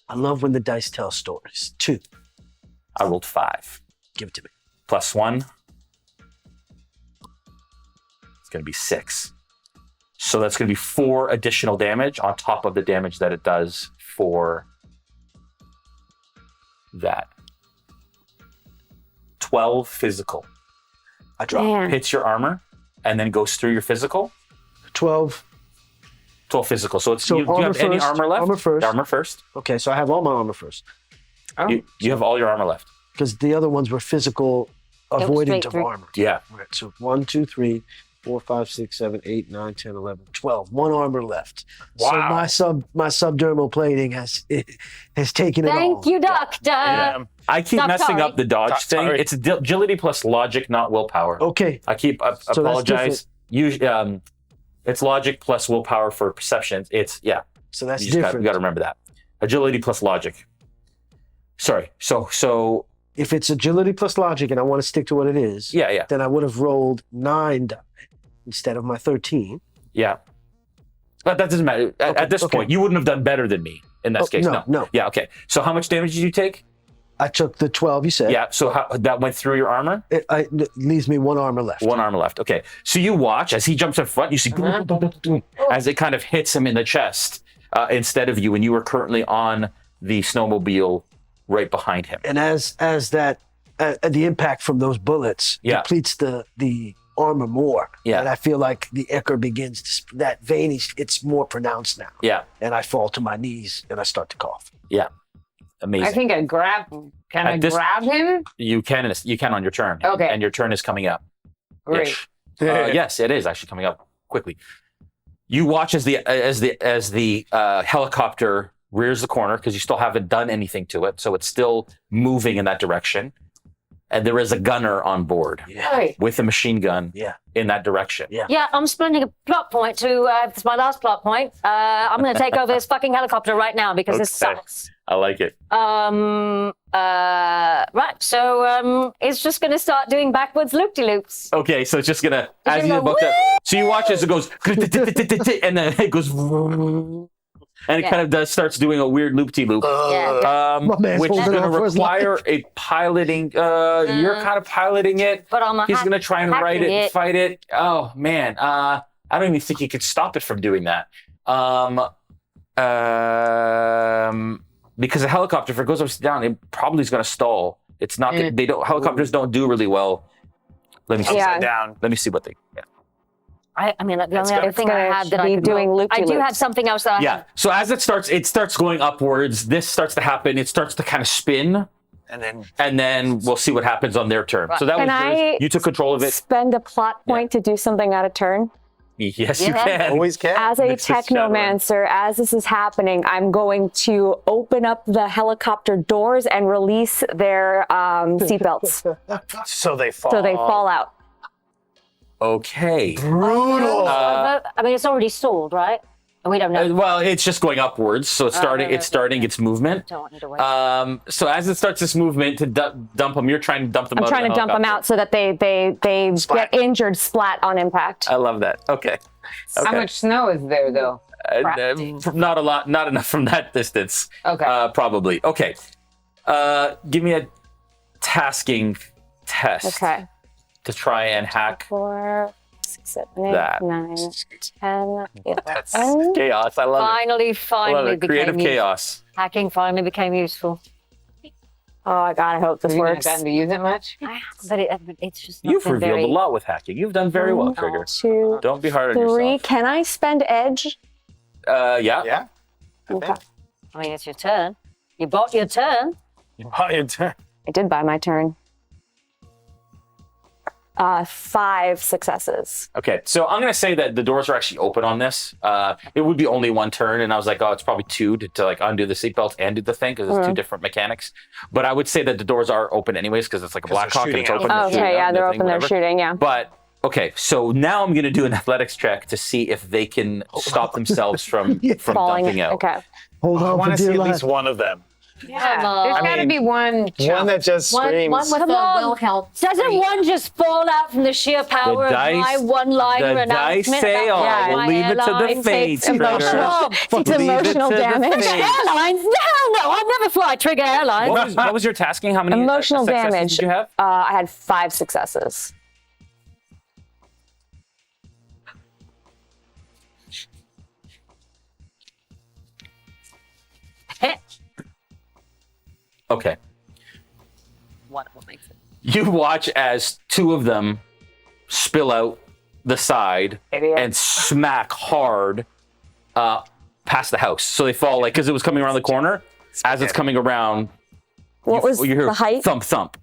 I love when the dice tell stories. 2. I rolled 5. Give it to me. +1. It's going to be 6. So that's going to be 4 additional damage on top of the damage that it does for that. 12 physical. I drop. Man. Hits your armor and then goes through your physical. 12. 12 physical. So it's So do you have any first, armor left? Armor first. Armor first. Okay, so I have all my armor first. Oh. You have all your armor left. Because the other ones were physical avoidant straight of through. armor. Yeah. Right, so 1, 2, 3, 4, 5, 6, 7, 8, 9, 10, 11, 12. 1 armor left. So Wow. my subdermal plating has taken it all. Thank you, doctor. I keep Stop messing sorry. up the dodge Stop thing. sorry. It's agility plus logic, not willpower. Okay, I keep that's apologize. Usually, It's logic plus willpower for perception. It's So that's you just different. got to remember that. Agility plus logic. Sorry. So If it's agility plus logic and I want to stick to what it is, yeah. then I would have rolled 9 die instead of my 13. Yeah. But that doesn't matter. At this point, you wouldn't have done better than me in that case. No. Yeah, okay. So how much damage did you take? I took the 12 you said. Yeah, so that went through your armor? It leaves me 1 armor left. 1 armor left. Okay. So you watch as he jumps in front, you see as it kind of hits him in the chest instead of you, and you are currently on the snowmobile right behind him. And as that the impact from those bullets depletes the armor more. Yeah. And I feel like the ichor begins to, that vein, it's more pronounced now. Yeah. And I fall to my knees and I start to cough. Yeah. Amazing. I think I grab. Can I grab him? You can on your turn. Okay. And your turn is coming up. Great. Ish. Yes, it is actually coming up quickly. You watch as the helicopter rears the corner because you still haven't done anything to it, so it's still moving in that direction. And there is a gunner on board with a machine gun in that direction. Yeah, I'm spending a plot point to. It's my last plot point. I'm going to take over this fucking helicopter right now because this sucks. I like it. Right. So it's just going to start doing backwards loop-de-loops. Okay, so it's just gonna so you watch as it goes and then it goes and it kind of starts doing a weird loop-de-loop, which is going to require a piloting. You're kind of piloting it. But he's going to try and ride it and fight it. Oh man, I don't even think he could stop it from doing that. Because a helicopter, if it goes upside down, it probably is going to stall. It's not. Helicopters don't do really well. Let me see. Upside down. Let me see what they. Yeah. I mean, the only other thing I had that I could doing I do have something else that I have. So as it starts going upwards. This starts to happen. It starts to kind of spin, and then we'll see what happens on their turn. So that was yours. You took control of it. Spend a plot point to do something out of turn. Yes, you can. Always can. As a technomancer, as this is happening, I'm going to open up the helicopter doors and release their seatbelts. So they fall. So they fall out. Okay. Brutal. I mean, it's already stalled, right? And we don't know. Well, it's just going upwards, so it's starting. It's starting its movement. Don't want you to wait. So as it starts this movement to dump them, you're trying to dump them. I'm trying to dump them out so that they get injured, splat on impact. I love that. Okay. How much snow is there, though? Not a lot. Not enough from that distance. Okay. Probably. Okay. Give me a tasking test. Okay. To try and hack 4, 6, 7, 8, that. 9, 10, 11. That's chaos. I love Finally it. I love it. became Creative useful. chaos. Hacking finally became useful. Oh, God, I hope this You've not works. gotten to use it much? But it's just not You've been revealed very... a lot with hacking. You've done very well, Trigger. 2, Don't be hard on 3. yourself. Can I spend edge? Yeah. Yeah. Okay. I mean, it's your turn. You bought your turn. Oh, your turn. I did buy my turn. 5 successes. Okay, so I'm going to say that the doors are actually open on this. It would be only 1 turn, and I was like, oh, it's probably 2 to like undo the seatbelt and do the thing because it's 2 different mechanics. But I would say that the doors are open anyways because it's like a Black Hawk and it's open. Oh, okay, yeah, they're open. They're shooting, yeah. But okay, so now I'm going to do an athletics check to see if they can stop themselves from Falling. dumping out. Okay. Hold I on want for to see dear at life. least one of them. Yeah. Come on. There's got to be one. One that just screams. One with Come the on. will help. Doesn't one just fall out from the sheer power of my one-liner The dice announcement say about all. my We'll leave it to the airlines? fates, It's Trigger. emotional. It's Leave it emotional to the damage. fates. Airlines? No, I'll never fly Trigger Airlines. What was your tasking? How many Emotional successes damage. did you have? I had 5 successes. Okay. One of them makes it. You watch as 2 of them spill out the side Idiot. and smack hard past the house. So they fall like because it was coming around the corner. As it's coming around, What was you hear the height? thump thump.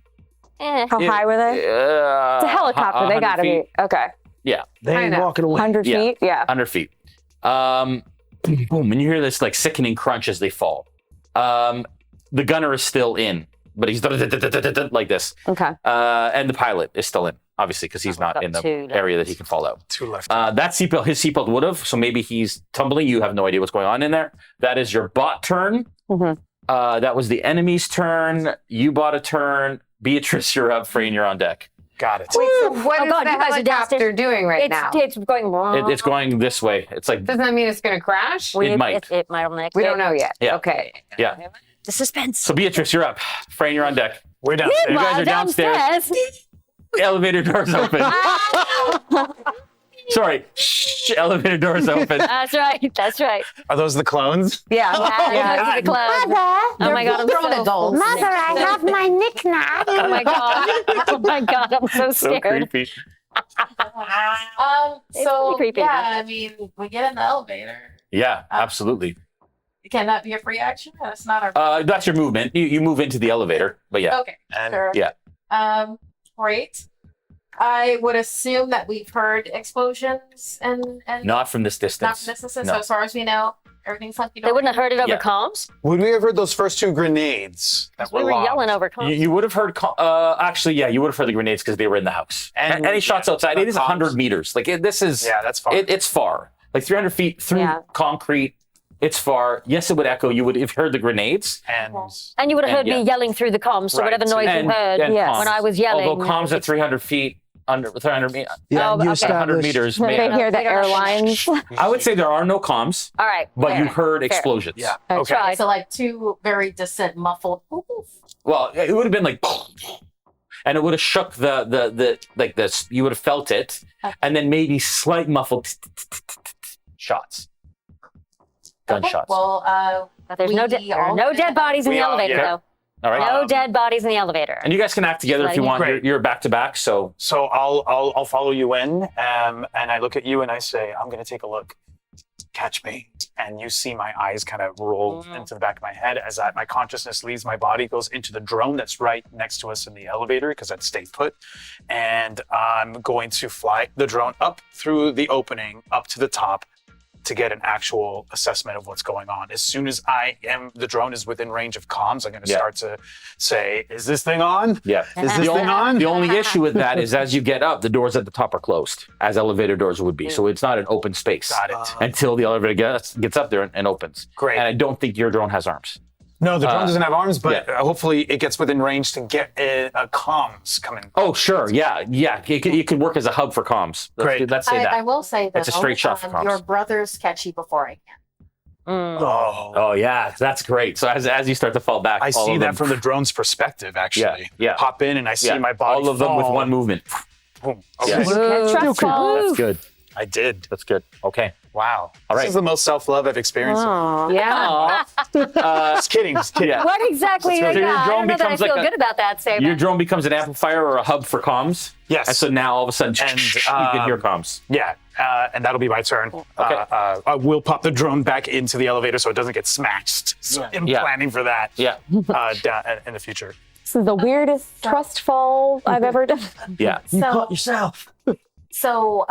Eh. How high were they? It's a helicopter. They 100 gotta feet. be. Okay. Yeah, They ain't Kinda. walking away. 100 Yeah. feet? Yeah. 100 feet. Boom, boom, and you hear this like sickening crunch as they fall. The gunner is still in. but he's like this. Okay. And the pilot is still in, obviously, because he's not in the area that he can fall out. 2 left. That seatbelt, his seatbelt would have, so maybe he's tumbling. You have no idea what's going on in there. That is your bot turn. That was the enemy's turn. You bought a turn. Beatrice, you're up. Frayne, you're on deck. Got it. Wait, so what Oh is God, the you guys are helicopter downstairs. doing right now? It's going wrong. It's going this way. It's like, Doesn't that mean it's going to crash? It might. It might. We don't know yet. Yeah. Okay. yeah. The suspense. So Beatrice, you're up. Frayne, you're on deck. We're downstairs. You guys are downstairs. The elevator doors open. Sorry. Shh, elevator doors open. That's right. That's right. Are those the clones? Yeah. Yeah. The clown. Oh my God, I'm grown so adults. Mother, I have my knick-knack. Oh my God. Oh my God, I'm so So scared. creepy. It's So pretty creepy. yeah, I mean, we get in the elevator. Yeah, absolutely. Can that be a free action? That's not our. That's your movement. You move into the elevator, but yeah. Okay. And Sure. Yeah. Great. I would assume that we've heard explosions and Not from this not distance. from this distance. No. So as far as we know, everything's hunky They wouldn't have heard it over Yeah. comms. would we have heard those first 2 grenades that We were lobbed? yelling over comms. You would have heard, actually, yeah, you would have heard the grenades because they were in the house. And- Any shots outside, it is comms. 100 meters. Like, this is, Yeah, that's fine. it's far. Like 300 feet through Yeah. concrete, it's far. Yes, it would echo. You would have heard the grenades. and And you would have And heard me yeah. yelling through the comms, so Right. whatever noise And- you heard and Yes. comms. when I was yelling. Although comms at 300 feet, under 300 meters, Yeah, Oh, you okay. 100 established- meters. They may- hear the We don't know. airlines. I would say there are no comms, All right. but fair. you heard Fair. explosions. yeah. I Okay. tried. So like 2 very distant muffled. Well, it would have been like, and it would have shook the like this. You would have felt it, and then maybe slight muffled shots, gunshots. Well, But there's no, We there are all- no dead bodies in We the all- elevator, yeah. though. All right, No dead bodies in the elevator. and you guys can act together if you want. Great. You're back to back, so So I'll follow you in, and I look at you and I say, I'm gonna take a look. Catch me. And you see my eyes kind of roll into the back of my head as my consciousness leaves my body, goes into the drone that's right next to us in the elevator because I'd stay put. And I'm going to fly the drone up through the opening up to the top to get an actual assessment of what's going on. As soon as the drone is within range of comms, I'm going to Yeah. start to say, is this thing on? yeah. Is this thing on? The only issue with that is as you get up, the doors at the top are closed, as elevator doors would be. So it's not an open space Got it. until the elevator gets up there and opens. Great. And I don't think your drone has arms. No, the drone doesn't have arms, but yeah. hopefully it gets within range to get a comms coming. Oh, sure. Yeah. It could work as a hub for comms. Great. Let's say that. I will say that It's a straight shot for comms. your brothers catch you before I can. Oh, yeah. That's great. So as you start to fall back, I all see of that them, from the drone's perspective, actually. Yeah. Pop in and I see yeah, my body all of them with fall. one movement. Boom. Yeah. Okay. Trust falls. That's good. I did. That's good. Okay. Wow. All right. This is the most self-love I've experienced. Yeah. Just kidding. Just kidding. Yeah. What exactly? So your Yeah, I drone don't know that I becomes like feel a- good about that statement. Your drone becomes an amplifier or a hub for comms. Yes. And so now all of a sudden And, you can hear comms. Yeah. And that'll be my turn. Okay. I will pop the drone back into the elevator so it doesn't get smashed. So I'm Yeah. planning for that Yeah. down in the future. This is the weirdest trust fall I've ever done. Yeah. You So- caught yourself. So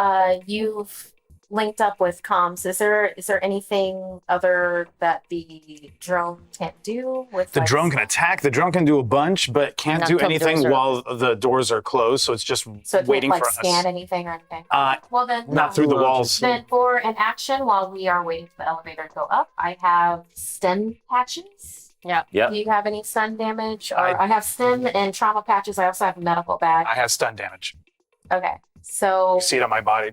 you've linked up with comms. Is there anything other that the drone can't do? With The like, drone can attack. The drone can do a bunch, but can't Not do till the anything doors are while the doors are closed. So it's just so it waiting can't like for scan us. anything or anything. Uh, Well then, Not through the walls. Then for an action while we are waiting for the elevator to go up, I have stun patches. Yeah. Yeah. Do you have any stun damage? Or I- I have stun and trauma patches. I also have a medical bag. I have stun damage. Okay. So You see it on my body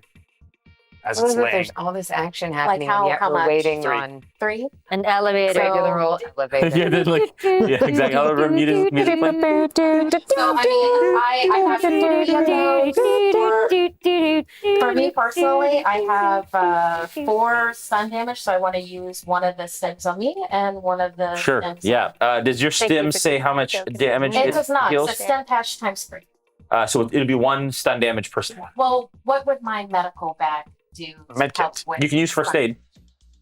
as What it's is it? laying. There's all this action happening, how- and yet how we're much? waiting 3. on three. An elevator. regular roll elevator. Yeah, they're like, yeah, exactly. Elevator music playing. So I mean, I have three of those. For me personally, I have 4 stun damage, so I want to use one of the stims on me and one of the Sure. stims Yeah. Does your Thank you stim for say doing how much that. damage It it does not. deals? It's a stim patch times 3. So it'll be 1 stun damage per stun. Well, what would my medical bag do? to Med help kit. with You can use first stun? aid.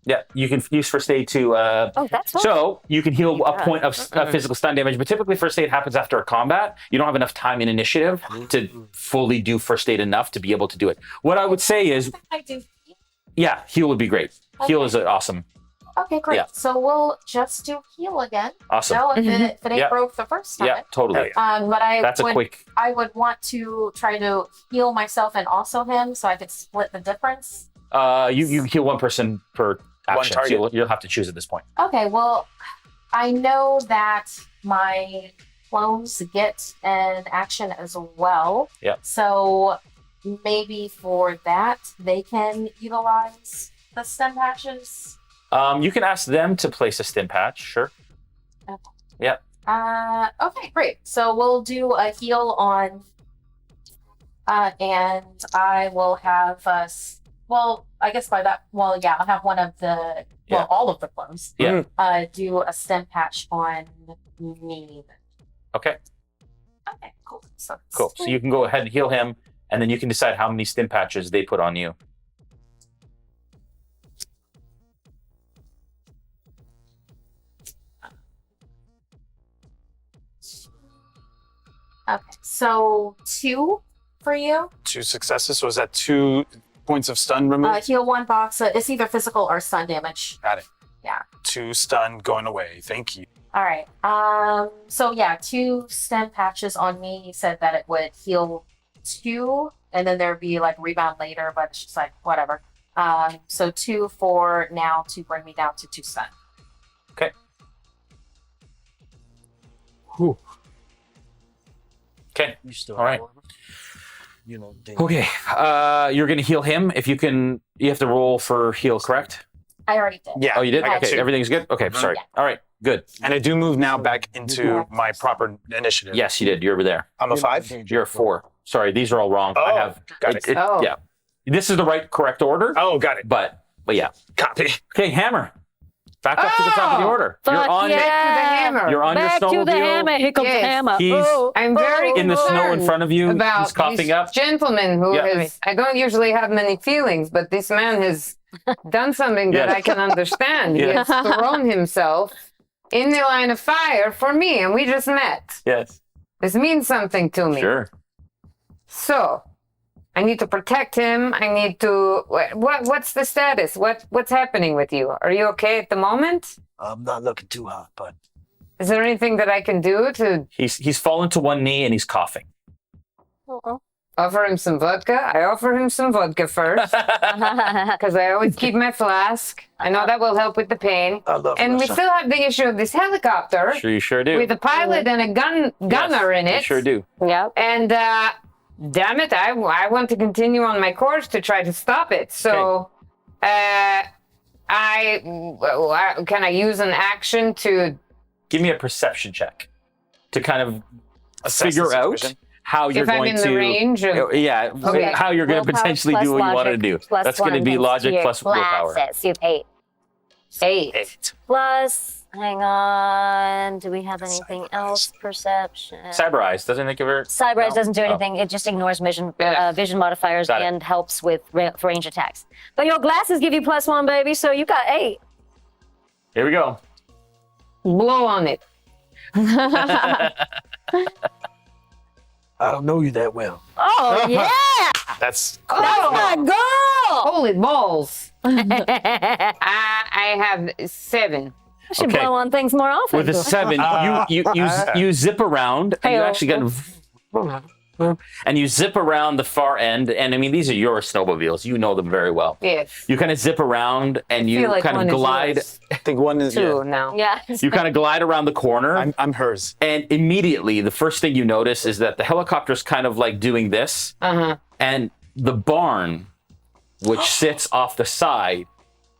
Yeah, you can use first aid to. Oh, that's fine. So you can heal a Yeah. point of physical stun damage, but typically first aid happens after a combat. You don't have enough time in initiative to fully do first aid enough to be able to do it. What I would say is, I do. yeah, heal would be great. Heal Okay. is awesome. Okay, great. Yeah. So we'll just do heal again. Awesome. No, if it ain't Yeah. broke the first time. Yeah, totally. But That's a quick. I would want to try to heal myself and also him, so I could split the difference. You heal one person per action. So target. you'll have to choose at this point. Okay, well, I know that my clones get an action as well. Yeah. So maybe for that, they can utilize the stem patches. You can ask them to place a stim patch. Sure. Okay. Yeah. Okay, great. So we'll do a heal on, and I will have us. Well, I guess by that. Well, yeah, I'll have one of the. Yeah. Well, all of the clones. Yeah. Do a stem patch on me. Okay. Okay, cool. So Cool. So you can go ahead and heal him, and then you can decide how many stim patches they put on you. Okay, so 2 for you. 2 successes. So is that 2 points of stun removed? Heal 1 box. It's either physical or stun damage. Got it. Yeah. 2 stun going away. Thank you. All right. So yeah, 2 stem patches on me. You said that it would heal 2, and then there'd be like rebound later, but it's just like whatever. So 2 for now to bring me down to 2 stun. Okay. Whew. Okay. You still All right. have one? You know, Okay. You're gonna heal him. If you can, you have to roll for heal, correct? I already did. Yeah. Oh, you did? I got Okay. 2. Everything's good? Okay. Sorry. Yeah. All right. Good. And I do move now back into my proper initiative. Yes, you did. You're over there. I'm a 5. You're a 4. Sorry, these are all wrong. Oh, I have. got it. Oh. Yeah. This is the correct order. Oh, got it. But yeah. Copy. Okay, Hammer. Back up to the top of the order. Fuck You're on. yeah. Back to the hammer. You're on Back your to the snowmobile. hammer. Here comes Yes. the hammer. He's Oh, I'm very in the snow in concerned front of you. about He's coughing this up. gentleman who Yeah. has. I don't usually have many feelings, but this man has done something that Yes. I can understand. He Yes. has thrown himself in the line of fire for me, and we just met. Yes. This means something to me. Sure. So, I need to protect him. I need to. What's the status? What's happening with you? Are you okay at the moment? I'm not looking too hot, but Is there anything that I can do to He's fallen to one knee and he's coughing. offer him some vodka? I offer him some vodka first because I always keep my flask. I know that will help with the pain. I love And we Russia. still have the issue of this helicopter Sure, you sure do. with a pilot and a gunner in You it. sure do. Yep. And damn it, I want to continue on my course to try to stop it. So, can I use an action to Give me a perception check to kind of Assess the figure out situation. how you're if I'm going in to. the range of? Yeah, Okay. how you're going to Willpower potentially plus do what you want to logic do. plus That's going to one be thanks to logic your plus willpower. classes. You have 8. 8. Plus, hang on. Do we have anything else? Perception. Cyber eyes doesn't it give her? Cyber Eyes doesn't do Oh. anything. It just ignores vision Yeah. vision modifiers Got it. and helps with range attacks. But your glasses give you +1, baby. So you got 8. Here we go. Blow on it. I don't know you that well. Oh yeah, That's that's my girl. Holy balls. I have 7. I should Okay. blow on things more often. With a 7, you zip around and you Hey-o. actually get and you zip around the far end. And I mean, these are your snowmobiles. You know them very well. Yes. You kind of zip around and you feel like kind one of is glide. yours. I think one is 2 now. Yeah. You kind of glide around the corner. I'm hers. And immediately, the first thing you notice is that the helicopter's kind of like doing this, Uh-huh. and the barn, which sits off the side,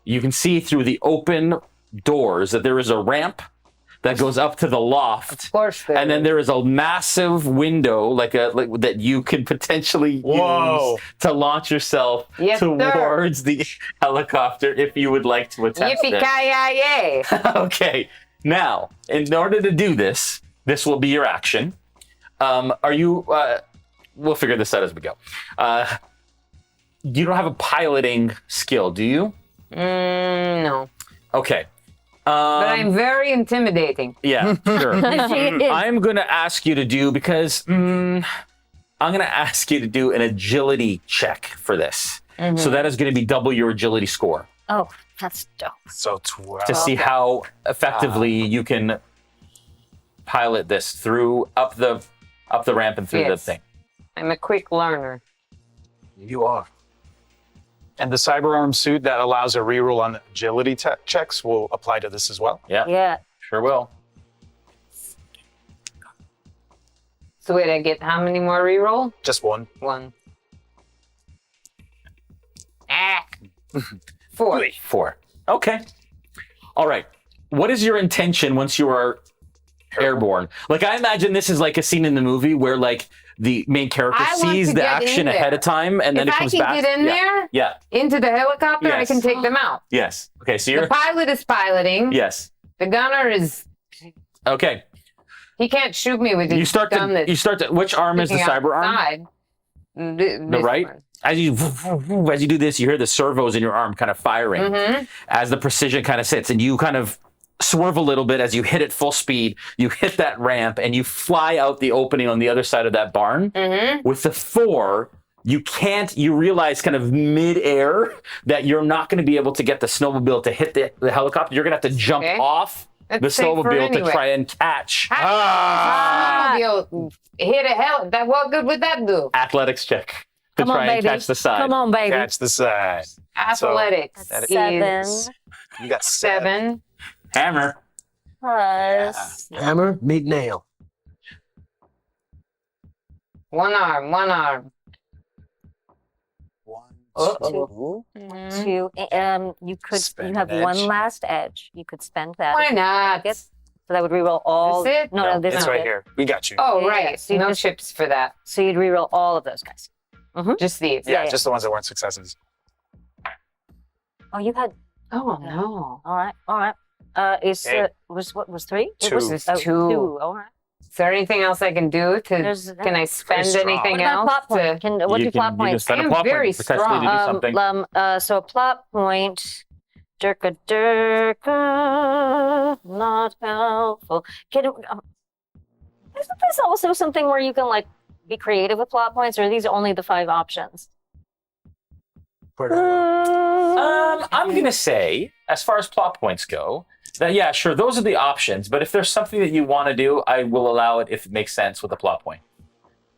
you can see through the open doors that there is a ramp that goes up to the loft. Of course there And then is. there is a massive window, like that you can potentially Whoa. use to launch yourself Yes, sir. towards the helicopter if you would like to attempt it. Yippee-ki-yay! Okay. Now, in order to do this, this will be your action. Are you? We'll figure this out as we go. You don't have a piloting skill, do you? No. Okay. But I'm very intimidating. Yeah, sure. She is. I'm going to ask you to do because I'm going to ask you to do an agility check for this. So that is going to be double your agility score. Oh, That's dope. So 12. to see how effectively you can pilot this through up the ramp and through the Yes. thing. I'm a quick learner. You are. And the cyberarm suit that allows a reroll on agility checks will apply to this as well. Yeah. Sure will. So wait, I get how many more reroll? Just one. One. Four. 4. Okay. All right. What is your intention once you are airborne? Like, I imagine this is like a scene in the movie where like the main character I want sees to the get in action ahead there. of time and then If it I comes can back. get in there, Yeah. into the helicopter, I Yes. can take them out. Yes. Okay. So The you're. pilot is piloting. Yes. The gunner is. Okay. He can't shoot me with his You start gun to. that's You start to. Which arm is the sticking cyber arm? outside. The right. As you do this, you hear the servos in your arm kind of firing Mm-hmm. as the precision kind of sits, and you kind of swerve a little bit as you hit it full speed. You hit that ramp, and you fly out the opening on the other side of that barn. Mm-hmm. With the 4, you can't. You realize kind of mid-air that you're not going to be able to get the snowmobile to hit the helicopter. You're going to have to jump Okay. off That's the safer snowmobile to anyway. try and catch. Snowmobile hit a hell. That what good would that do? Athletics check to Come on, try and baby. catch the side. Come on, baby. Catch the side. Athletics. that is 7 You got 7. Hammer. plus. Hammer, meet nail. One arm. One arm. 1, Uh-oh. 2. Mhm. 2. You could. Spend You have an one edge. last edge. You could spend that. Why not? Get- So that would reroll all. This it? No, this It's is right it. here. We got you. Oh, Yeah, right. so you No just- chips for that. So you'd reroll all of those guys. Just these. Yeah, yeah. just the ones that weren't successes. Oh, you had. Oh, no. All right. All right. Okay. Was what was 3? It Two. was It's 2. two. All right. Is there anything else I can do to? There's- Can I spend strong. anything What about else? plot point? To, What's You your plot can point? spend I a am plot very point potentially to do something. So a plot point. Durka durka, not helpful. Isn't this also something where you can like be creative with plot points, or are these only the 5 options? I'm gonna say, as far as plot points go, that yeah, sure, those are the options. But if there's something that you want to do, I will allow it if it makes sense with a plot point.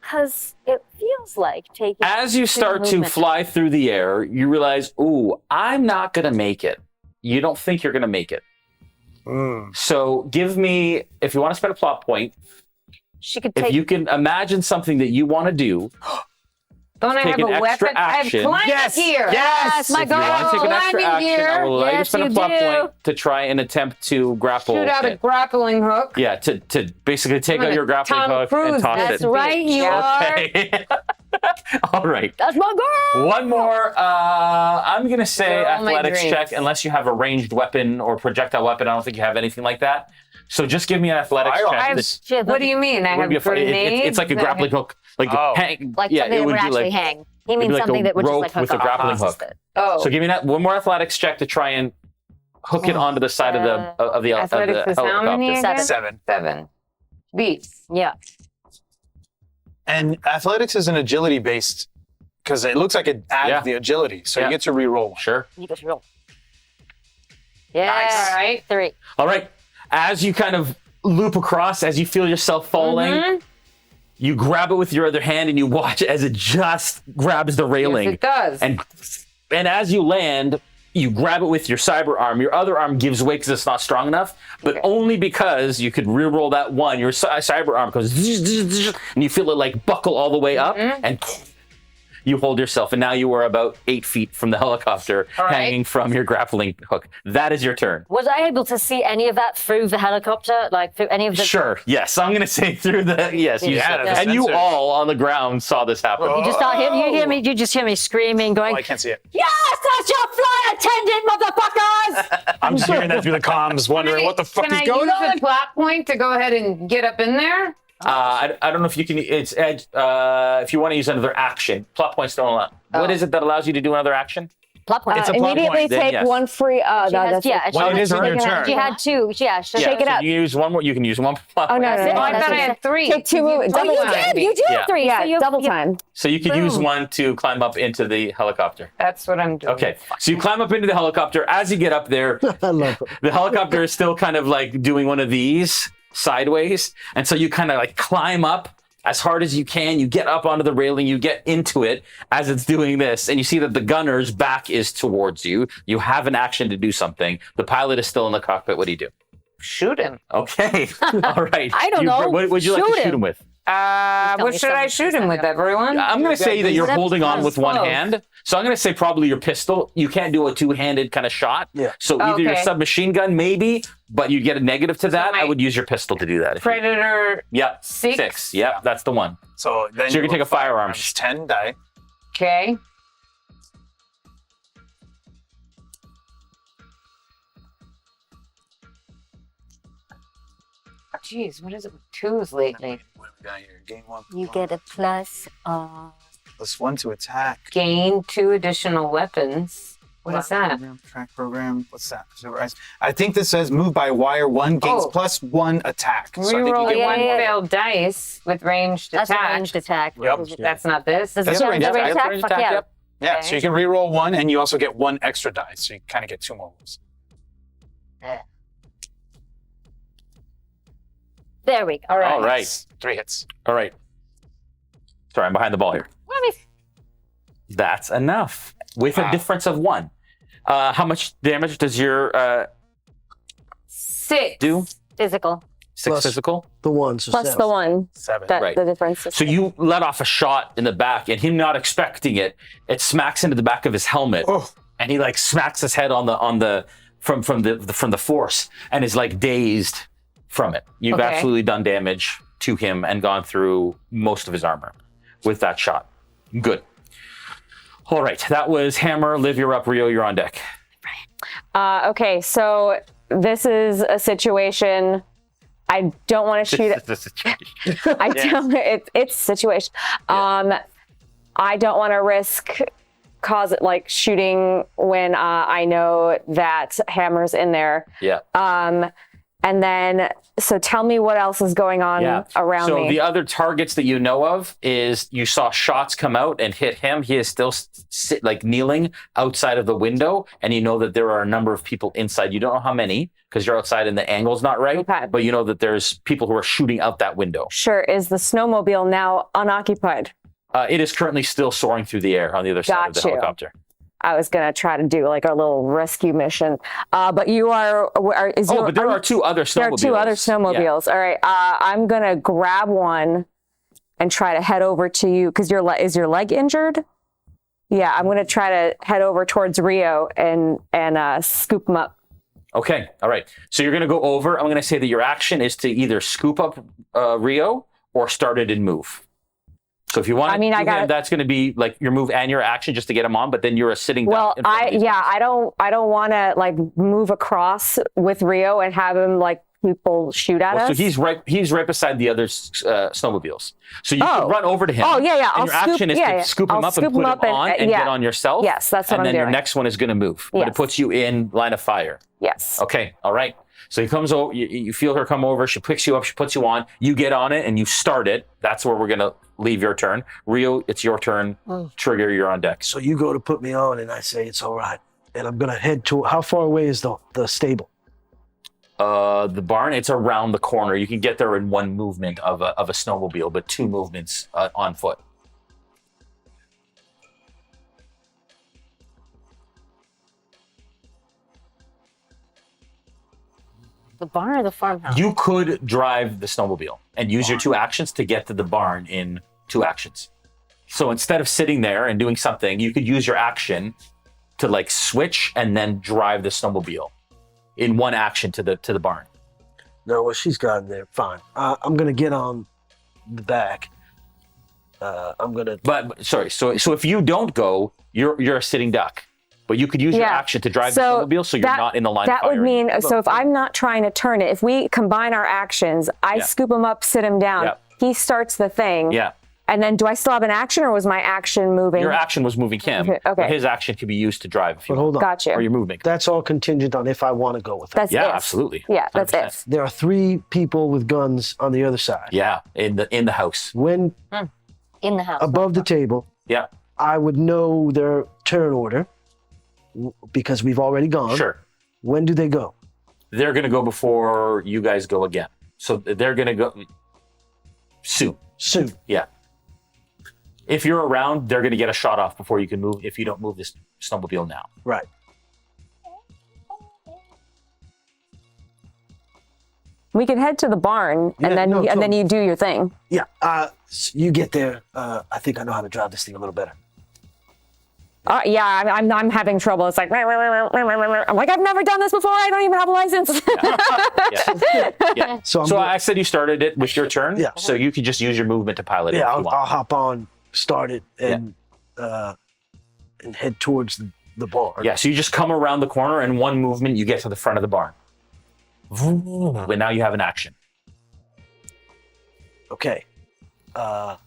Because it feels like taking. As you start to movement. fly through the air, you realize, ooh, I'm not gonna make it. You don't think you're gonna make it. So give me, if you want to spend a plot point, She could if take. you can imagine something that you want to do, don't I take have an a extra weapon? I have action. climbing gear. Yes, my if you want God. to take an extra Climbing action, I gear. will allow you to Yes, spend a you plot do. point to try and attempt to grapple Shoot out a it. grappling hook. Yeah, to basically take I'm out gonna your grappling Tom hook Cruise and toss this That's it. right, you are. Okay. All right. That's my girl. One more. I'm going to say They're all my athletics dreams. check, unless you have a ranged weapon or projectile weapon. I don't think you have anything like that. So just give me an athletics Firearm. check. I have- This What do you mean? I wouldn't have be a grenades. it's like a that- grappling hook. Like Oh. hang, Like yeah, something it that would would be actually like hang. He it'd means be like something a that would just rope like hook with a up. grappling hook. Oh, So give me that one more athletics check to try and hook it onto the side of the athletics is how many helicopter. again? 7. 7. These. Yeah. And athletics is an agility based because it looks like it adds Yeah. the agility. So Yeah. you get to re-roll. Sure. You get to roll. Yeah. Nice. All right. 3. All right. As you kind of loop across, as you feel yourself falling, Mhm. you grab it with your other hand and you watch as it just grabs the railing. Yes, it does. And as you land, you grab it with your cyber arm. Your other arm gives way because it's not strong enough, but Okay. only because you could reroll that one. Your cyber arm goes, and you feel it like buckle all the way up, Mm-hmm. and you hold yourself. And now you are about 8 feet from the helicopter, All right. hanging from your grappling hook. That is your turn. Was I able to see any of that through the helicopter? Like through any of the. Sure. Yes, I'm going to say through the yes. You Yeah, said- the and you sensors. all on the ground saw this happen. You just start hear, you hear me. You just hear me screaming, going, Oh, I can't see it. "Yes, that's your flight attendant, motherfuckers!" I'm just hearing that through the comms, wondering what the fuck Can is I going use on. the plot point to go ahead and get up in there? I don't know if you can. It's if you want to use another action. Plot points don't allow. What is it that allows you to do another action? Plot point. It's a plot Immediately point, then take yes. one free. She has, That's yeah, she Well, it had- is in your turn. She had two. Yeah, Shake it so up. You can use one more. You can use one. Oh, no, That's it. Oh, I That's thought I it. had 3. Take 2 moves. Oh, you Double time. did. You did Yeah. 3. Yeah, so you, double you- time. So you could use Boom. one to climb up into the helicopter. That's what I'm doing. Okay. So you climb up into the helicopter. As you get up there, I love it. the helicopter is still kind of like doing one of these sideways. And so you kind of like climb up as hard as you can. You get up onto the railing, you get into it as it's doing this, and you see that the gunner's back is towards you. You have an action to do something. The pilot is still in the cockpit. What do you do? Shoot him. Okay. All right. I don't know. What would you like to Shoot shoot him. him with? What me should I something. shoot him with, everyone? I'm going to say that you're Whatever holding on comes with one close. hand. So I'm going to say probably your pistol. You can't do a two-handed kind of shot. Yeah. So either your Okay. submachine gun, maybe, but you get a negative to that. my I would use your pistol to do that. if you- Predator Yep. 6. 6. Yep. That's the one. So then So you're gonna take a firearm. 10 die. Okay. Jeez, what is it with 2s lately? What do we got here? Gain 1. You get a plus. +1 to attack. Gain 2 additional weapons. What is that? Program, track program. What's that? I think this says move by wire 1 gains Oh. +1 attack. So I think Reroll you get yeah, one yeah. failed dice with ranged That's a attack. ranged attack. Yep. That's not this. Does That's it a ranged have attack. attack? Ranged Fuck attack, yeah. yep. Yeah, Okay. so you can reroll 1 and you also get 1 extra die. So you kind of get 2 more rolls. There we go. All right. All right. 3 hits. All right. Sorry, I'm behind the ball here. Let me. That's enough with a Wow. difference of 1. How much damage does your 6. do? Physical. 6 Plus- physical? The 1. So Plus 7. the 1. 7. That Right. the difference. Is So you let off a shot in the back, and him not expecting it, it smacks into the back of his helmet, Oh. and he like smacks his head on the from the force, and is like dazed from it. You've Okay. absolutely done damage to him and gone through most of his armor with that shot. Good. All right, that was Hammer. Liv, you're up. Rio, you're on deck. Okay, so this is a situation. I don't want to shoot. I don't. It's a situation. I don't want to risk shooting when I know that Hammer's in there. Yeah. And then, so tell me what else is going on around so me. the other targets that you know of is you saw shots come out and hit him. He is still kneeling outside of the window, and you know that there are a number of people inside. You don't know how many because you're outside and the angle's not right. Okay. But you know that there's people who are shooting out that window. Sure. Is the snowmobile now unoccupied? It is currently still soaring through the air on the other side of the Got you. helicopter. I was gonna try to do like a little rescue mission, but you are. But there are 2 other snowmobiles. There are 2 other snowmobiles. All right. I'm going to grab one and try to head over to you because is your leg injured? Yeah, I'm going to try to head over towards Rio and scoop him up. Okay. All right. So you're going to go over. I'm going to say that your action is to either scoop up Rio or start it and move. So if you want to do him, that's going to be like your move and your action just to get him on, but then you're a sitting Well, duck in front of these guys. I don't want to like move across with Rio and have him like people shoot at us. So he's right beside the other snowmobiles. So you can run over to him. Oh, yeah. And your action is to scoop him up and put him on and get on yourself. Yes, that's what I'm doing. And then your doing. next one is going to move, but Yes. it puts you in line of fire. Yes. Okay. All right. So he comes over, you feel her come over, she picks you up, she puts you on, you get on it and you start it. That's where we're going to leave your turn. Rio, it's your turn. Trigger, you're on deck. So you go to put me on, and I say it's all right. And I'm going to head to, how far away is the stable? The barn, it's around the corner. You can get there in one movement of a snowmobile, but 2 movements on foot. The barn or the farmhouse? You could drive the snowmobile and use your 2 actions to get to the barn in 2 actions. So instead of sitting there and doing something, you could use your action to like switch and then drive the snowmobile in 1 action to the barn. No, well, she's gotten there. Fine. I'm going to get on the back. I'm going to... But sorry, so if you don't go, you're a sitting duck. But you could use your action to drive the snowmobile so you're not in the line of fire. That would mean, so if I'm not trying to turn it, if we combine our actions, I scoop him up, sit him down. Yeah. He starts the thing. Yeah. And then do I still have an action or was my action moving? Your action was moving him. Okay. But his action could be used to drive if you But hold on. Got you. or your movement. That's all contingent on if I want to go with it. That's Yeah, if. absolutely. Yeah, that's 100%. if. There are 3 people with guns on the other side. Yeah, in the house. When In the house. above the table, Yeah, I would know their turn order because we've already gone. sure. When do they go? They're going to go before you guys go again. So they're going to go soon. Soon. Yeah. If you're around, they're going to get a shot off before you can move if you don't move this snowmobile now. Right. We could head to the barn Yeah, and then no, and then you do your thing. Yeah. You get there. I think I know how to drive this thing a little better. Yeah, I'm having trouble. It's like I'm like I've never done this before. I don't even have a license. Yeah. So, I said you started it with your turn. Yeah. So you could just use your movement to pilot it if you I'll want. hop on, start it, and head towards the barn. Yeah, so you just come around the corner and one movement you get to the front of the barn. But now you have an action. Okay. And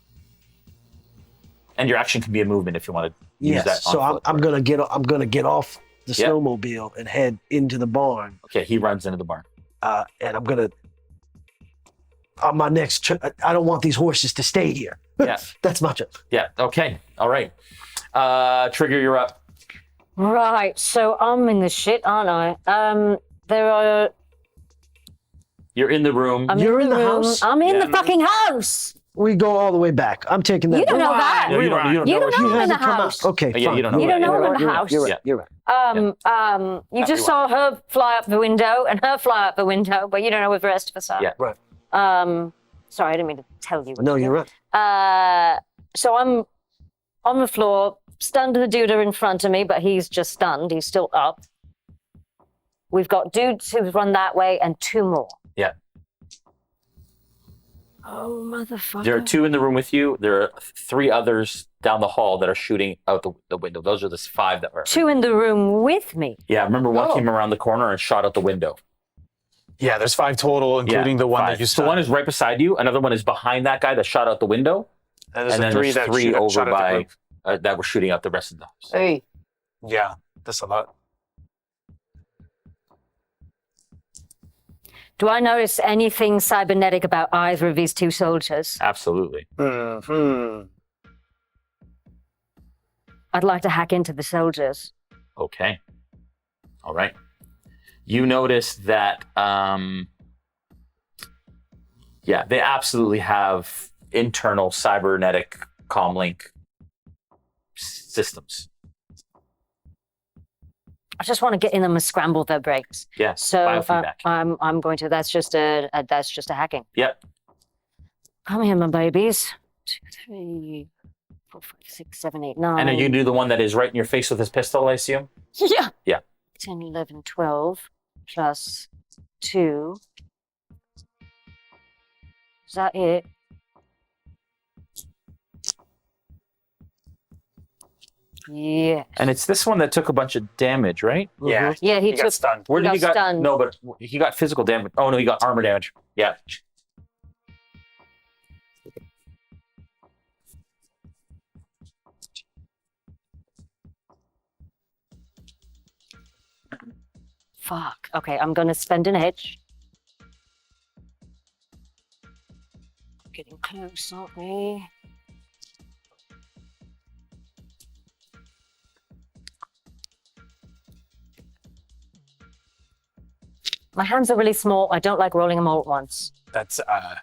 your action can be a movement if you want to use that. Yes. So I'm gonna get off the Yep. snowmobile and head into the barn. Okay, he runs into the barn. And I'm gonna on my next trip. I don't want these horses to stay here. Yeah. That's my trip. Yeah, okay. All right. Trigger, you're up. Right, so I'm in the shit, aren't I? You're in the room. You're in the house? I'm in Yeah. the fucking house. We go all the way back. I'm taking that. You don't know that. No, you don't know. You don't She know I'm in the hasn't come out. house. Okay, Yeah, fine. you don't know. You don't know I'm in the You're house. right. You're right. Yeah. You're right. You just saw her fly up the window and her fly up the window, but you don't know what the rest of us are. Yeah. Right. Sorry, I didn't mean to tell you. No, you're right. So I'm on the floor, stunned the dude in front of me, but he's just stunned. He's still up. We've got dudes who've run that way and 2 more. Yeah. Oh, motherfucker. There are 2 in the room with you. There are 3 others down the hall that are shooting out the window. Those are the 5 that were. 2 in the room with me. Yeah, remember one came around the corner and shot out the window. Yeah, there's 5 total, including the one 5. that you So one is right beside you. Another one is behind that guy that shot out the window. and And then there's there's 3 over shot at the by group. that were shooting out the rest of the house. Hey, Yeah, that's a lot. Do I notice anything cybernetic about either of these 2 soldiers? Absolutely. I'd like to hack into the soldiers. Okay. All right. You notice that, they absolutely have internal cybernetic comlink systems. I just want to get in them and scramble their brains. Yeah. So biofeedback. I'm going to. That's just a hacking. Yep. Come here, my babies. 2, 3, 4, 5, 6, 7, 8, 9. And then you do the one that is right in your face with his pistol, I assume? Yeah. Yeah. 10, 11, 12 plus 2. Is that it? Yeah. And it's this one that took a bunch of damage, right? Yeah, Yeah, he got took. stunned. Where did got he got? stunned. No, but he got physical damage. Oh no, he got armor damage. Yeah. Fuck. Okay, I'm gonna spend an edge. Getting close, aren't we? My hands are really small. I don't like rolling them all at once. That's I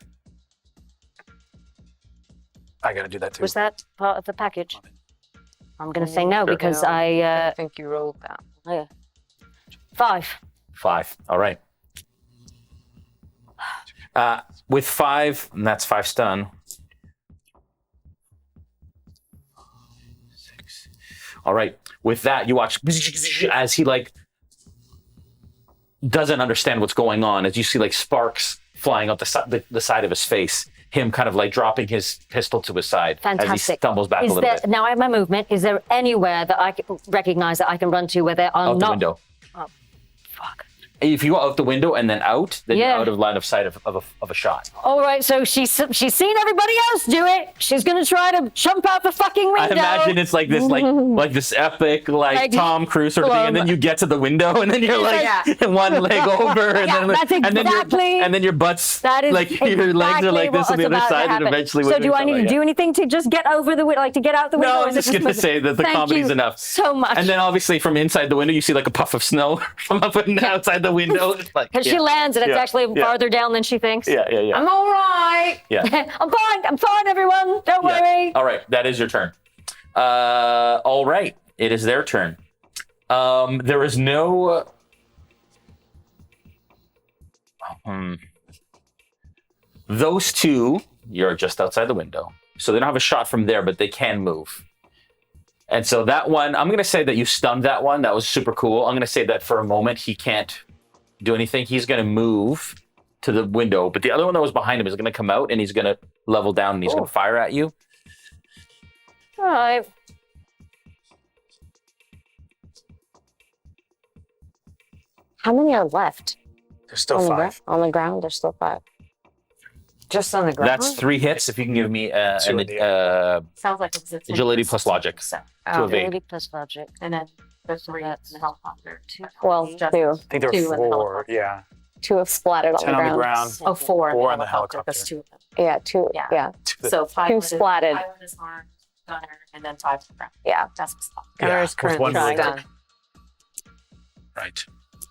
gotta do that too. Was that part of the package? I'm gonna say no Sure. because No. I I think you rolled that. 5. 5. All right. With 5, and that's 5 stun. 6. All right. With that, you watch as he doesn't understand what's going on. As you see sparks flying out the side of his face. Him kind of dropping his pistol to his side as he Fantastic. stumbles back a little bit. Now I have my movement. Is there anywhere that I can recognize that I can run to where there are Out the not? window. Fuck. If you go out the window and then out, then Yeah. you're out of line of sight of a shot. All right, so she's seen everybody else do it. She's gonna try to jump out the fucking window. I imagine it's like this, like this epic, like Tom Cruise sort of thing, and then you get to the window, and then you're like one leg over, and Yeah, then that's exactly- and then your butt's That is like your legs are like this on the other side, and eventually. So do I need to do anything to just get over the window, like to get out the window? No, or I'm is it just gonna say that the Thank comedy's you enough. so much. And then obviously from inside the window, you see like a puff of snow from up and outside the window. It's like, Because she lands and it's Yeah. actually Yeah. farther down than she thinks. Yeah. I'm all right. Yeah. I'm fine, everyone. Don't Yeah. worry. All right, that is your turn. All right, it is their turn. There is no. Those two, you're just outside the window, so they don't have a shot from there, but they can move. And so that one, I'm going to say that you stunned that one. That was super cool. I'm going to say that for a moment he can't do anything. He's going to move to the window, but the other one that was behind him is going to come out and he's going to level down and he's going to fire at you. All right. How many are left? There's still on the 5. On the ground, there's still 5. Just on the ground. That's 3 hits. If you can give me Two in the Sounds like it's agility plus logic. So, To evade. Ability plus logic. and then there's 3 in the helicopter. Well, Just- 2. I think there 2 in were the 4. helicopter. Yeah. 2 have splattered on 10 the on the ground. ground. Oh, 4 4 in the helicopter. That's 2 of them. Yeah, 2. Yeah. Yeah. So 5 Two with his- splatted. 5 with his arm, gunner, and then 5 to the ground. Yeah. That's what's up. Gunner's with one currently leg. done. Right.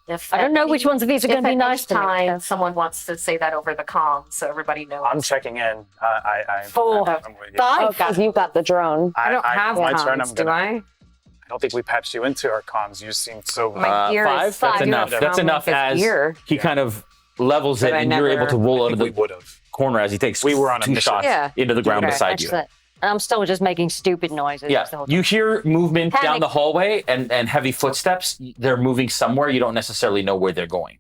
If I don't know which ones of these are going to be nice to me. time someone wants to say that over the comm so everybody knows. I'm checking in. I'm 4. with you. 5. Because you've got the drone. I don't have my comms, turn. I'm do gonna, I? I don't think we patched you into our comms. You seem so. My gear 5. is That's I do enough. have That's enough. comms with As gear. he kind of levels it, But I and you're able never- to roll I out of think we the would have. corner as he takes We were on a 2 mission. shots Yeah. into the ground Okay. beside you. Excellent. And I'm still just making stupid noises. Yeah, the whole you hear movement down Panic. the hallway and heavy footsteps. They're moving somewhere. You don't necessarily know where they're going.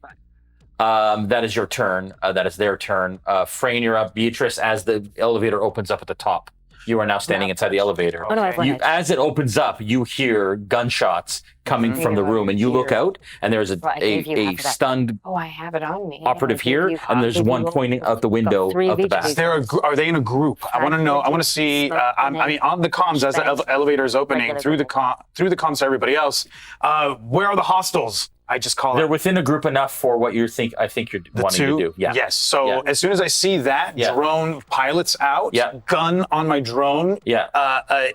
That is your turn. That is their turn. Frayne, you're up. Beatrice, as the elevator opens up at the top, you are now standing inside the elevator. What do I have You, left? as it opens up, you hear gunshots coming from the room, and you look out, and there's Right, I gave you a half of that. stunned Oh, I have it on me. operative here, and there's one pointing out the window three out of the each of back. these. Are they in a group? I want to know. I want to see. I mean, on the comms as the elevator is opening through the comms to everybody else. Where are the hostiles? I just call They're it within a group enough for what you think. I think you're the wanting 2. to do. Yeah. Yes. So Yeah. as soon as I see that Yeah. drone pilots out, Yeah. gun on my drone Yeah.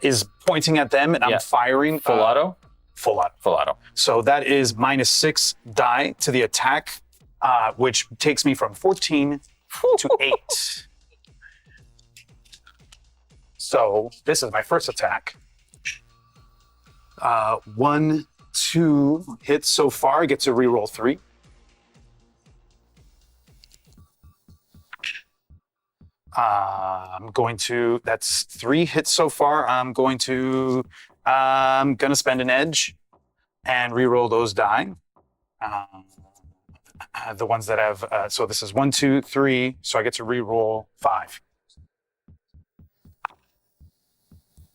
is pointing at them, and Yeah. I'm firing Full auto. Full auto. Full auto. So that is -6 die to the attack, which takes me from 14 to 8. So this is my first attack. 1, 2 hits so far. I get to reroll 3. I'm going to. That's 3 hits so far. I'm gonna spend an edge and reroll those die. The ones that have. So this is 1, 2, 3. So I get to reroll 5.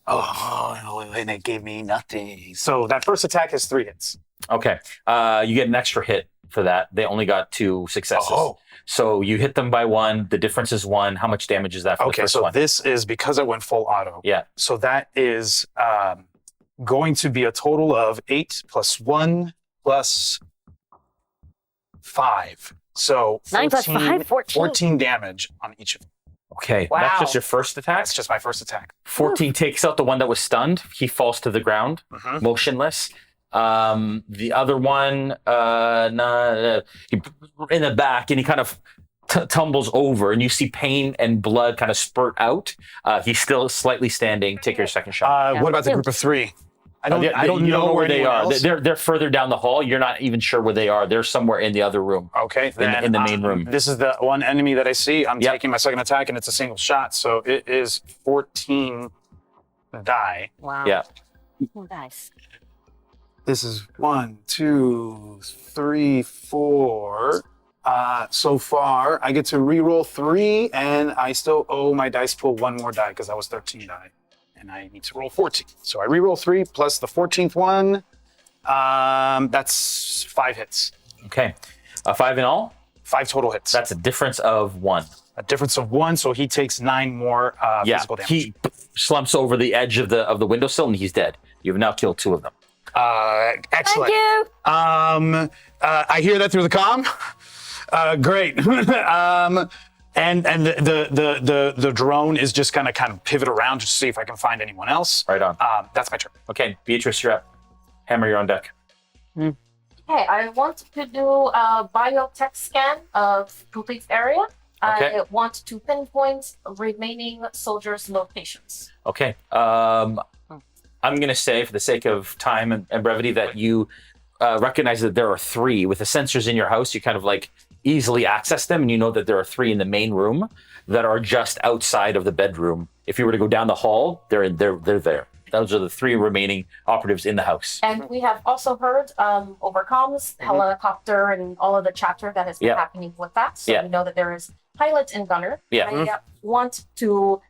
Oh, and it gave me nothing. So that first attack is 3 hits. Okay. You get an extra hit for that. They only got 2 successes. Oh. So you hit them by 1. The difference is 1. How much damage is that for the Okay, first so one? this is because I went full auto. Yeah. So that is going to be a total of 8 plus 1 plus 5. So 9 plus 5, 14. 14 damage on each of them. Okay. Wow. That's just your first attack. That's just my first attack. 14 takes out the one that was stunned. He falls to the ground, Mhm. motionless. The other one, he, in the back, and he kind of tumbles over, and you see pain and blood kind of spurt out. He's still slightly standing. Take your second shot. What about the group of 3? I don't You know where they anyone are. else. They're further down the hall. You're not even sure where they are. They're somewhere in the other room. Okay, then in the main room. This is the one enemy that I see. I'm Yep. taking my second attack, and it's a single shot. So it is 14 die. Wow. Yeah. Nice. This is 1, 2, 3, 4. So far, I get to reroll 3, and I still owe my dice pool 1 more die because that was 13 die. And I need to roll 14. So I reroll 3 plus the 14th one. That's 5 hits. Okay. 5 in all. 5 total hits. That's a difference of 1. A difference of 1, so he takes 9 more physical damage. He slumps over the edge of the windowsill and he's dead. You've now killed 2 of them. Excellent. Thank you. I hear that through the comm. Great. And the drone is just gonna kind of pivot around just to see if I can find anyone else. Right on. That's my turn. Okay, Beatrice, you're up. Hammer, you're on deck. Okay, I want to do a biotech scan of complete area. Okay. I want to pinpoint remaining soldiers' locations. Okay. I'm going to say, for the sake of time and brevity, that you recognize that there are 3. With the sensors in your house, you kind of like easily access them, and you know that there are 3 in the main room that are just outside of the bedroom. If you were to go down the hall, they're there. Those are the 3 remaining operatives in the house. And we have also heard over comms, helicopter, and all of the chatter that has been happening with that. So we know that there is pilot and gunner. Yeah. I want to,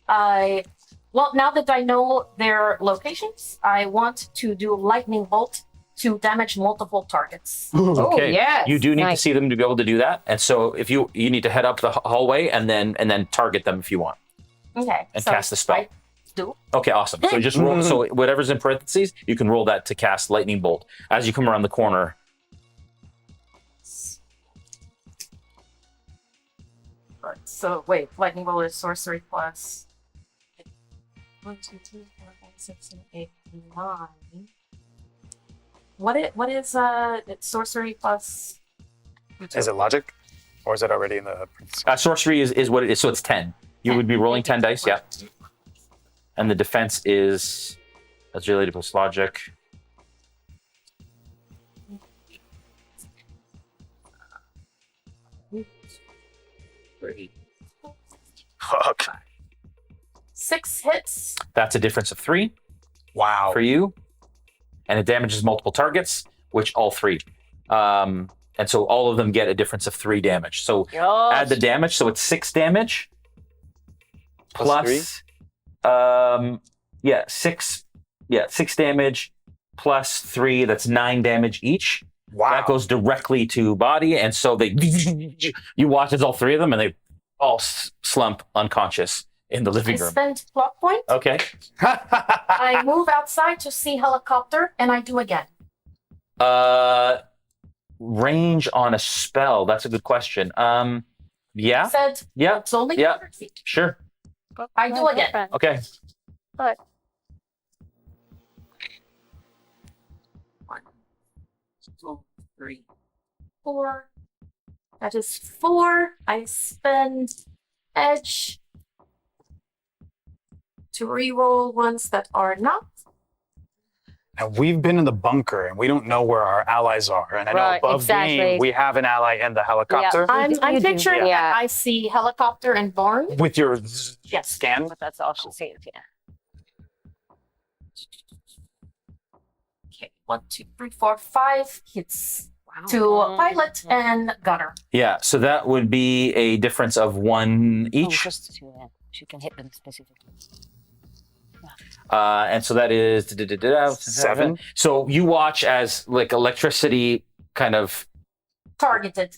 well, now that I know their locations, I want to do lightning bolt to damage multiple targets. Okay. yes. You do need to see them to be able to do that. And so if you need to head up the hallway and then target them if you want. Okay. And so cast the spell. I do. Okay, awesome. So just roll. So whatever's in parentheses, you can roll that to cast lightning bolt as you come around the corner. Right. So wait, lightning bolt is sorcery plus 1, 2, 3, 4, 5, 6, 7, 8, 9. What is sorcery plus? Is it logic? Or is it already in the... Sorcery is what it is, so it's 10. You would be rolling 10 dice, yeah. And the defense is agility plus logic. Fuck. 6 hits. That's a difference of 3 Wow. for you. And it damages multiple targets, which all 3. And so all of them get a difference of 3 damage. So add the damage, so it's 6 damage. Plus 6 damage plus 3, that's 9 damage each. Wow. That goes directly to body, and so they you watch as all 3 of them and they all slump unconscious in the I living room. spend plot point. Okay. I move outside to see helicopter, and I do again. Range on a spell, that's a good question. Yeah, Said yeah, it's only yeah. 100 feet. sure. I do again. Okay. 1, 2, 3, 4. That is 4. I spend edge to reroll ones that are not. Now, we've been in the bunker and we don't know where our allies are. And I know Right, above exactly. game, we have an ally in the helicopter. I'm You do. picturing Yeah. that I see helicopter and barn. With your Yes. scan. But that's all she sees, yeah. Okay, 1, 2, 3, 4, 5 hits to pilot and gunner. Yeah, so that would be a difference of 1 each. Just 2, yeah. She can hit them specifically. And so that is 7. So you watch as like electricity kind of Targeted.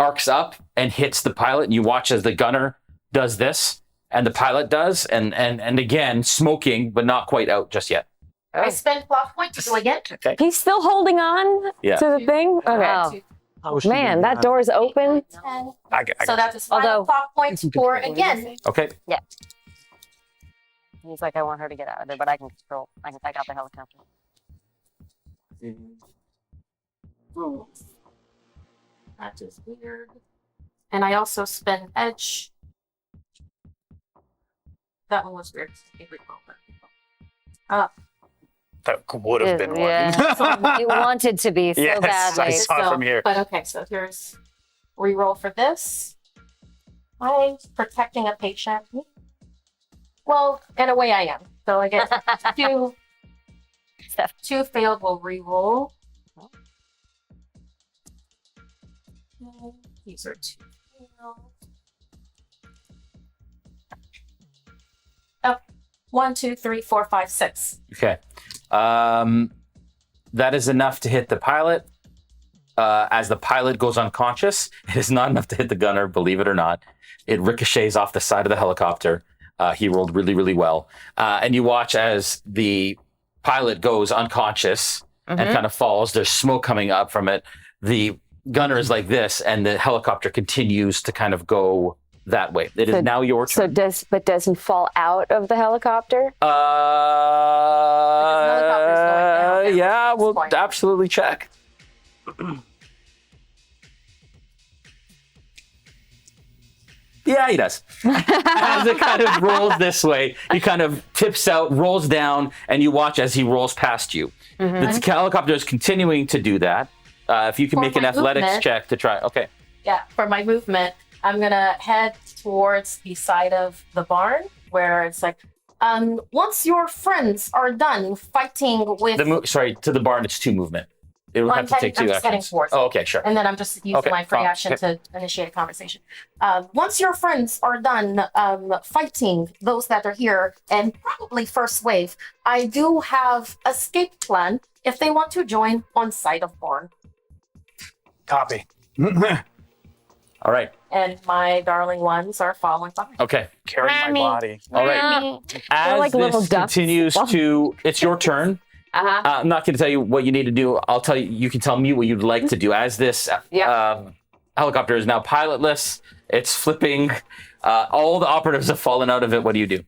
arcs up and hits the pilot, and you watch as the gunner does this and the pilot does, and again smoking but not quite out just yet. I spend plot point to do again. Okay. He's still holding on Yeah. to the thing? Okay. Wow. Man, that door is open. 10. I So that is 5 Although- plot points for again. Okay. He's like, I want her to get out of there, but I can control. I got the helicopter. That is weird. And I also spend edge. That one was weird. That would have been one. Yeah. You wanted to be so Yes, badly. I saw it from here. But okay, so here's reroll for this. I'm protecting a patient. Well, in a way I am. So I get 2. 2 failed will reroll. These are 2 failed. Oh, 1, 2, 3, 4, 5, 6. Okay. That is enough to hit the pilot. as the pilot goes unconscious. It is not enough to hit the gunner, believe it or not. It ricochets off the side of the helicopter. He rolled really, really well. And you watch as the pilot goes unconscious and kind of falls. There's smoke coming up from it. The gunner is like this, and the helicopter continues to kind of go that way. It is now your turn. So does he fall out of the helicopter? Yeah, we'll absolutely check. Yeah, he does. As it kind of rolls this way, he kind of tips out, rolls down, and you watch as he rolls past you. The helicopter is continuing to do that. If you can make an athletics check to try. Okay. Yeah, for my movement, I'm gonna head towards the side of the barn where it's like, once your friends are done fighting with sorry, to the barn, it's 2 movement. It would have to take 2 I'm just heading actions. towards Oh, okay, sure. And then I'm just using my free action to initiate a conversation. Once your friends are done fighting those that are here, and probably first wave, I do have escape plan if they want to join on site of barn. Copy. All right. And my darling ones are following behind. Okay. Carry my body. All right. As like little this ducks. continues to, it's your turn. I'm not going to tell you what you need to do. I'll tell you. You can tell me what you'd like to do. As this helicopter is now pilotless, it's flipping. All the operatives have fallen out of it. What do you do?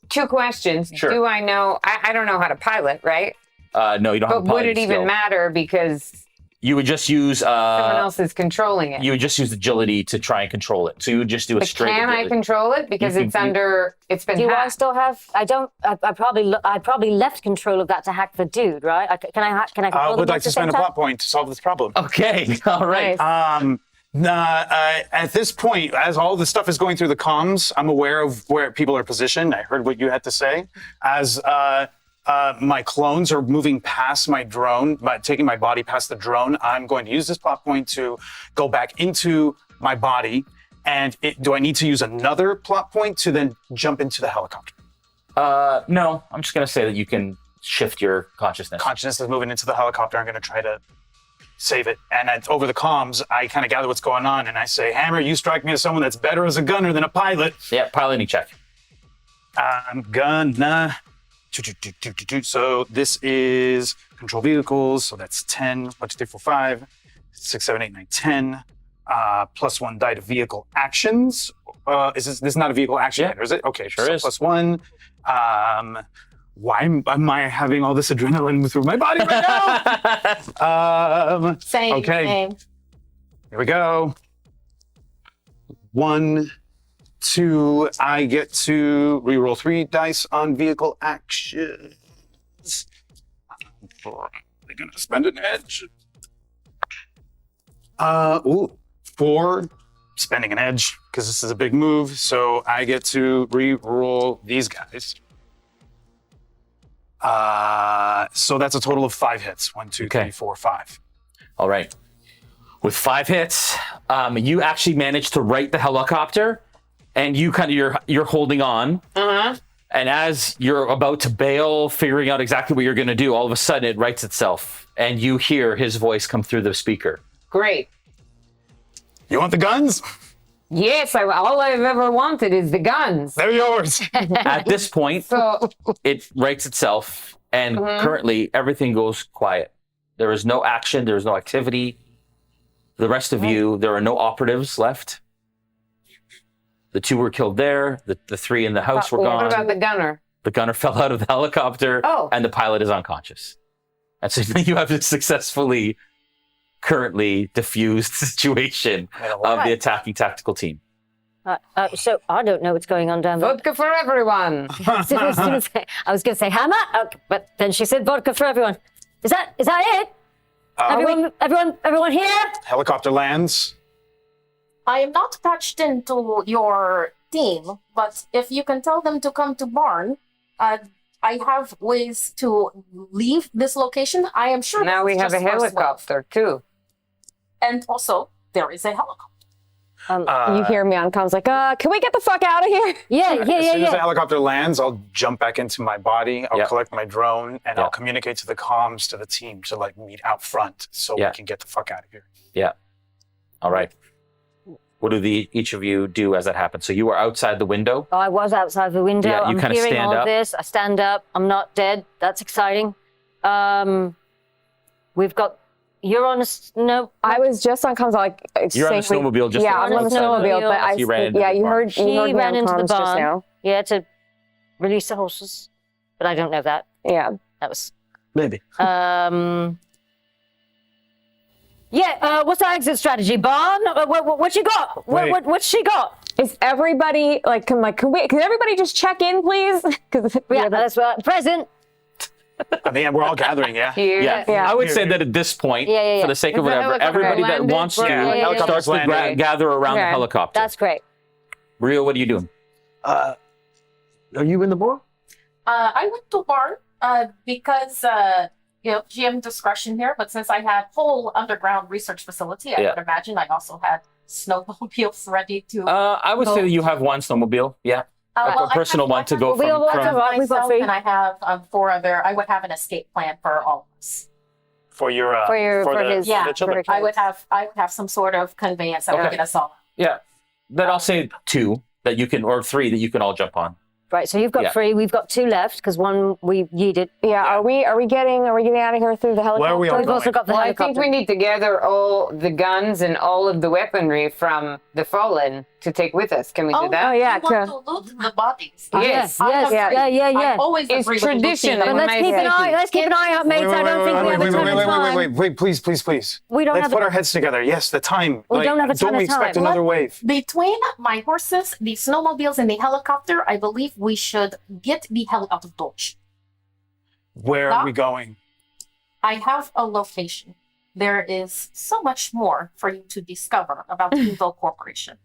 2 questions. Sure. Do I know? I don't know how to pilot, right? No, you don't have. But would it even matter because you would just use someone else is controlling it? You would just use agility to try and control it. So you would just do a straight. Can agility. I control it because it's under? It's been Do I hacked. still have? I don't. I probably left control of that to hack the dude, right? Can I control I the would like box to at the spend a same plot point to solve this problem. Okay. All right. At this point, as all the stuff is going through the comms, I'm aware of where people are positioned. I heard what you had to say. As my clones are moving past my drone, taking my body past the drone, I'm going to use this plot point to go back into my body. And do I need to use another plot point to then jump into the helicopter? No, I'm just going to say that you can shift your consciousness. Consciousness is moving into the helicopter. I'm going to try to save it. And over the comms, I kind of gather what's going on. And I say, Hammer, you strike me as someone that's better as a gunner than a pilot. Yeah, piloting check. I'm gonna... So this is control vehicles. So that's 10, 1, 2, 3, 4, 5, 6, 7, 8, 9, 10. Plus 1 die to vehicle actions. This is not a vehicle action, yet, is it? Okay, sure so is. Plus 1. Why am I having all this adrenaline through my body right now? Same. Okay. Same. Here we go. 1, 2. I get to reroll 3 dice on vehicle actions. They're gonna spend an edge. 4. Spending an edge because this is a big move. So I get to re-roll these guys. So that's a total of 5 hits. 1, 2, 3, 4, 5. All right. With 5 hits, you actually managed to right the helicopter, and you kind of you're holding on. And as you're about to bail, figuring out exactly what you're going to do, all of a sudden it rights itself, and you hear his voice come through the speaker. Great. You want the guns? Yes, all I've ever wanted is the guns. They're yours. At this point, So it rights itself, and currently everything goes quiet. There is no action. There is no activity. The rest of you, there are no operatives left. The 2 were killed there. The 3 in the house were gone. what about the gunner? The gunner fell out of the helicopter, and the pilot is unconscious. And so you have a successfully currently diffused situation of the attacking tactical team. So I don't know what's going on down there. Vodka for everyone. I was going to say hammer, but then she said vodka for everyone. Is that it? Everyone here? Helicopter lands. I am not patched into your team, but if you can tell them to come to barn, I have ways to leave this location. I am sure. Now we have a just first wave. helicopter too. And also, there is a helicopter. You hear me on comms like, can we get the fuck out of here? Yeah, As soon as the yeah. helicopter lands, I'll jump back into my body. I'll Yeah. collect my drone, and Yeah. I'll communicate to the comms to the team to like meet out front so Yeah. we can get the fuck out of here. All right. What do each of you do as that happens? So you are outside the window. Oh, I was outside the window. Yeah, you I'm kinda hearing stand all up. this. I stand up. I'm not dead. That's exciting. We've got. You're on a no. I was just on comms like You're on the saying snowmobile just yeah, I'm on the outside snowmobile, but I He ran into yeah, the you barn. heard She me ran on into the comms just barn. now. Yeah, to release the horses, but I don't know that. Yeah. That was. Maybe. Yeah. What's our exit strategy, Barn? What you got? Wait. What's she got? Is everybody can everybody just check in, please? Because Yeah, that's right. Present. I mean, we're all gathering, yeah? Here. Yeah. Yeah. I would say that at this point, Yeah. for the sake of Is the whatever, helicopter everybody that landed? wants to Yeah, yeah, yeah. starts to Landing. gather around the Okay. helicopter. That's great. Rio, what are you doing? Are you in the bar? I went to barn because GM discretion here, but since I had whole underground research facility, I Yeah. would imagine I also had snowmobiles ready to. I would say that you have one snowmobile. Yeah. well, a personal one to go We all from. have right, we've got myself, three. and I have 4 other. I would have an escape plan for all of us. For your For the, his- Yeah, the children. for I would have some sort of conveyance that would Okay. get us all. Yeah. Then I'll say 2 that you can, or 3 that you can all jump on. Right. So you've got Yeah. 3. We've got 2 left because one we yeeted. Yeah, are we getting out of here through the helicopter? Where are we all We've also going? got the Well, I helicopter. think we need to gather all the guns and all of the weaponry from the fallen to take with us. Can we do that? Oh yeah, You want to loot the bodies? Yes, I yes, agree. yeah. I always It's agree with looting tradition, them. But when let's I keep an say- eye. Let's keep an eye out, mates. I don't think we have a ton of time. Wait, please. We don't Let's have put a- our heads together. Yes, the time. We don't have a ton Don't we of time. expect another wave? Between my horses, the snowmobiles, and the helicopter, I believe we should get the hell out of Dodge. Where are we going? I have a location. There is so much more for you to discover about Evil Corporation.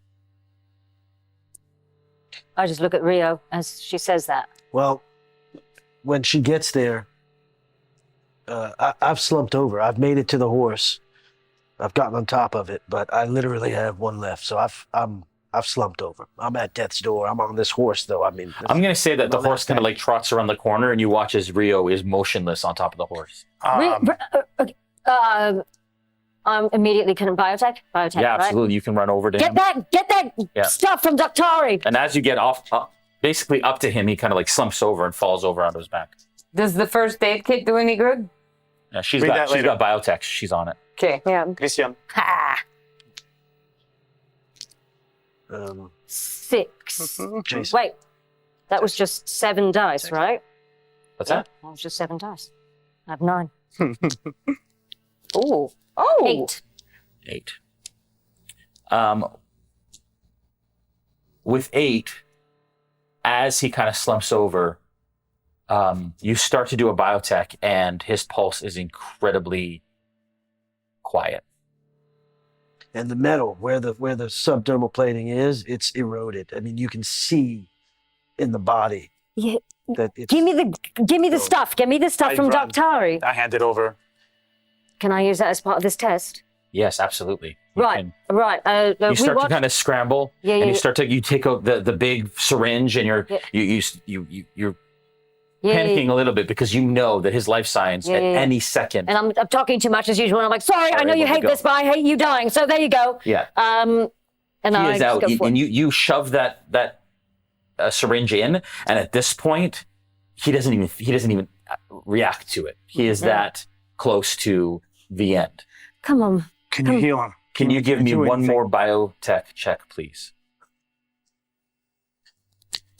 I just look at Rio as she says that. Well, when she gets there, I've slumped over. I've made it to the horse. I've gotten on top of it, but I literally have one left. So I've slumped over. I'm at death's door. I'm on this horse, though. I mean, I'm going to say that the Well, horse that's kind of fine. like trots around the corner and you watch as Rio is motionless on top of the horse. I'm immediately can biotech. Biotech. Yeah, right? absolutely. You can run over to him. Get that Yeah. stuff from Daktari. And as you get basically up to him, he kind of like slumps over and falls over onto his back. Does the first aid kit do any good? Yeah, she's Read that got later. biotech. She's on it. Okay. yeah. Christian. Ha! um, 6. Jason. Wait, that was just 7 dice, right? What's that? That was just 7 dice. I have 9. Oh. Oh. 8. 8. With 8, as he kind of slumps over, you start to do a biotech, and his pulse is incredibly quiet. And the metal, where the subdermal plating is, it's eroded. I mean, you can see in the body Yeah. that it's. Give me the stuff. Give me the stuff I from run. Daktari. I hand it over. Can I use that as part of this test? Yes, absolutely. You Right. can- Right. You we start to watched. kind of scramble, Yeah, and yeah, you start to take out the big syringe, and you're Yeah. panicking a little bit because you know that his life signs at Yeah. any second. And I'm talking too much as usual. And I'm like, sorry, I know you able to hate go. this, but I hate you dying. So there you go. Yeah. And He I is just out, go for and it. you shove that syringe in, and at this point, he doesn't even react to it. He is that close to the end. Come on. Can you heal him? Can you give me do one anything? more biotech check, please?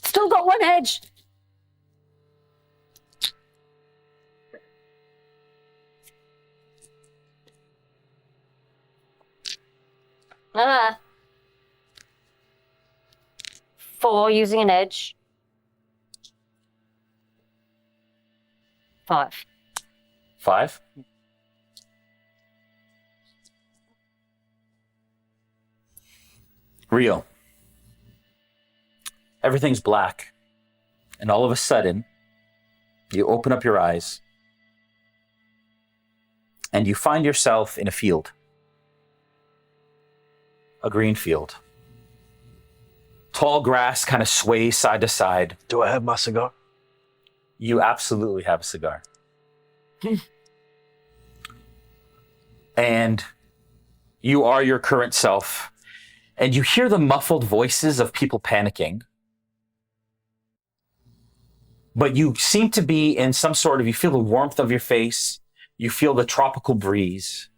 Still got 1 edge. Ah. 4 using an edge. 5. 5. Rio. Everything's black. And all of a sudden, you open up your eyes and you find yourself in a field. A green field. tall grass kind of sways side to side. Do I have my cigar? You absolutely have a cigar. And you are your current self. And you hear the muffled voices of people panicking. But you seem to be in some sort of, you feel the warmth of your face. You feel the tropical breeze.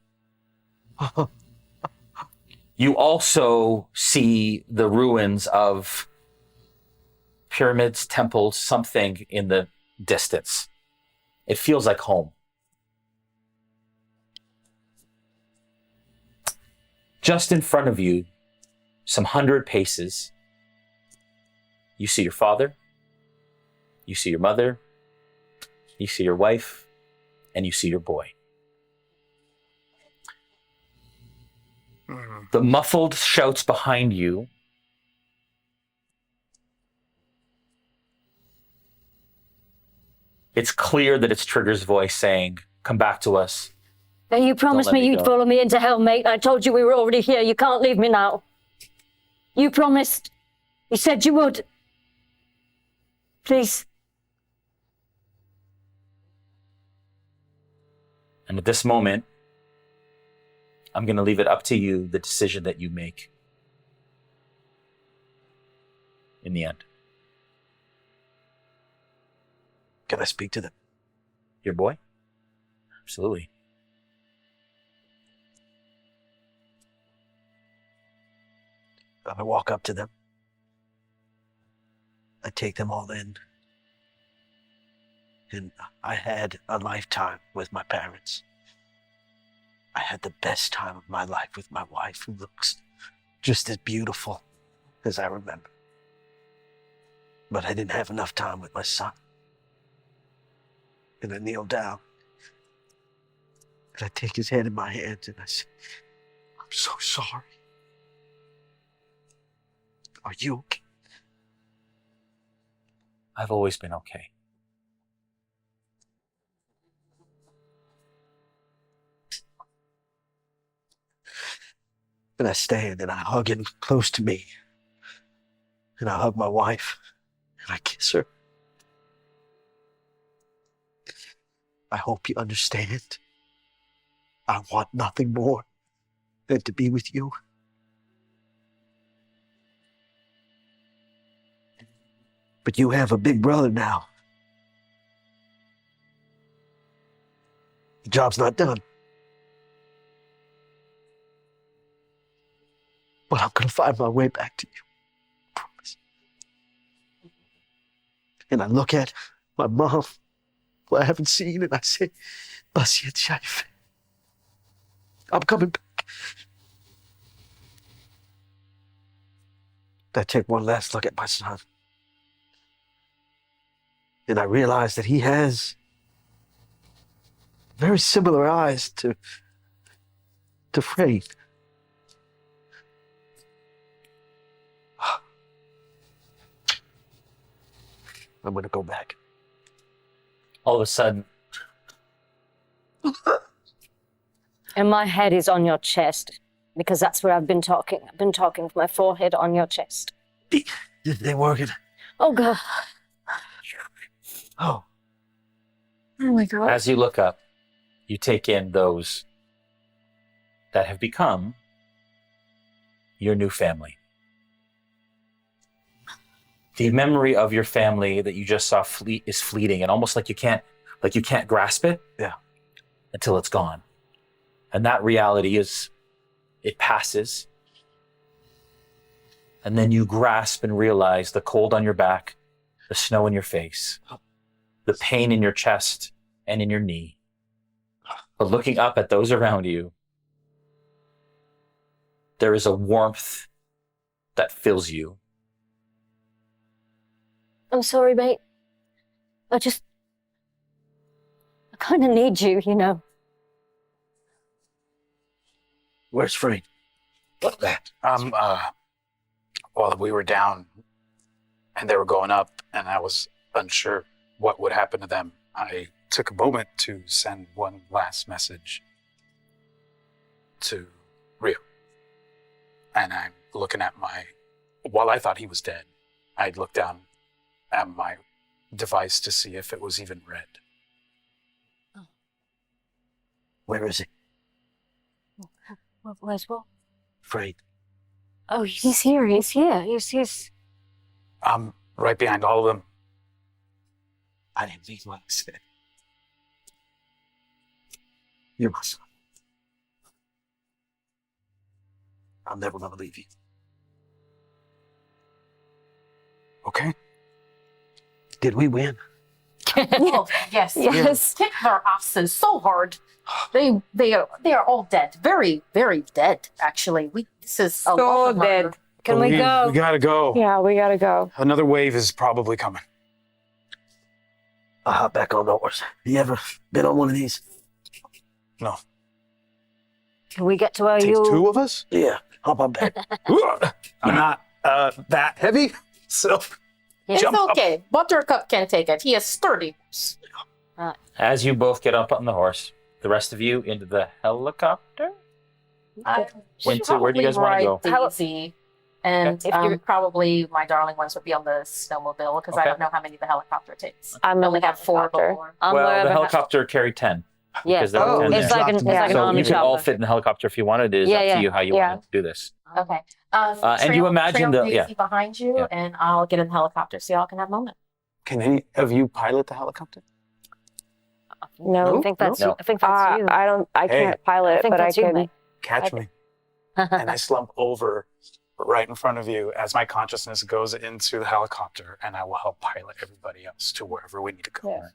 You also see the ruins of pyramids, temples, something in the distance. It feels like home. Just in front of you, some 100 paces, you see your father, you see your mother, you see your wife, and you see your boy. The muffled shouts behind you it's clear that it's Trigger's voice saying, "Come back to us." Now, you promised let me me you'd go. follow me into hell, mate. I told you we were already here. You can't leave me now. You promised. You said you would. Please. And at this moment, I'm going to leave it up to you, the decision that you make in the end. Can I speak to them? Your boy? Absolutely. I walk up to them. I take them all in. And I had a lifetime with my parents. I had the best time of my life with my wife, who looks just as beautiful as I remember. But I didn't have enough time with my son. And I kneel down. And I take his head in my hands and I say, "I'm so sorry. Are you okay?" I've always been okay. And I stand and I hug him close to me. And I hug my wife and I kiss her. I hope you understand. I want nothing more than to be with you. But you have a big brother now. The job's not done. But I'm going to find my way back to you. I promise. And I look at my mom, who I haven't seen, and I say, "Basiet Shaif. I'm coming back." I take one last look at my son. And I realize that he has very similar eyes to Frayne. I'm going to go back. All of a sudden, And my head is on your chest, because that's where I've been talking. I've been talking with my forehead on your chest. They working. Oh, God. Oh. Oh my God. as you look up, you take in those that have become your new family. The memory of your family that you just saw is fleeting, and almost like you can't grasp it. Yeah. Until it's gone. And that reality is, it passes. And then you grasp and realize the cold on your back, the snow in your face, the pain in your chest and in your knee. But looking up at those around you, there is a warmth that fills you. I'm sorry, mate. I kind of need you, you know. Where's Frayne? What's that? Well, we were down and they were going up, and I was unsure what would happen to them. I took a moment to send one last message to Rio. And I'm looking at my while I thought he was dead, I'd look down at my device to see if it was even red. Where is he? Where's Will? Frayne. Oh, he's here. He's here. He's. I'm right behind all of them. I didn't mean what I said. You're my son. I'm never gonna leave you. Okay. Did we win? Oh, yes. Yes. Kick their asses so hard. They are all dead. Very, very dead, actually. This is a lot So of murder. dead. Can we go? We gotta go. Yeah, we gotta go. Another wave is probably coming. I'll hop back on yours. You ever been on one of these? No. Can we get to where Takes you? two of us? Yeah, hop on back. I'm not that heavy, so It's jump up. okay. Buttercup can take it. He is sturdy. As you both get up on the horse, the rest of you into the helicopter? I Into where do you guys want to go? ride Daisy, and If you're- probably my darling ones would be on the snowmobile because I Okay. don't know how many the helicopter takes. I'm I the only have 4 helicopter. before. Well, wherever the helicopter carried 10. Yeah. because there were 10 It's there. like an So army you could all chopper. fit in the helicopter if you wanted. It is Yeah, up yeah. to you how you Yeah. want to do this. Okay. And you imagine trail the- Daisy behind you, Yeah. and I'll get in the helicopter so y'all can have a moment. Can any of you pilot the helicopter? No, I think that's No. I think that's you. I don't. I Hey. can't pilot, I think but I that's you, can. mate. Catch me. And I slump over right in front of you as my consciousness goes into the helicopter, and I will help pilot everybody else to wherever we need to go. Yeah.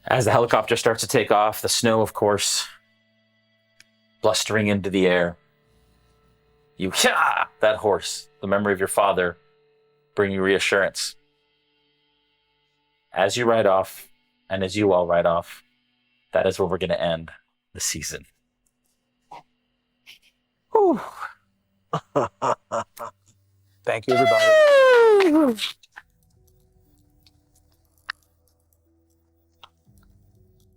As the helicopter starts to take off, the snow, of course, blustering into the air. You, that horse, the memory of your father, bring you reassurance. As you ride off, and as you all ride off, that is where we're going to end the season. Whew. Thank you, everybody.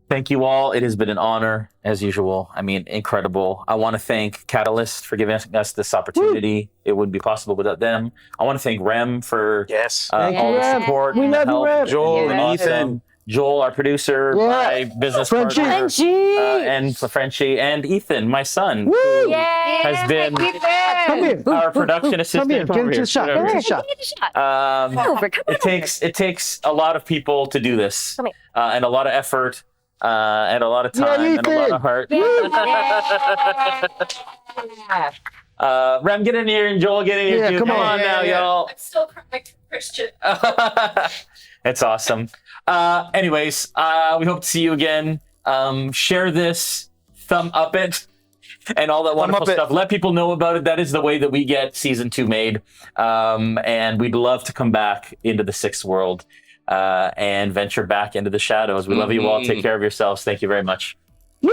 Thank you all. It has been an honor, as usual. I mean, incredible. I want to thank Catalyst for giving us this opportunity. It wouldn't be possible without them. I want to thank Rem for Yes. Thank all you, the Rem. support. We and the love you, help. Rem. Joel and Yeah. Ethan. Joel, our producer, Yeah. my business Frenchie. partner, Angie. and Frenchie, and Ethan, my son, Woo! who Yay! has been Come here. our production assistant. Come here. Give over us here. a shot. Get Give over us a here. shot. Give it a shot. Come over, come It takes a lot of people to do this, Come here. and a lot of effort, and a lot of Yeah, time, and a lot Ethan. of heart. Yeah. Rem, get in here, and Joel, get in here Yeah, too. come Come on. on now, y'all. I'm still crying, Christian. It's awesome. Anyways, we hope to see you again. Share this, thumb up it, and all that wonderful up it. stuff. Let people know about it. That is the way that we get season 2 made. And we'd love to come back into the Sixth World and venture back into the shadows. We love you all. Take care of yourselves. Thank you very much. Woo!